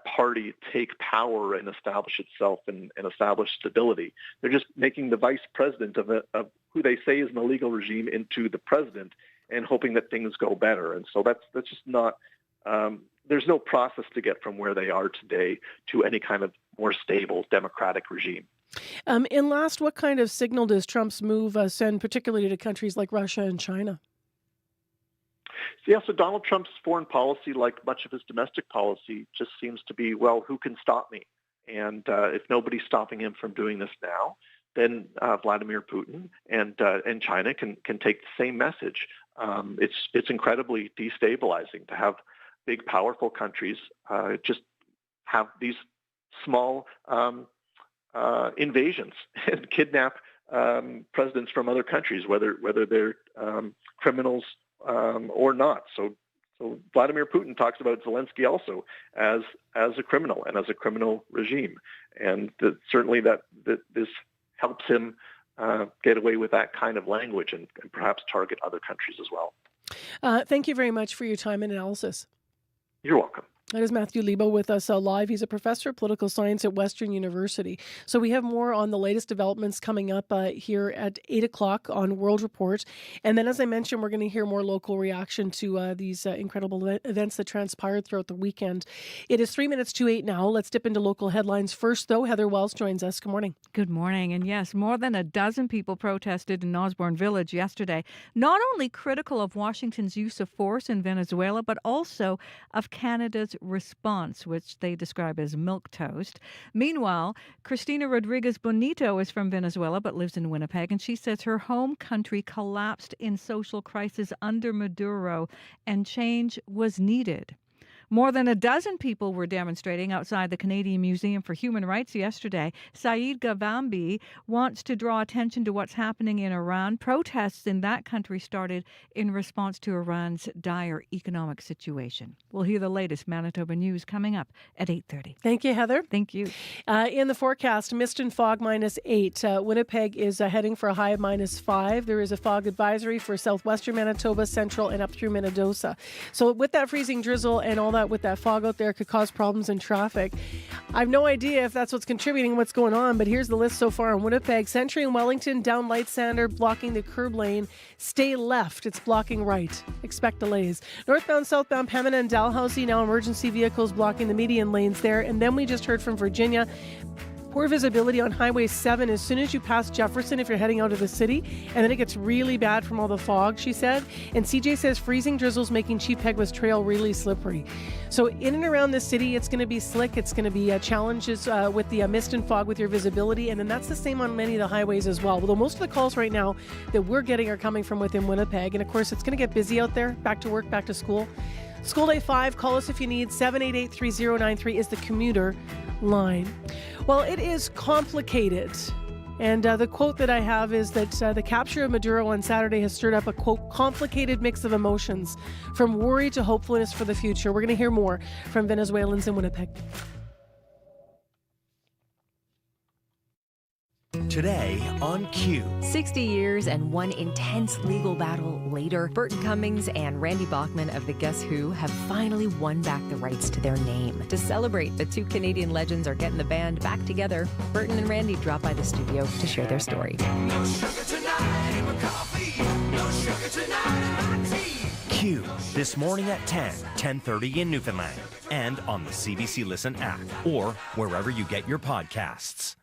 party take power and establish itself and establish stability. They're just making the vice president of who they say is an illegal regime into the president and hoping that things go better. And so that's just not there's no process to get from where they are today to any kind of more stable democratic regime. And last, what kind of signal does Trump's move send, particularly to countries like Russia and China? So Donald Trump's foreign policy, like much of his domestic policy, just seems to be, well, who can stop me? And if nobody's stopping him from doing this now, then Vladimir Putin and China can take the same message. It's incredibly destabilizing to have big, powerful countries just have these small invasions and kidnap presidents from other countries, whether they're criminals or not. So Vladimir Putin talks about Zelensky also as a criminal and as a criminal regime, and certainly that this helps him get away with that kind of language and perhaps target other countries as well. Thank you very much for your time and analysis. You're welcome. That is Matthew Lebo with us live. He's a professor of political science at Western University. So we have more on the latest developments coming up here at 8 o'clock on World Report. And then, as I mentioned, we're going to hear more local reaction to these incredible events that transpired throughout the weekend. It is 3 minutes to 8 now. Let's dip into local headlines. First, though, Heather Wells joins us. Good morning. Good morning. And yes, more than a dozen people protested in Osborne Village yesterday, not only critical of Washington's use of force in Venezuela, but also of Canada's response, which they describe as milquetoast. Meanwhile, Cristina Rodriguez Bonito is from Venezuela but lives in Winnipeg, and she says her home country collapsed in social crisis under Maduro and change was needed. More than a dozen people were demonstrating outside the Canadian Museum for Human Rights yesterday. Saeed Gavambi wants to draw attention to what's happening in Iran. Protests in that country started in response to Iran's dire economic situation. We'll hear the latest Manitoba news coming up at 8:30. Thank you, Heather. Thank you. In the forecast, mist and fog -8. Winnipeg is heading for a high of -5. There is a fog advisory for southwestern Manitoba, central, and up through Minnedosa. So with that freezing drizzle and all that with that fog out there could cause problems in traffic. I have no idea if that's what's contributing, what's going on, but here's the list so far in Winnipeg. Century and Wellington, down Light Sander, blocking the curb lane. Stay left, it's blocking right. Expect delays. Northbound, southbound, Pembina and Dalhousie, now emergency vehicles blocking the median lanes there. And then we just heard from Virginia. Poor visibility on Highway 7 as soon as you pass Jefferson if you're heading out of the city. And then it gets really bad from all the fog, she said. And CJ says freezing drizzles making Chief Peguis Trail really slippery. So in and around the city, it's going to be slick. It's going to be challenges with the mist and fog with your visibility. And then that's the same on many of the highways as well. Although most of the calls right now that we're getting are coming from within Winnipeg. And of course, it's going to get busy out there. Back to work, back to school. School Day 5, call us if you need. 788-3093 is the commuter line. Well, it is complicated. And the quote that I have is that the capture of Maduro on Saturday has stirred up a, quote, complicated mix of emotions, from worry to hopefulness for the future. We're going to hear more from Venezuelans in Winnipeg. Today on Q. 60 years and one intense legal battle later, Burton Cummings and Randy Bachman of the Guess Who have finally won back the rights to their name. To celebrate, the two Canadian legends are getting the band back together. Burton and Randy drop by the studio to share their story. No sugar tonight in my coffee. No sugar tonight in my tea. Q. Q, this morning at 10:30 in Newfoundland, and on the CBC Listen app, or wherever you get your podcasts.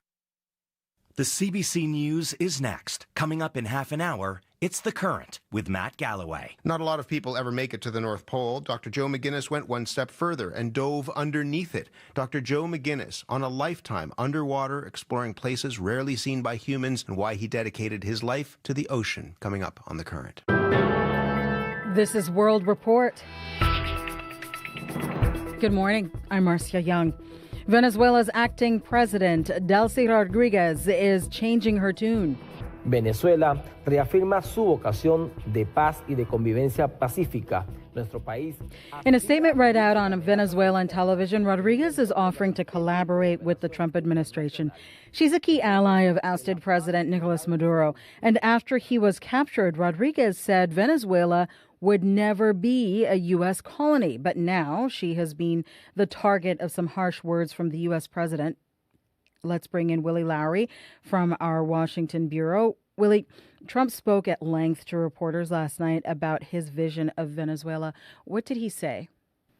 The CBC News is next. Coming up in half an hour, it's The Current with Matt Galloway. Not a lot of people ever make it to the North Pole. Dr. Joe McGinnis went one step further and dove underneath it. Dr. Joe McGinnis on a lifetime underwater, exploring places rarely seen by humans, and why he dedicated his life to the ocean. Coming up on The Current. This is World Report. Good morning. I'm Marcia Young. Venezuela's acting president, Delcy Rodriguez, is changing her tune. Venezuela reafirma su vocación de paz y de convivencia pacífica. Nuestro país. In a statement read out on Venezuelan television, Rodriguez is offering to collaborate with the Trump administration. She's a key ally of ousted President Nicolas Maduro. And after he was captured, Rodriguez said Venezuela would never be a U.S. colony. But now she has been the target of some harsh words from the U.S. president. Let's bring in Willie Lowry from our Washington bureau. Willie, Trump spoke at length to reporters last night about his vision of Venezuela. What did he say?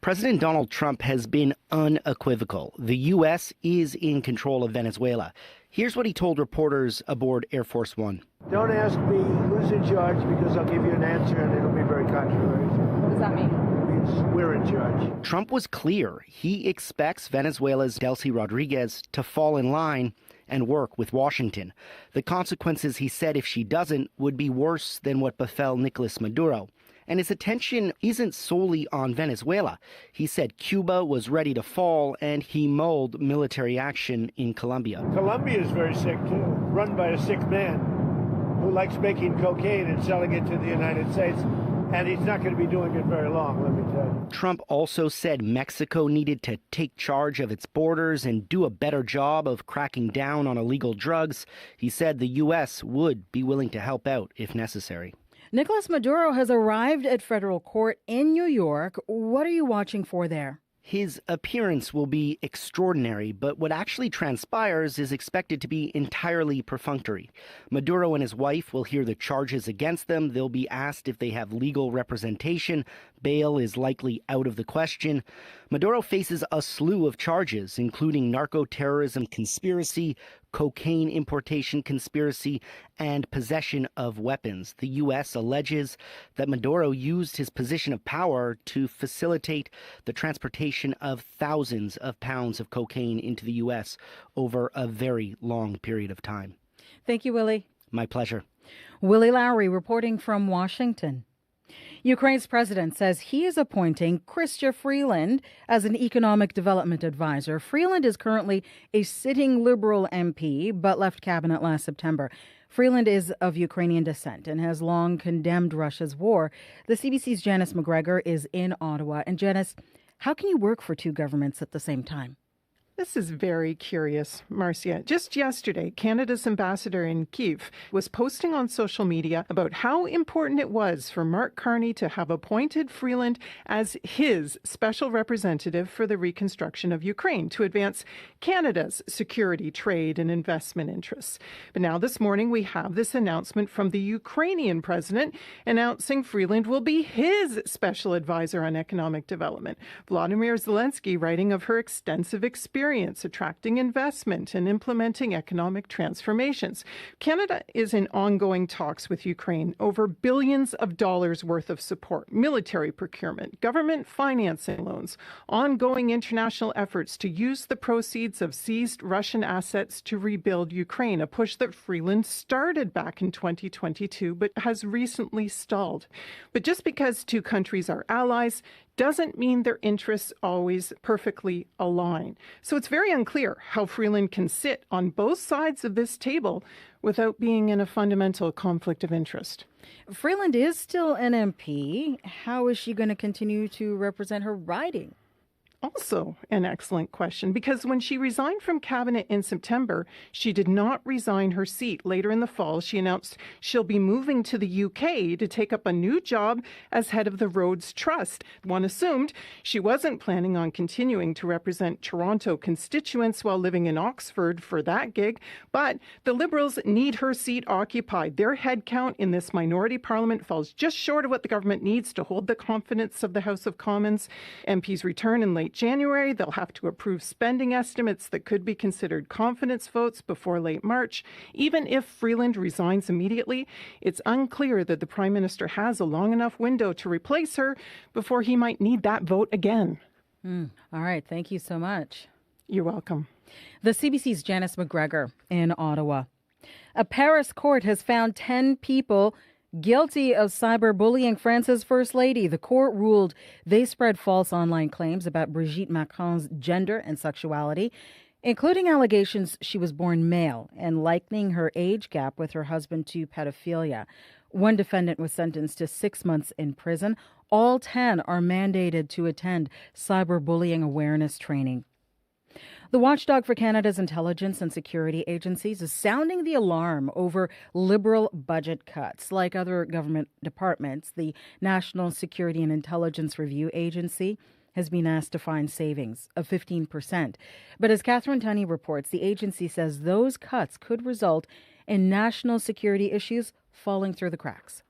President Donald Trump has been unequivocal. The U.S. is in control of Venezuela. Here's what he told reporters aboard Air Force One. Don't ask me who's in charge, because I'll give you an answer and it'll be very controversial. What does that mean? It means we're in charge. Trump was clear. He expects Venezuela's Delcy Rodriguez to fall in line and work with Washington. The consequences, he said, if she doesn't, would be worse than what befell Nicolas Maduro. And his attention isn't solely on Venezuela. He said Cuba was ready to fall, and he mulled military action in Colombia. Colombia is very sick, too, run by a sick man who likes making cocaine and selling it to the United States. And he's not going to be doing it very long, let me tell you. Trump also said Mexico needed to take charge of its borders and do a better job of cracking down on illegal drugs. He said the U.S. would be willing to help out if necessary. Nicolas Maduro has arrived at federal court in New York. What are you watching for there? His appearance will be extraordinary, but what actually transpires is expected to be entirely perfunctory. Maduro and his wife will hear the charges against them. They'll be asked if they have legal representation. Bail is likely out of the question. Maduro faces a slew of charges, including narco-terrorism conspiracy, cocaine importation conspiracy, and possession of weapons. The U.S. alleges that Maduro used his position of power to facilitate the transportation of thousands of pounds of cocaine into the U.S. over a very long period of time. Thank you, Willie. My pleasure. Willie Lowry reporting from Washington. Ukraine's president says he is appointing Chrystia Freeland as an economic development advisor. Freeland is currently a sitting Liberal MP, but left cabinet last September. Freeland is of Ukrainian descent and has long condemned Russia's war. The CBC's Janice McGregor is in Ottawa. And Janice, how can you work for two governments at the same time? This is very curious, Marcia. Just yesterday, Canada's ambassador in Kyiv was posting on social media about how important it was for Mark Carney to have appointed Freeland as his special representative for the reconstruction of Ukraine to advance Canada's security, trade, and investment interests. But now this morning, we have this announcement from the Ukrainian president announcing Freeland will be his special advisor on economic development. Volodymyr Zelensky writing of her extensive experience attracting investment and implementing economic transformations. Canada is in ongoing talks with Ukraine over billions of dollars worth of support, military procurement, government financing loans, ongoing international efforts to use the proceeds of seized Russian assets to rebuild Ukraine, a push that Freeland started back in 2022 but has recently stalled. But just because two countries are allies doesn't mean their interests always perfectly align. So it's very unclear how Freeland can sit on both sides of this table without being in a fundamental conflict of interest. Freeland is still an MP. How is she going to continue to represent her riding? Also an excellent question, because when she resigned from cabinet in September, she did not resign her seat. Later in the fall, she announced she'll be moving to the UK to take up a new job as head of the Roads Trust. One assumed she wasn't planning on continuing to represent Toronto constituents while living in Oxford for that gig, but the Liberals need her seat occupied. Their headcount in this minority parliament falls just short of what the government needs to hold the confidence of the House of Commons. MPs return in late January. They'll have to approve spending estimates that could be considered confidence votes before late March. Even if Freeland resigns immediately, it's unclear that the Prime Minister has a long enough window to replace her before he might need that vote again. All right. Thank you so much. You're welcome. The CBC's Janice McGregor in Ottawa. A Paris court has found 10 people guilty of cyberbullying France's First Lady. The court ruled they spread false online claims about Brigitte Macron's gender and sexuality, including allegations she was born male and likening her age gap with her husband to pedophilia. One defendant was sentenced to 6 months in prison. All 10 are mandated to attend cyberbullying awareness training. The watchdog for Canada's intelligence and security agencies is sounding the alarm over Liberal budget cuts. Like other government departments, the National Security and Intelligence Review Agency has been asked to find savings of 15%. But as Catherine Tunney reports, the agency says those cuts could result in national security issues falling through the cracks.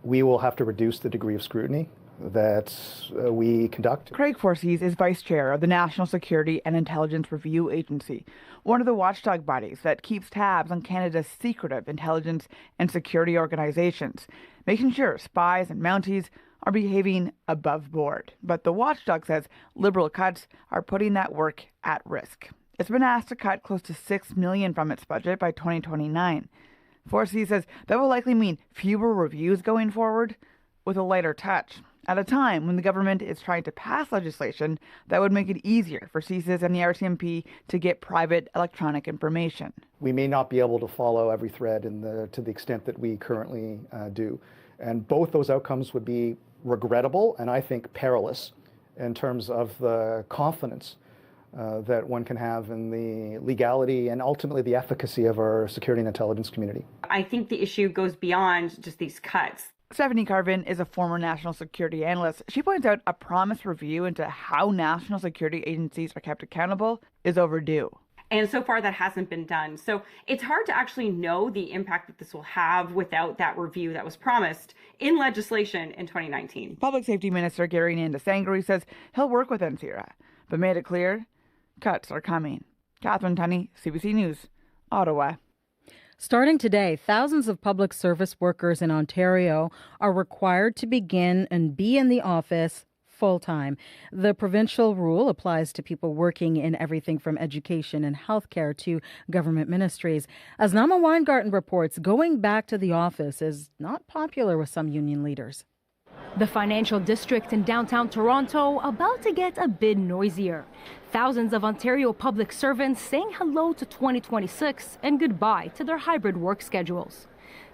We will have to reduce the degree of scrutiny that we conduct. Craig Forsyth is vice chair of the National Security and Intelligence Review Agency, one of the watchdog bodies that keeps tabs on Canada's secretive intelligence and security organizations, making sure spies and Mounties are behaving above board. But the watchdog says Liberal cuts are putting that work at risk. It's been asked to cut close to $6 million from its budget by 2029. Forsyth says that will likely mean fewer reviews going forward with a lighter touch, at a time when the government is trying to pass legislation that would make it easier for CSIS and the RCMP to get private electronic information. We may not be able to follow every thread to the extent that we currently do. And both those outcomes would be regrettable and I think perilous in terms of the confidence that one can have in the legality and ultimately the efficacy of our security and intelligence community. I think the issue goes beyond just these cuts. Stephanie Carvin is a former national security analyst. She points out a promised review into how national security agencies are kept accountable is overdue. And so far that hasn't been done. So it's hard to actually know the impact that this will have without that review that was promised in legislation in 2019. Public Safety Minister Gary Nandasangri says he'll work with NCIRA, but made it clear cuts are coming. Catherine Tunney, CBC News, Ottawa. Starting today, thousands of public service workers in Ontario are required to begin and be in the office full-time. The provincial rule applies to people working in everything from education and healthcare to government ministries. As Nama Weingarten reports, going back to the office is not popular with some union leaders. The financial district in downtown Toronto about to get a bit noisier. Thousands of Ontario public servants saying hello to 2026 and goodbye to their hybrid work schedules.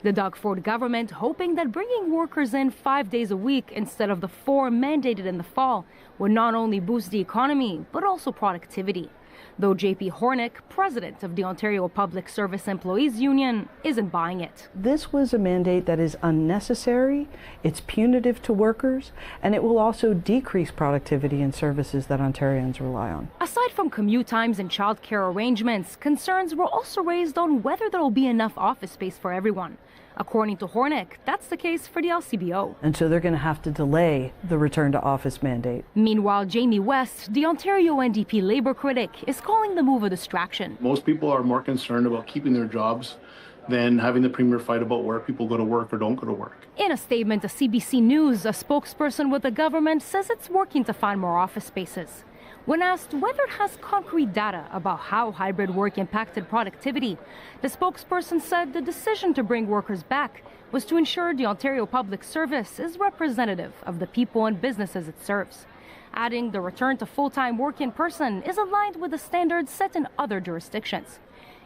The Doug Ford government hoping that bringing workers in 5 days a week instead of the 4 mandated in the fall would not only boost the economy, but also productivity. Though J.P. Hornick, president of the Ontario Public Service Employees Union, isn't buying it. This was a mandate that is unnecessary, it's punitive to workers, and it will also decrease productivity in services that Ontarians rely on. Aside from commute times and childcare arrangements, concerns were also raised on whether there will be enough office space for everyone. According to Hornick, that's the case for the LCBO. And so they're going to have to delay the return to office mandate. Meanwhile, Jamie West, the Ontario NDP Labour critic, is calling the move a distraction. Most people are more concerned about keeping their jobs than having the Premier fight about where people go to work or don't go to work. In a statement to CBC News, a spokesperson with the government says it's working to find more office spaces. When asked whether it has concrete data about how hybrid work impacted productivity, the spokesperson said the decision to bring workers back was to ensure the Ontario Public Service is representative of the people and businesses it serves, adding the return to full-time work in person is aligned with the standards set in other jurisdictions.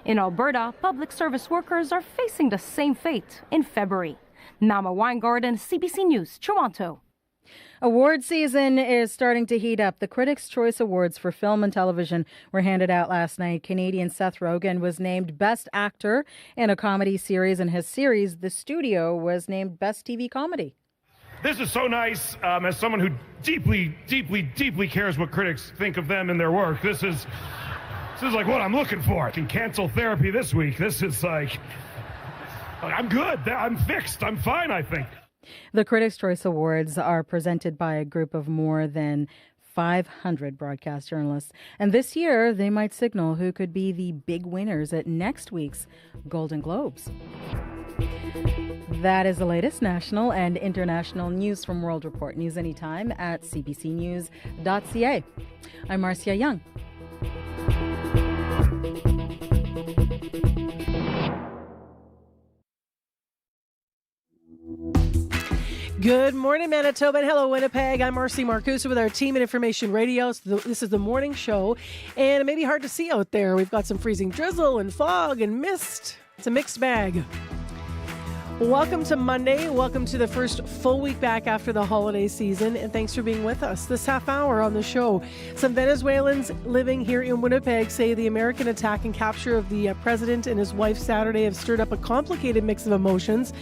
In Alberta, public service workers are facing the same fate in February. Nama Weingarten, CBC News, Toronto. Award season is starting to heat up. The Critics' Choice Awards for film and television were handed out last night. Canadian Seth Rogen was named Best Actor in a comedy series, and his series, The Studio, was named Best TV Comedy. This is so nice as someone who deeply, deeply, deeply cares what critics think of them and their work. This is like what I'm looking for. I can cancel therapy this week. This is like, I'm good. I'm fixed. I'm fine, I think. The Critics' Choice Awards are presented by a group of more than 500 broadcast journalists. And this year, they might signal who could be the big winners at next week's Golden Globes. That is the latest national and international news from World Report. News anytime at cbcnews.ca. I'm Marcia Young. Good morning, Manitoba, and hello, Winnipeg. I'm Marcy Marcusa with our team at Information Radio. This is the morning show, and it may be hard to see out there. We've got some freezing drizzle and fog and mist. It's a mixed bag. Welcome to Monday. Welcome to the first full week back after the holiday season, and thanks for being with us this half hour on the show. Some Venezuelans living here in Winnipeg say the American attack and capture of the president and his wife Saturday have stirred up a complicated mix of emotions,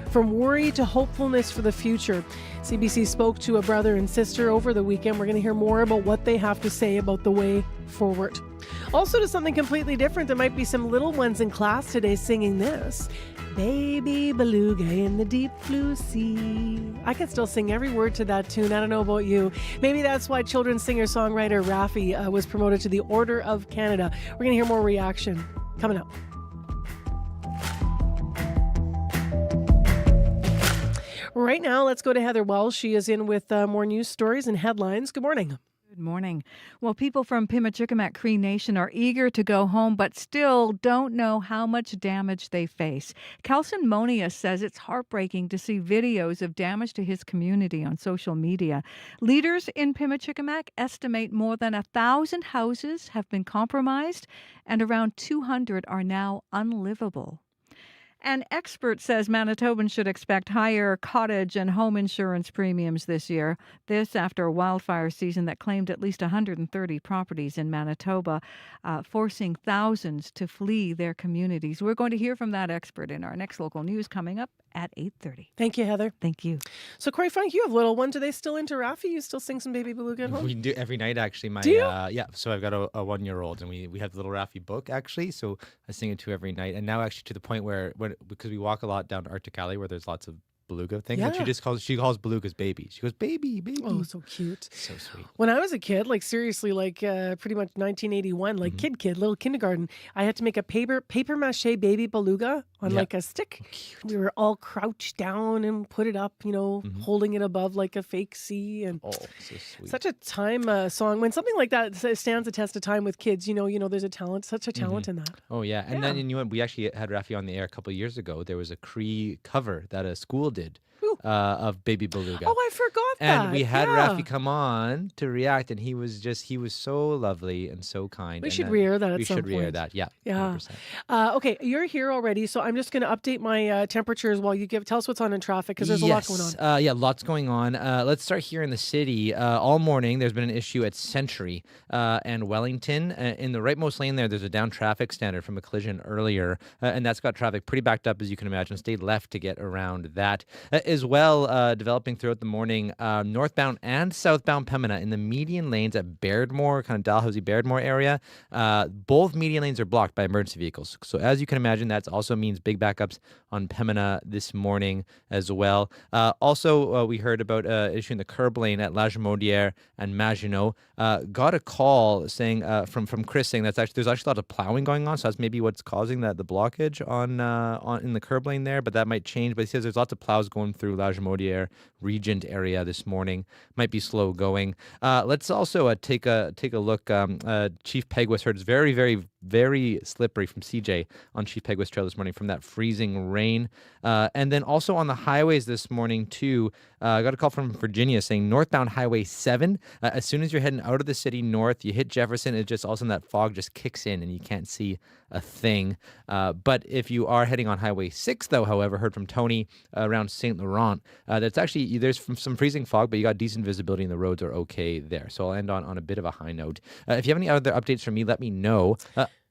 from worry to hopefulness for the future. CBC spoke to a brother and sister over the weekend. We're going to hear more about what they have to say about the way forward. Also to something completely different, there might be some little ones in class today singing this. Baby beluga in the deep blue sea. I can still sing every word to that tune. I don't know about you. Maybe that's why children's singer-songwriter Raffi was promoted to the Order of Canada. We're going to hear more reaction coming up. Right now, let's go to Heather Wells. She is in with more news stories and headlines. Good morning. Good morning. Well, people from Pimachikamak Cree Nation are eager to go home, but still don't know how much damage they face. Kelson Monius says it's heartbreaking to see videos of damage to his community on social media. Leaders in Pimachikamak estimate more than 1,000 houses have been compromised and around 200 are now unlivable. An expert says Manitobans should expect higher cottage and home insurance premiums this year. This after a wildfire season that claimed at least 130 properties in Manitoba, forcing thousands to flee their communities. We're going to hear from that expert in our next local news coming up at 8:30. Thank you, Heather. Thank you. So, Corey Frank, you have little one. Do they still into Raffi? You still sing some Baby Beluga at home? We do every night, actually. Do you? Yeah, so I've got a 1-year-old, and we have the little Raffi book, actually, so I sing it to every night. And now, actually, to the point where because we walk a lot down to Arctic Alley where there's lots of beluga things, and she calls belugas baby. She goes, baby. Oh, so cute. So sweet. When I was a kid, like seriously, like pretty much 1981, like kid, little kindergarten, I had to make a paper mache baby beluga on like a stick. Oh, cute. We were all crouched down and put it up, holding it above like a fake sea. And so sweet. Such a time song. When something like that stands the test of time with kids, there's a talent, such a talent in that. Oh, yeah. And then, we actually had Raffi on the air a couple of years ago. There was a Cree cover that a school did of Baby Beluga. Oh, I forgot that. And we had Raffi come on to react, and he was so lovely and so kind. We should re-air that at we some should point. re-air that, yeah. Yeah. 100%. Okay, you're here already, so I'm just going to update my temperatures while you tell us what's on in traffic, because there's a lot going on. Yeah, lots going on. Let's start here in the city. All morning, there's been an issue at Century and Wellington. In the rightmost lane there's a down traffic standard from a collision earlier, and that's got traffic pretty backed up, as you can imagine. Stay left to get around that. As well, developing throughout the morning, northbound and southbound Pembina in the median lanes at Bairdmore, kind of Dalhousie-Bairdmore area. Both median lanes are blocked by emergency vehicles. So as you can imagine, that also means big backups on Pembina this morning as well. Also, we heard about issue in the curb lane at La Jamaudière and Maginot. Got a call saying from Chris saying there's actually a lot of plowing going on, so that's maybe what's causing the blockage on in the curb lane there, but that might change. But he says there's lots of plows going through La Jamaudière Regent area this morning. Might be slow going. Let's also take a look. Chief Pegwas heard very, very very slippery from CJ on Chief Peguis Trail this morning from that freezing rain. And then also on the highways this morning, too, I got a call from Virginia saying northbound Highway 7, as soon as you're heading out of the city north, you hit Jefferson, it just all of a sudden that fog just kicks in and you can't see a thing. But if you are heading on Highway 6, though, however, heard from Tony around St. Laurent, that's actually, there's some freezing fog, but you got decent visibility and the roads are okay there. So I'll end on a bit of a high note. If you have any other updates from me, let me know.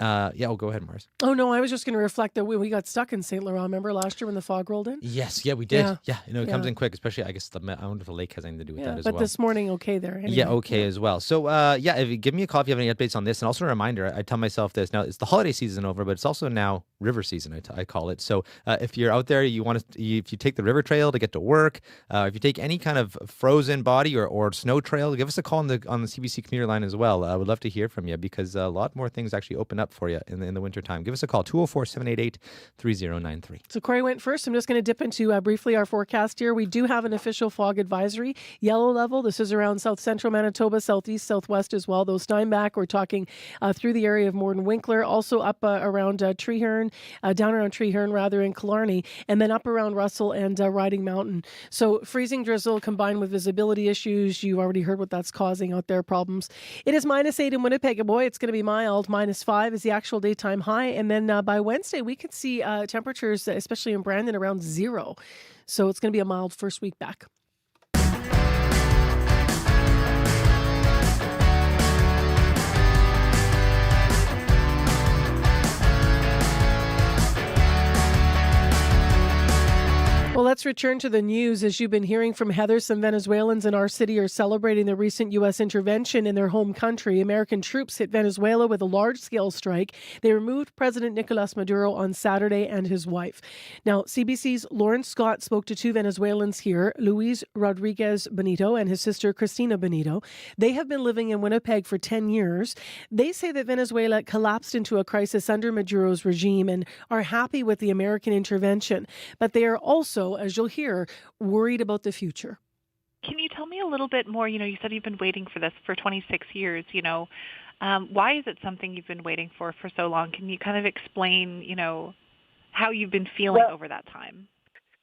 Go ahead, Mars. Oh, no, I was just going to reflect that we got stuck in St. Laurent. Remember last year when the fog rolled in? Yes, we did. Yeah. It comes in quick, especially, I guess, I wonder if the lake has anything to do with that as well. But this morning, okay there. Anyway. Yeah, okay as well. So, if you give me a call if you have any updates on this. And also a reminder, I tell myself this, now it's the holiday season over, but it's also now river season, I call it. So if you're out there, if you take the river trail to get to work, if you take any kind of frozen body or snow trail, give us a call on the CBC commuter line as well. I would love to hear from you because a lot more things actually open up for you in the winter time. Give us a call, 204-788-3093. So Corey went first. I'm just going to dip into briefly our forecast here. We do have an official fog advisory, yellow level. This is around south central Manitoba, southeast, southwest as well. Though Steinbach, we're talking through the area of Morden Winkler, also up around Treeherne, down around Treeherne rather, in Killarney, and then up around Russell and Riding Mountain. So freezing drizzle combined with visibility issues. You already heard what that's causing out there, problems. It is -8 in Winnipeg. Boy, it's going to be mild. -5 is the actual daytime high. And then by Wednesday, we could see temperatures, especially in Brandon, around 0. So it's going to be a mild first week back. Well, let's return to the news. As you've been hearing from Heather, some Venezuelans in our city are celebrating the recent U.S. intervention in their home country. American troops hit Venezuela with a large-scale strike. They removed President Nicolas Maduro on Saturday and his wife. Now, CBC's Lawrence Scott spoke to 2 Venezuelans here, Luis Rodriguez Benito and his sister Cristina Benito. They have been living in Winnipeg for 10 years. They say that Venezuela collapsed into a crisis under Maduro's regime and are happy with the American intervention. But they are also, as you'll hear, worried about the future. Can you tell me a little bit more? You said you've been waiting for this for 26 years. Why is it something you've been waiting for so long? Can you kind of explain, how you've been feeling over that time?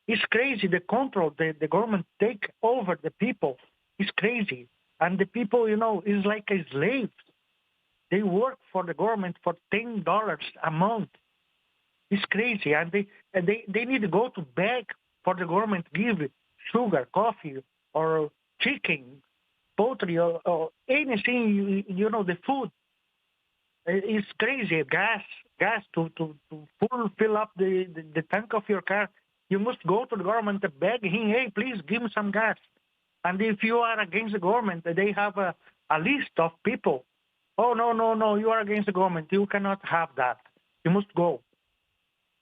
It's crazy. The control, the government take over the people. It's crazy. And the people, is like a slaves. They work for the government for $10 a month. It's crazy. And they need to go to beg for the government to give sugar, coffee, or chicken, poultry, or anything, the food. It's crazy. Gas to fill up the tank of your car. You must go to the government and beg him, hey, please give me some gas. And if you are against the government, they have a list of people. Oh, no, you are against the government. You cannot have that. You must go.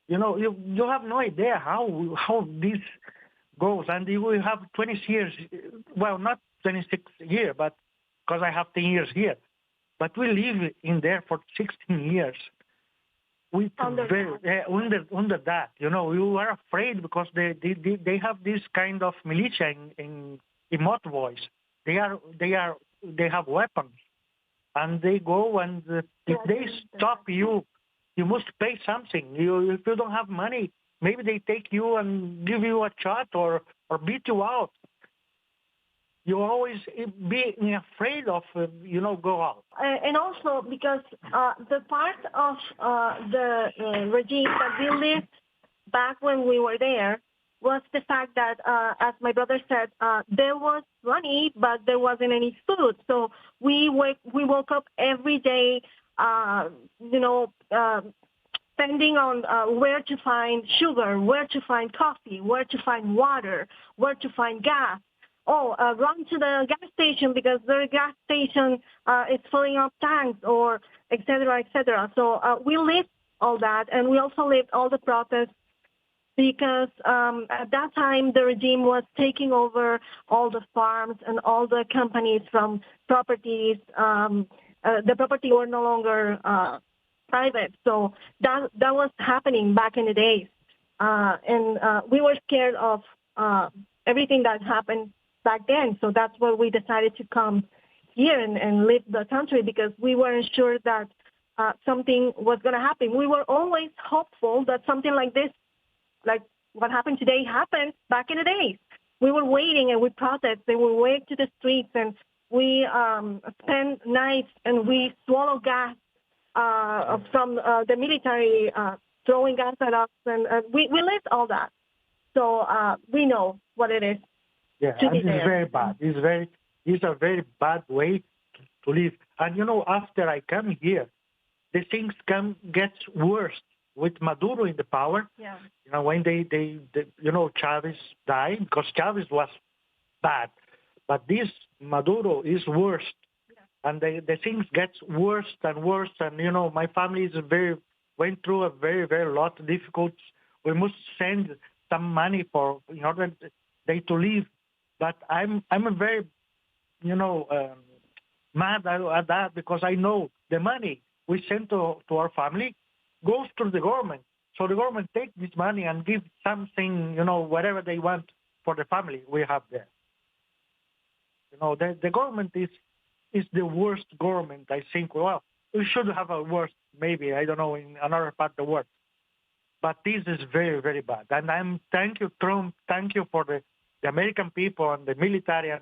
You have no idea how this goes. And you will have 20 years, well, not 26 years, but because I have 10 years here. But we live in there for 16 years. Under that, you are afraid because they have this kind of militia in Montvoice. They have weapons, and they go and if they stop you, you must pay something. If you don't have money, maybe they take you and give you a shot or beat you out. You always be afraid of, go out. And also because the part of the regime that we lived back when we were there was the fact that, as my brother said, there was money, but there wasn't any food. So we woke up every day, depending on where to find sugar, where to find coffee, where to find water, where to find gas. Run to the gas station because the gas station is filling up tanks, or et cetera, et cetera. So we lived all that, and we also lived all the protests because at that time the regime was taking over all the farms and all the companies from properties. The property were no longer private. So that was happening back in the days. And we were scared of everything that happened back then. So that's why we decided to come here and leave the country, because we weren't sure that something was going to happen. We were always hopeful that something like this, like what happened today, happened back in the days. We were waiting and we protested. We went to the streets and we spent nights and we swallowed gas from the military throwing gas at us, and we lived all that. So we know what it is. Yeah, and it's very bad. It's a very bad way to live. And after I come here, the things gets worse with Maduro in the power. Yeah. When they Chavez died, because Chavez was bad, but this Maduro is worse. Yeah. And the things gets worse and worse. And my family is went through a very, very lot of difficulties. We must send some money in order they to live. But I'm a very mad at that, because I know the money we send to our family goes to the government. So the government takes this money and give something, whatever they want for the family we have there. The government is the worst government, I think. Well, we should have a worse, maybe, I don't know, in another part of the world. But this is very, very bad. And thank you, Trump, thank you for the American people and the military and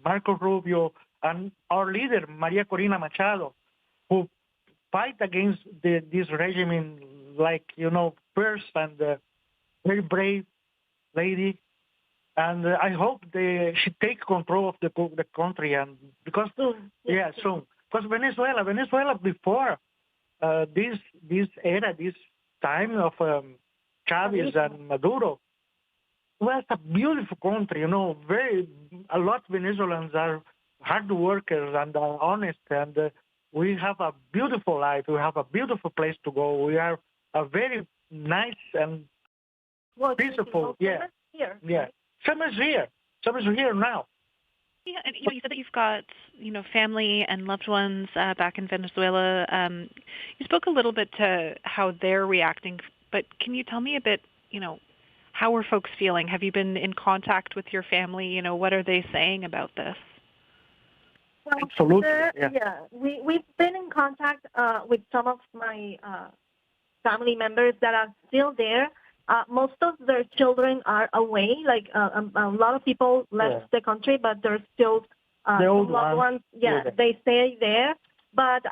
Marco Rubio and our leader, Maria Corina Machado, who fight against this regime first, and very brave lady. And I hope she take control of the country, and because soon. Because Venezuela before this era, this time of Chavez and Maduro, was a beautiful country. A lot of Venezuelans are hard workers and are honest, and we have a beautiful life. We have a beautiful place to go. We are a very nice and peaceful. Yeah. Here. Yeah. Some is here. Some is here now. Yeah, and you said that you've got family and loved ones back in Venezuela. You spoke a little bit to how they're reacting, but can you tell me a bit? How are folks feeling? Have you been in contact with your family? What are they saying about this? Well, absolutely. We've been in contact with some of my family members that are still there. Most of their children are away. Like a lot of people left the country, but there's still the old loved ones. Yeah, they stay there. But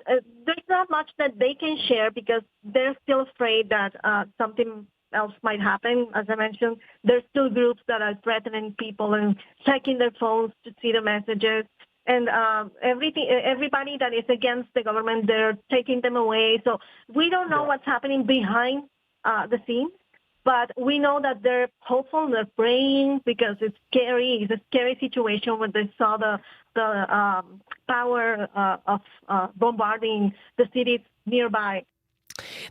there's not much that they can share because they're still afraid that something else might happen. As I mentioned, there's still groups that are threatening people and checking their phones to see the messages. And everybody that is against the government, they're taking them away. So we don't know what's happening behind the scenes, but we know that they're hopeful, they're praying, because it's scary. It's a scary situation when they saw the power of bombarding the cities nearby.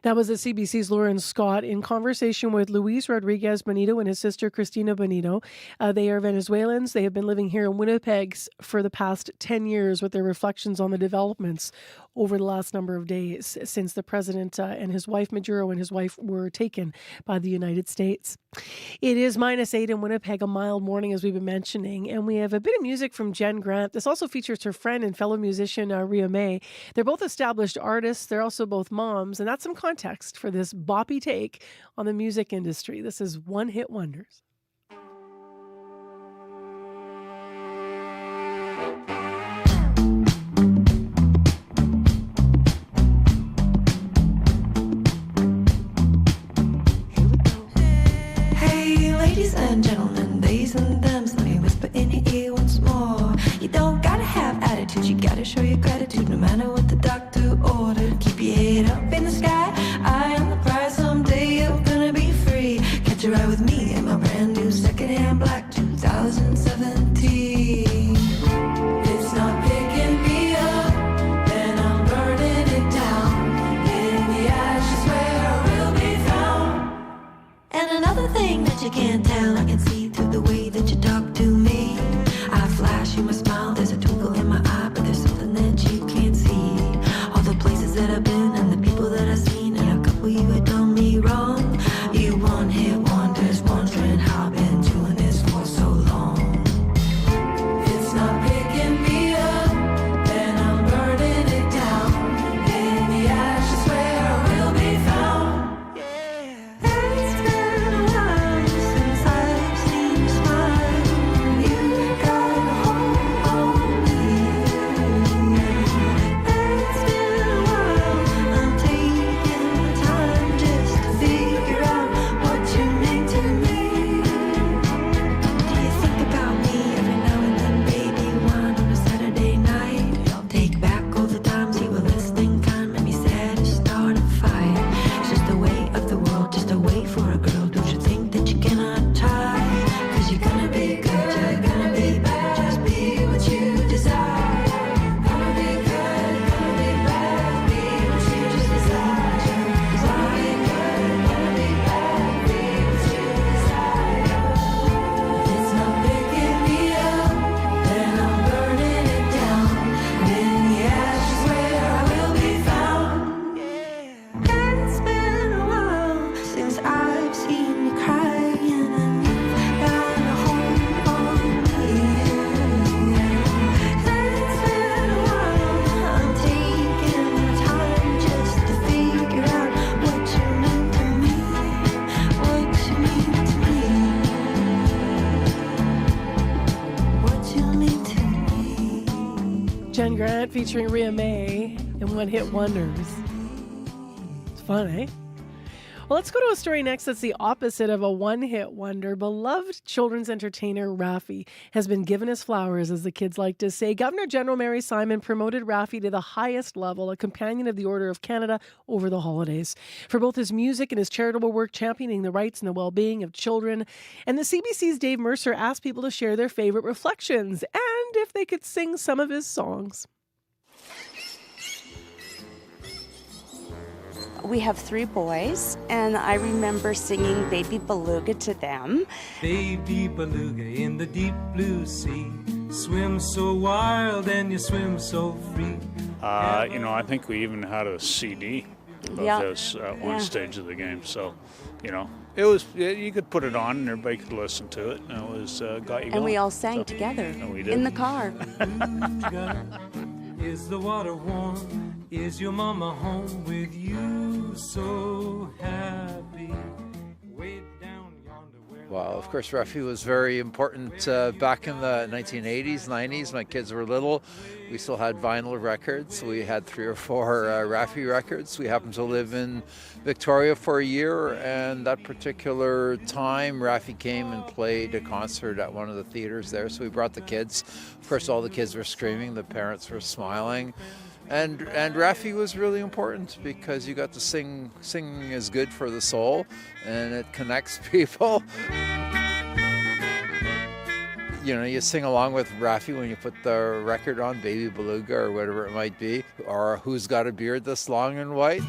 That was the CBC's Lauren Scott in conversation with Luis Rodriguez Benito and his sister Cristina Benito. They are Venezuelans. They have been living here in Winnipeg for the past 10 years with their reflections on the developments over the last number of days since the president and his wife, Maduro, and his wife were taken by the United States. It is -8 in Winnipeg, a mild morning, as we've been mentioning, and we have a bit of music from Jen Grant. This also features her friend and fellow musician, Ria May. They're both established artists. They're also both moms, and that's some context for this boppy take on the music industry. This is One Hit Wonders. Ladies and gentlemen, theys and thems, let me whisper in your ear once more. You don't gotta have attitude, you gotta show your gratitude, no matter what the doctor ordered. Keep your head up in the sky, eye on the prize, someday you're gonna be free. Catch a ride with me in my brand new secondhand black 2017. It's not picking me up, then I'm burning it down. In the ashes where I will be found. And another thing that you can't tell, I can see through the way that you talk to me. I flash you my smile, there's a twinkle in my eye, but there's something that you can't see. All the places that I've been and the people that I've seen, and a couple you had done me wrong. You one-hit wonders, wondering how I've been doing this for so long. It's not picking me up, then I'm burning it down. In Jen Grant featuring Rhea May and One Hit Wonders. It's fun, eh? Well, let's go to a story next that's the opposite of a one-hit wonder. Beloved children's entertainer Raffi has been given his flowers, as the kids like to say. Governor General Mary Simon promoted Raffi to the highest level, a companion of the Order of Canada, over the holidays, for both his music and his charitable work championing the rights and the well-being of children. And the CBC's Dave Mercer asked people to share their favorite reflections and if they could sing some of his songs. We have 3 boys, and I remember singing Baby Beluga to them. Baby beluga in the deep blue sea, swim so wild and you swim so free. I think we even had a CD of this at one stage of the game. So, it was, you could put it on and everybody could listen to it, and it was got you going. And we all sang together in the car. Is the water warm? Is your mama home with you so happy? Way down yonder where... Well, of course, Raffi was very important back in the 1980s, 90s. My kids were little. We still had vinyl records. We had 3 or 4 Raffi records. We happened to live in Victoria for a year, and that particular time, Raffi came and played a concert at one of the theaters there. So we brought the kids. Of course, all the kids were screaming. The parents were smiling. And Raffi was really important because you got to sing. Singing is good for the soul, and it connects people. You sing along with Raffi when you put the record on, Baby Beluga or whatever it might be, or Who's Got a Beard That's Long and White?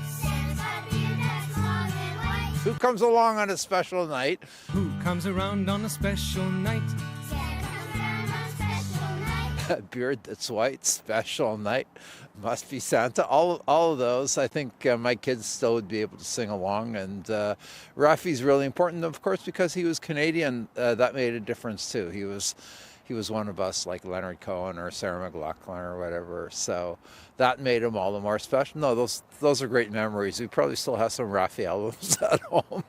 Who comes along on a special night? Who comes around on a special night? A beard that's white, special night, must be Santa. All of those, I think my kids still would be able to sing along. And Raffi's really important, of course, because he was Canadian. That made a difference too. He was one of us, like Leonard Cohen or Sarah McLachlan or whatever. So that made him all the more special. No, those are great memories. We probably still have some Raffi albums at home.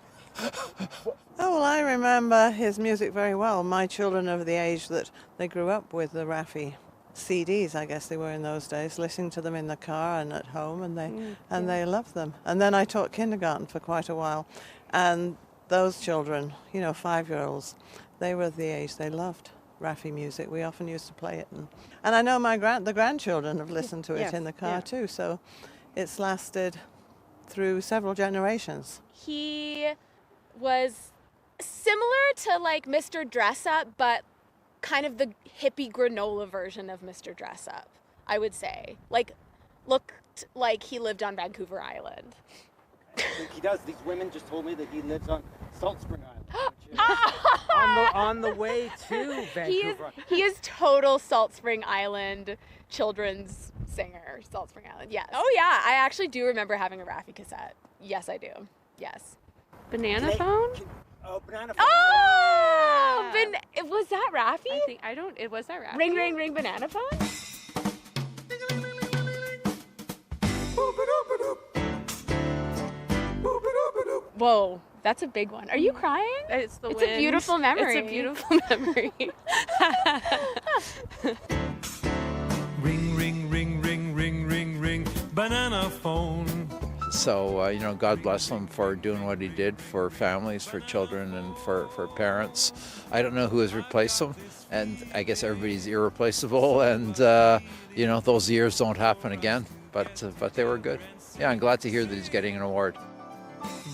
Oh, well, I remember his music very well. My children are of the age that they grew up with the Raffi CDs, I guess they were in those days, listening to them in the car and at home, and they loved them. And then I taught kindergarten for quite a while, and those children, 5-year-olds, they were of the age they loved Raffi music. We often used to play it, and I know the grandchildren have listened to it in the car too. So it's lasted through several generations. He was similar to like Mr. Dress Up, but kind of the hippie granola version of Mr. Dress Up, I would say. Looked like he lived on Vancouver Island. I think he does. These women just told me that he lives on Salt Spring Island. on the way to Vancouver. He is total Salt Spring Island children's singer. Salt Spring Island, yes. Oh yeah, I actually do remember having a Raffi cassette. Yes, I do. Yes. Banana phone? Banana phone. Oh! Was that Raffi? Was that Raffi? Ring, ring, ring, banana phone? Whoa, that's a big one. Are you crying? It's the wind. It's a beautiful memory. It's a beautiful memory. Ring, ring, ring, ring, ring, ring, ring, banana phone. So, God bless him for doing what he did for families, for children, and for parents. I don't know who has replaced him, and I guess everybody's irreplaceable, and, those years don't happen again, but they were good. Yeah, I'm glad to hear that he's getting an award.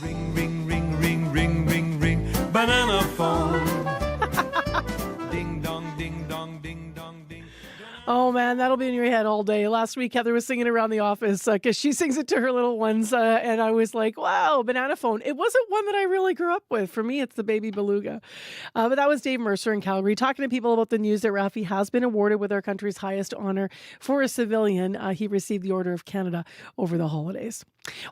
Ring, ring, ring, ring, ring, ring, ring, banana phone. Ding dong, ding dong, ding dong, ding. Oh man, that'll be in your head all day. Last week, Heather was singing around the office because she sings it to her little ones, and I was like, wow, banana phone. It wasn't one that I really grew up with. For me, it's the Baby Beluga. But that was Dave Mercer in Calgary talking to people about the news that Raffi has been awarded with our country's highest honor for a civilian. He received the Order of Canada over the holidays.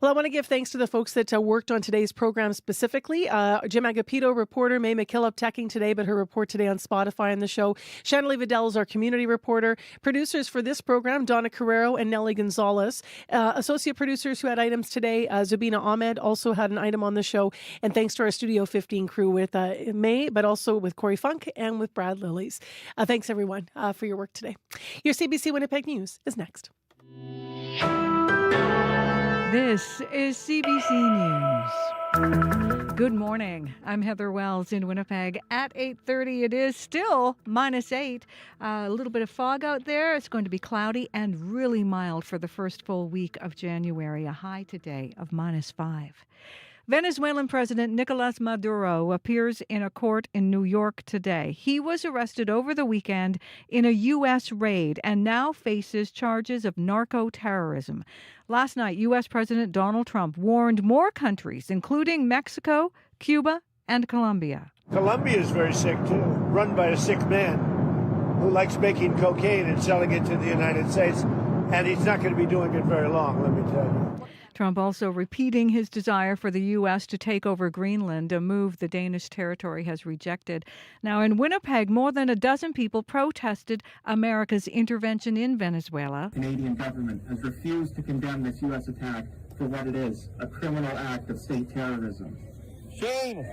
Well, I want to give thanks to the folks that worked on today's program specifically. Jim Agapito, reporter, May McKillop teching today, but her report today on Spotify on the show. Shanley Vidal is our community reporter. Producers for this program, Donna Carrero and Nellie Gonzalez. Associate producers who had items today, Zubina Ahmed also had an item on the show. And thanks to our Studio 15 crew with May, but also with Corey Funk and with Brad Lillies. Thanks, everyone, for your work today. Your CBC Winnipeg News is next. This is CBC News. Good morning. I'm Heather Wells in Winnipeg. At 8:30, it is still -8. A little bit of fog out there. It's going to be cloudy and really mild for the first full week of January. A high today of -5. Venezuelan President Nicolas Maduro appears in a court in New York today. He was arrested over the weekend in a U.S. raid and now faces charges of narco-terrorism. Last night, U.S. President Donald Trump warned more countries, including Mexico, Cuba, and Colombia. Colombia is very sick, too, run by a sick man who likes making cocaine and selling it to the United States. And he's not going to be doing it very long, let me tell you. Trump also repeating his desire for the U.S. to take over Greenland, a move the Danish territory has rejected. Now, in Winnipeg, more than a dozen people protested America's intervention in Venezuela. The Canadian government has refused to condemn this U.S. attack for what it is, a criminal act of state terrorism. Shame!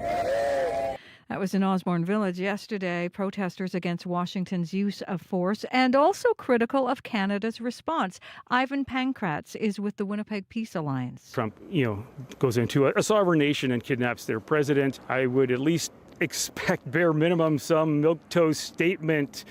That was in Osborne Village yesterday. Protesters against Washington's use of force and also critical of Canada's response. Ivan Pankratz is with the Winnipeg Peace Alliance. Trump, goes into a sovereign nation and kidnaps their president. I would at least expect bare minimum some milquetoast statement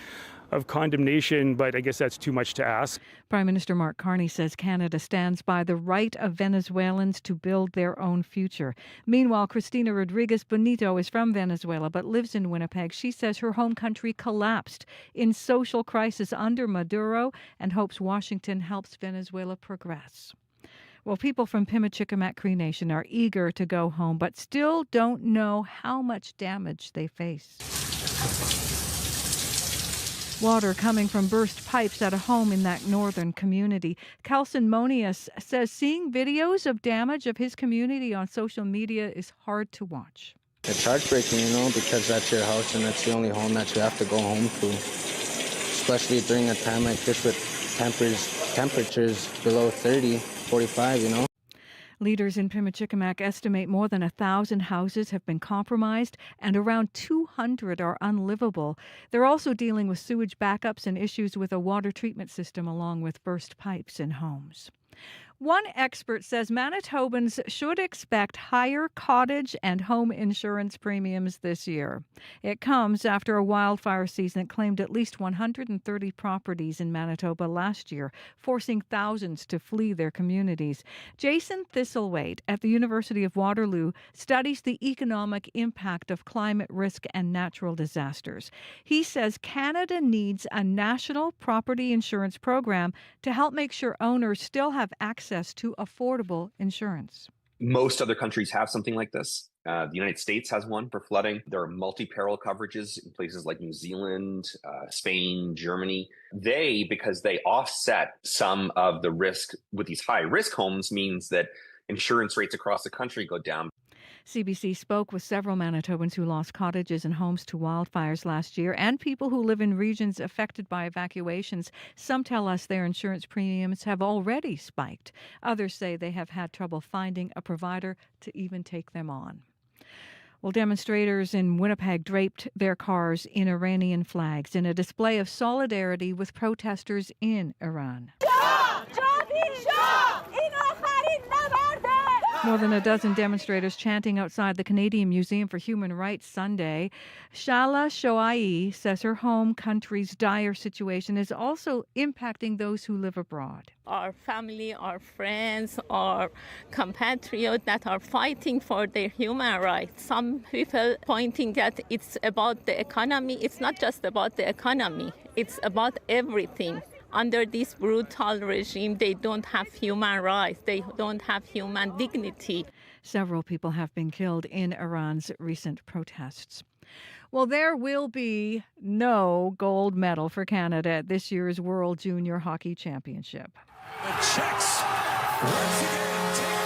of condemnation, but I guess that's too much to ask. Prime Minister Mark Carney says Canada stands by the right of Venezuelans to build their own future. Meanwhile, Cristina Rodriguez Bonito is from Venezuela but lives in Winnipeg. She says her home country collapsed in social crisis under Maduro and hopes Washington helps Venezuela progress. Well, people from Pimicikamak Cree Nation are eager to go home but still don't know how much damage they face. Water coming from burst pipes at a home in that northern community. Kelson Monius says seeing videos of damage of his community on social media is hard to watch. It's heartbreaking, because that's your house and that's the only home that you have to go home to. Especially during a time like this with temperatures below 30, 45, Leaders in Pimicikamak estimate more than 1,000 houses have been compromised and around 200 are unlivable. They're also dealing with sewage backups and issues with a water treatment system along with burst pipes in homes. One expert says Manitobans should expect higher cottage and home insurance premiums this year. It comes after a wildfire season that claimed at least 130 properties in Manitoba last year, forcing thousands to flee their communities. Jason Thistlethwaite at the University of Waterloo studies the economic impact of climate risk and natural disasters. He says Canada needs a national property insurance program to help make sure owners still have access to affordable insurance. Most other countries have something like this. The United States has one for flooding. There are multi-peril coverages in places like New Zealand, Spain, Germany. Because they offset some of the risk with these high-risk homes, means that insurance rates across the country go down. CBC spoke with several Manitobans who lost cottages and homes to wildfires last year and people who live in regions affected by evacuations. Some tell us their insurance premiums have already spiked. Others say they have had trouble finding a provider to even take them on. Well, demonstrators in Winnipeg draped their cars in Iranian flags in a display of solidarity with protesters in Iran. More than a dozen demonstrators chanting outside the Canadian Museum for Human Rights Sunday. Shala Shoai says her home country's dire situation is also impacting those who live abroad. Our family, our friends, our compatriots that are fighting for their human rights. Some people pointing that it's about the economy. It's not just about the economy. It's about everything. Under this brutal regime, they don't have human rights. They don't have human dignity. Several people have been killed in Iran's recent protests. Well, there will be no gold medal for Canada at this year's World Junior Hockey Championship. The Czechs once again take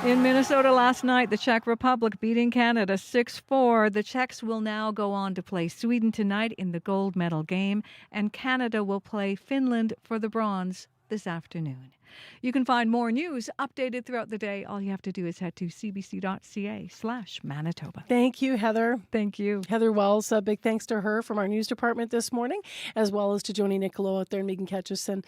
In Minnesota last night, the Czech Republic beating Canada 6-4. The Czechs will now go on to play Sweden tonight in the gold medal game, and Canada will play Finland for the bronze this afternoon. You can find more news updated throughout the day. All you have to do is head to cbc.ca/Manitoba. Thank you, Heather. Thank you. Heather Wells, a big thanks to her from our news department this morning, as well as to Joni Nicolo out there and Megan Ketchison.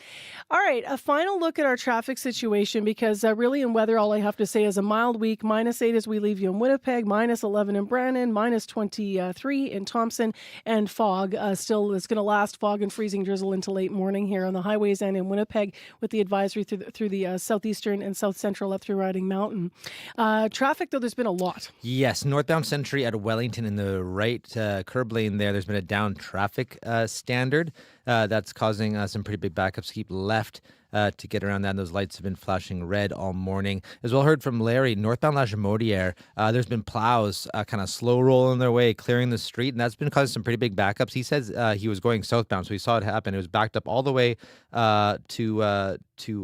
All right, a final look at our traffic situation, because really in weather, all I have to say is a mild week. -8 as we leave you in Winnipeg, -11 in Brandon, -23 in Thompson, and fog. Still, it's going to last, fog and freezing drizzle into late morning here on the highways and in Winnipeg, with the advisory through the southeastern and south central up through Riding Mountain. Traffic, though, there's been a lot. Yes, northbound Century at Wellington in the right curb lane there's been a down traffic standard. That's causing some pretty big backups. Keep left to get around that. And those lights have been flashing red all morning. As well, heard from Larry, northbound La Jamaudière, there's been plows kind of slow rolling their way, clearing the street, and that's been causing some pretty big backups. He says he was going southbound, so he saw it happen. It was backed up all the way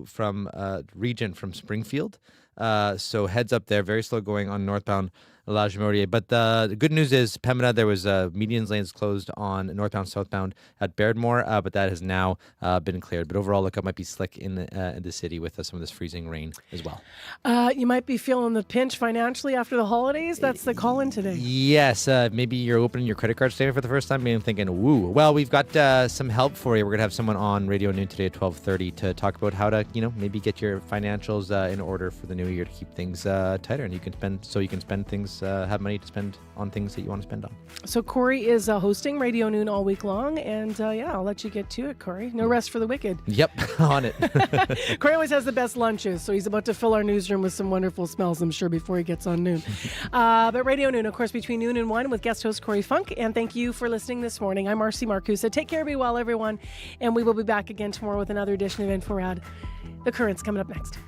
from Regent from Springfield. So heads up there, very slow going on northbound La Jamaudière. But the good news is, Pembina, there was medians lanes closed on northbound, southbound at Bairdmore, but that has now been cleared. But overall, lookup might be slick in the city with some of this freezing rain as well. You might be feeling the pinch financially after the holidays. That's the call-in today. Yes, maybe you're opening your credit card statement for the first time and thinking, woo. Well, we've got some help for you. We're going to have someone on Radio Noon today at 12:30 to talk about how to, maybe get your financials in order for the new year to keep things tighter, and you can spend things, have money to spend on things that you want to spend on. So Corey is hosting Radio Noon all week long, and I'll let you get to it, Corey. No rest for the wicked. Yep, on it. Corey always has the best lunches, so he's about to fill our newsroom with some wonderful smells, I'm sure, before he gets on Noon. But Radio Noon, of course, between noon and 1 with guest host Corey Funk, and thank you for listening this morning. I'm Marcy Marcusa. Take care, be well, everyone, and we will be back again tomorrow with another edition of InfoRad. The Current's coming up next.